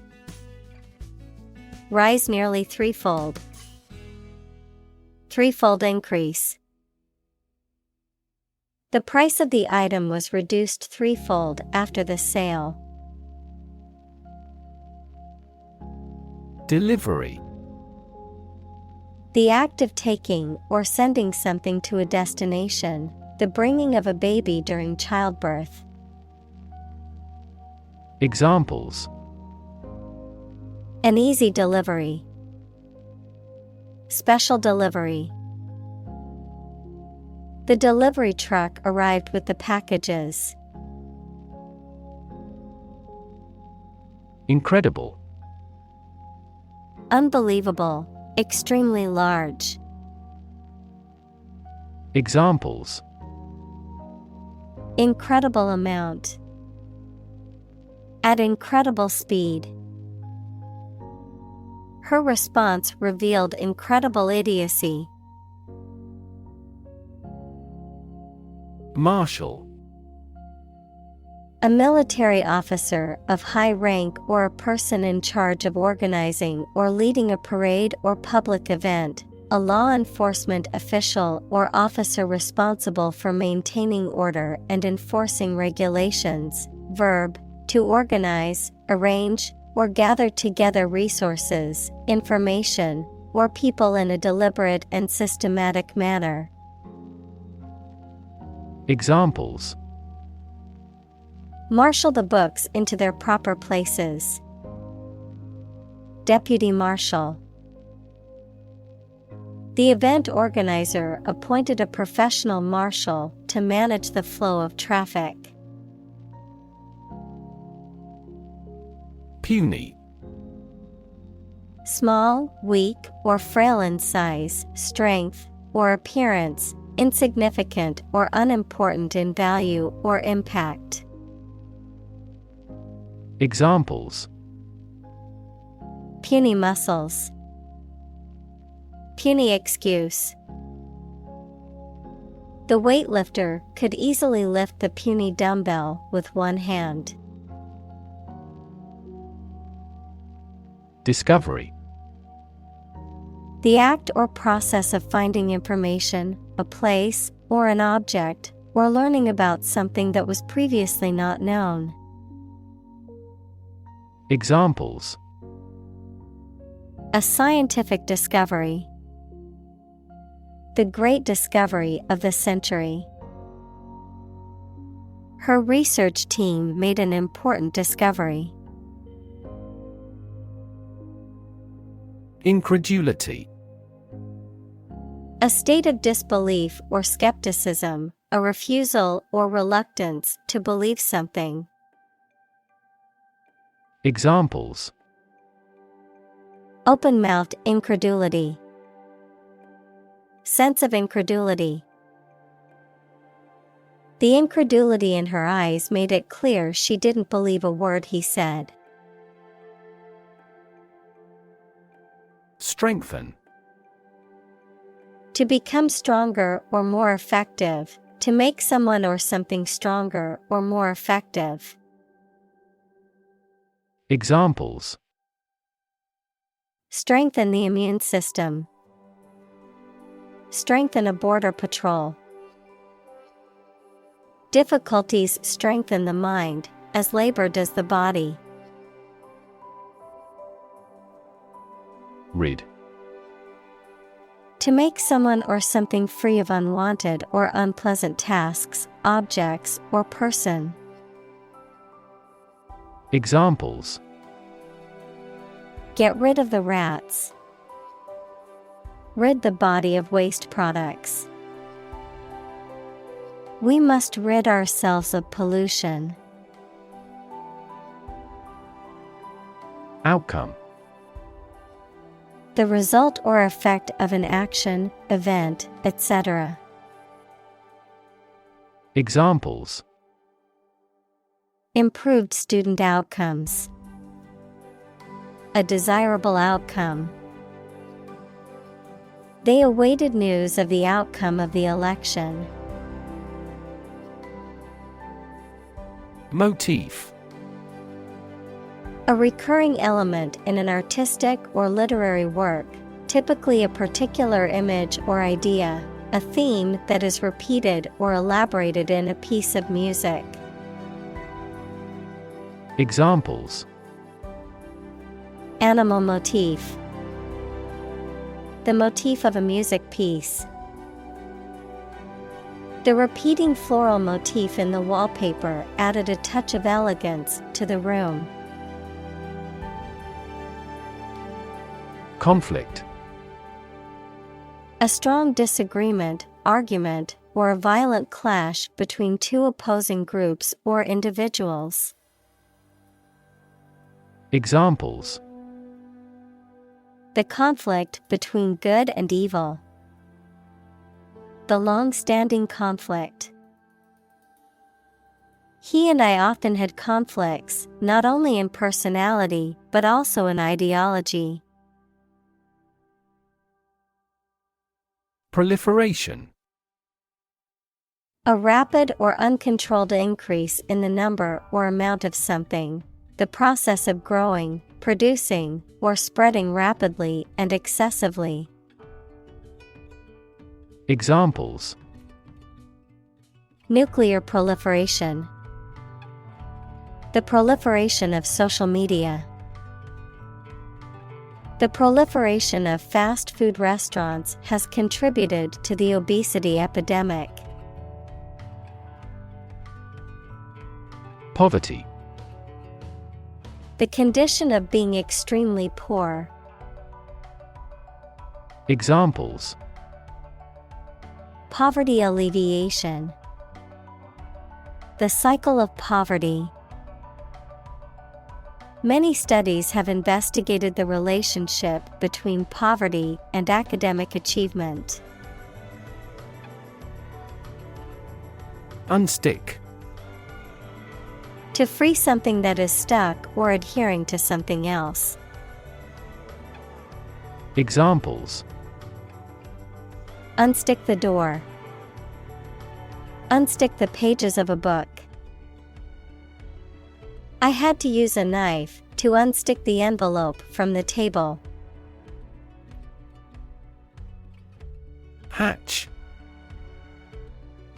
Rise nearly threefold. Threefold increase. The price of the item was reduced threefold after the sale. Delivery. The act of taking or sending something to a destination, the bringing of a baby during childbirth. Examples: An easy delivery. Special delivery. The delivery truck arrived with the packages. Incredible. Unbelievable, extremely large. Examples: Incredible amount. At incredible speed. Her response revealed incredible idiocy. Marshal. A military officer of high rank or a person in charge of organizing or leading a parade or public event, a law enforcement official or officer responsible for maintaining order and enforcing regulations. Verb, to organize, arrange, or gather together resources, information, or people in a deliberate and systematic manner. Examples: Marshal the books into their proper places. Deputy marshal. The event organizer appointed a professional marshal to manage the flow of traffic. Puny. Small, weak, or frail in size, strength, or appearance, insignificant or unimportant in value or impact. Examples: Puny muscles. Puny excuse. The weightlifter could easily lift the puny dumbbell with one hand. Discovery. The act or process of finding information, a place, or an object, or learning about something that was previously not known. Examples: A scientific discovery. The great discovery of the century. Her research team made an important discovery. Incredulity. A state of disbelief or skepticism, a refusal or reluctance to believe something. Examples: Open-mouthed incredulity. Sense of incredulity. The incredulity in her eyes made it clear she didn't believe a word he said. Strengthen. To become stronger or more effective, to make someone or something stronger or more effective. Examples: Strengthen the immune system. Strengthen a border patrol. Difficulties strengthen the mind, as labor does the body. Rid. To make someone or something free of unwanted or unpleasant tasks, objects, or person. Examples: Get rid of the rats. Rid the body of waste products. We must rid ourselves of pollution. Outcome. The result or effect of an action, event, etc. Examples: Improved student outcomes. A desirable outcome. They awaited news of the outcome of the election. Motif. A recurring element in an artistic or literary work, typically a particular image or idea, a theme that is repeated or elaborated in a piece of music. Examples: Animal motif. The motif of a music piece. The repeating floral motif in the wallpaper added a touch of elegance to the room. Conflict. A strong disagreement, argument, or a violent clash between two opposing groups or individuals. Examples: The conflict between good and evil. The long-standing conflict. He and I often had conflicts, not only in personality, but also in ideology. Proliferation. A rapid or uncontrolled increase in the number or amount of something. The process of growing, producing, or spreading rapidly and excessively. Examples: Nuclear proliferation. The proliferation of social media. The proliferation of fast food restaurants has contributed to the obesity epidemic. Poverty. The condition of being extremely poor. Examples: Poverty alleviation. The cycle of poverty. Many studies have investigated the relationship between poverty and academic achievement. Unstick. To free something that is stuck or adhering to something else. Examples: Unstick the door. Unstick the pages of a book. I had to use a knife to unstick the envelope from the table. Hatch.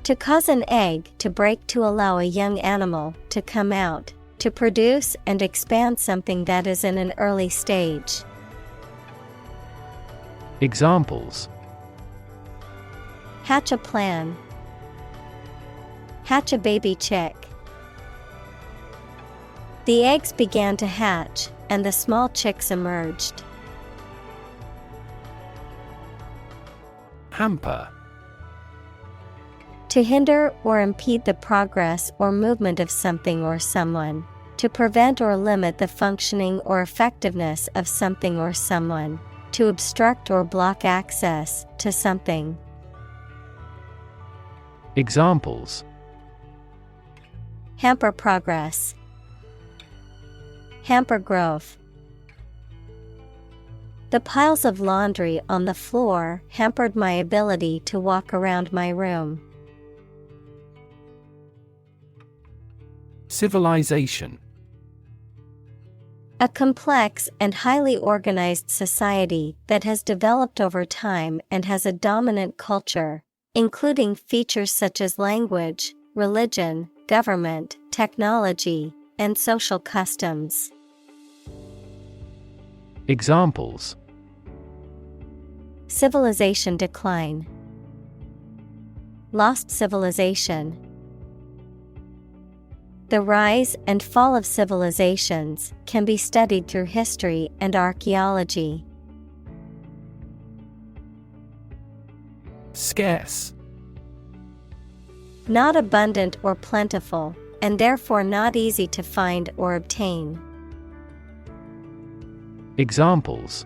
To cause an egg to break to allow a young animal to come out, to produce and expand something that is in an early stage. Examples: Hatch a plan. Hatch a baby chick. The eggs began to hatch, and the small chicks emerged. Hamper. To hinder or impede the progress or movement of something or someone. To prevent or limit the functioning or effectiveness of something or someone. To obstruct or block access to something. Examples: Hamper progress. Hamper growth. The piles of laundry on the floor hampered my ability to walk around my room. Civilization. A complex and highly organized society that has developed over time and has a dominant culture, including features such as language, religion, government, technology, and social customs. Examples: Civilization decline. Lost civilization. The rise and fall of civilizations can be studied through history and archaeology. Scarce. Not abundant or plentiful, and therefore not easy to find or obtain. Examples: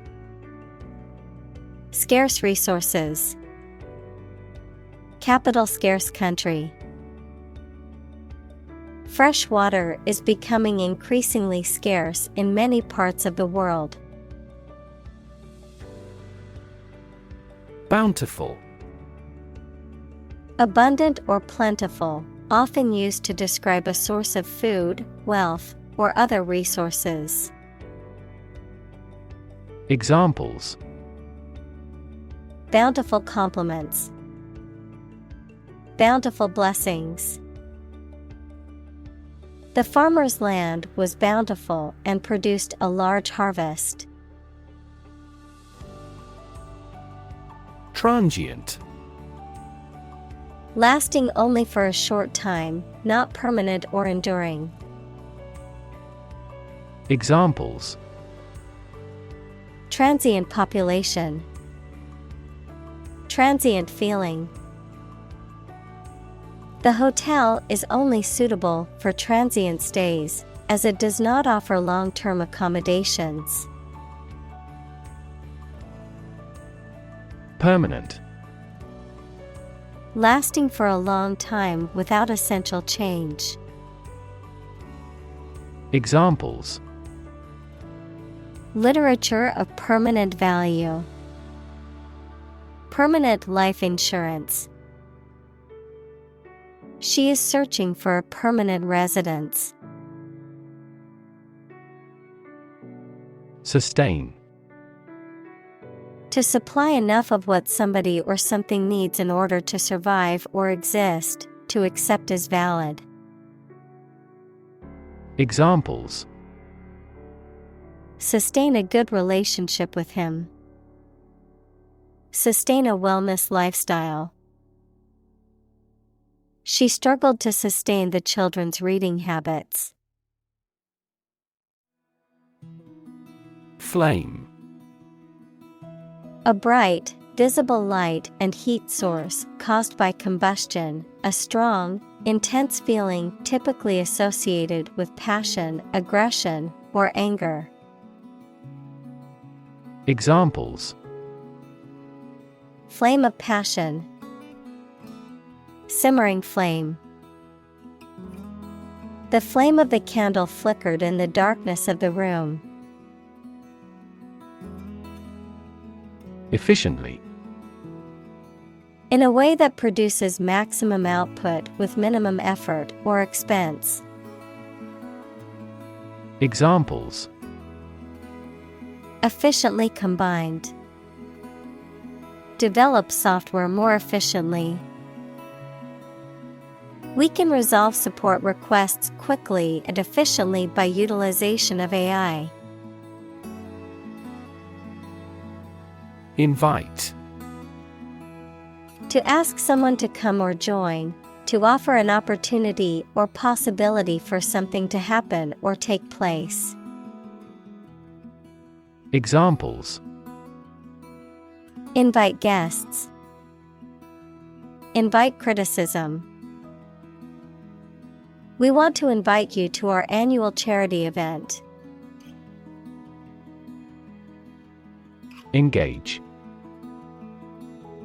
Scarce resources. Capital scarce country. Fresh water is becoming increasingly scarce in many parts of the world. Bountiful. Abundant or plentiful, often used to describe a source of food, wealth, or other resources. Examples: Bountiful compliments. Bountiful blessings. The farmer's land was bountiful and produced a large harvest. Transient. Lasting only for a short time, not permanent or enduring. Examples: Transient population. Transient feeling. The hotel is only suitable for transient stays, as it does not offer long-term accommodations. Permanent. Lasting for a long time without essential change. Examples: Literature of permanent value. Permanent life insurance. She is searching for a permanent residence. Sustain. To supply enough of what somebody or something needs in order to survive or exist, to accept as valid. Examples: Sustain a good relationship with him. Sustain a wellness lifestyle. She struggled to sustain the children's reading habits. Flame. A bright, visible light and heat source caused by combustion, a strong, intense feeling typically associated with passion, aggression, or anger. Examples: Flame of passion. Simmering flame. The flame of the candle flickered in the darkness of the room. Efficiently. In a way that produces maximum output with minimum effort or expense. Examples: Efficiently combined. Develop software more efficiently. We can resolve support requests quickly and efficiently by utilization of AI. Invite. To ask someone to come or join, to offer an opportunity or possibility for something to happen or take place. Examples: Invite guests. Invite criticism. We want to invite you to our annual charity event. Engage.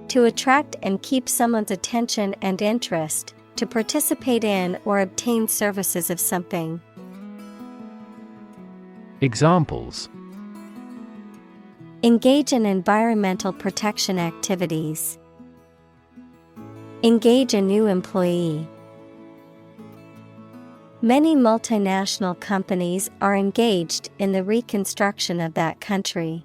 To attract and keep someone's attention and interest, to participate in or obtain services of something. Examples: Engage in environmental protection activities. Engage a new employee. Many multinational companies are engaged in the reconstruction of that country.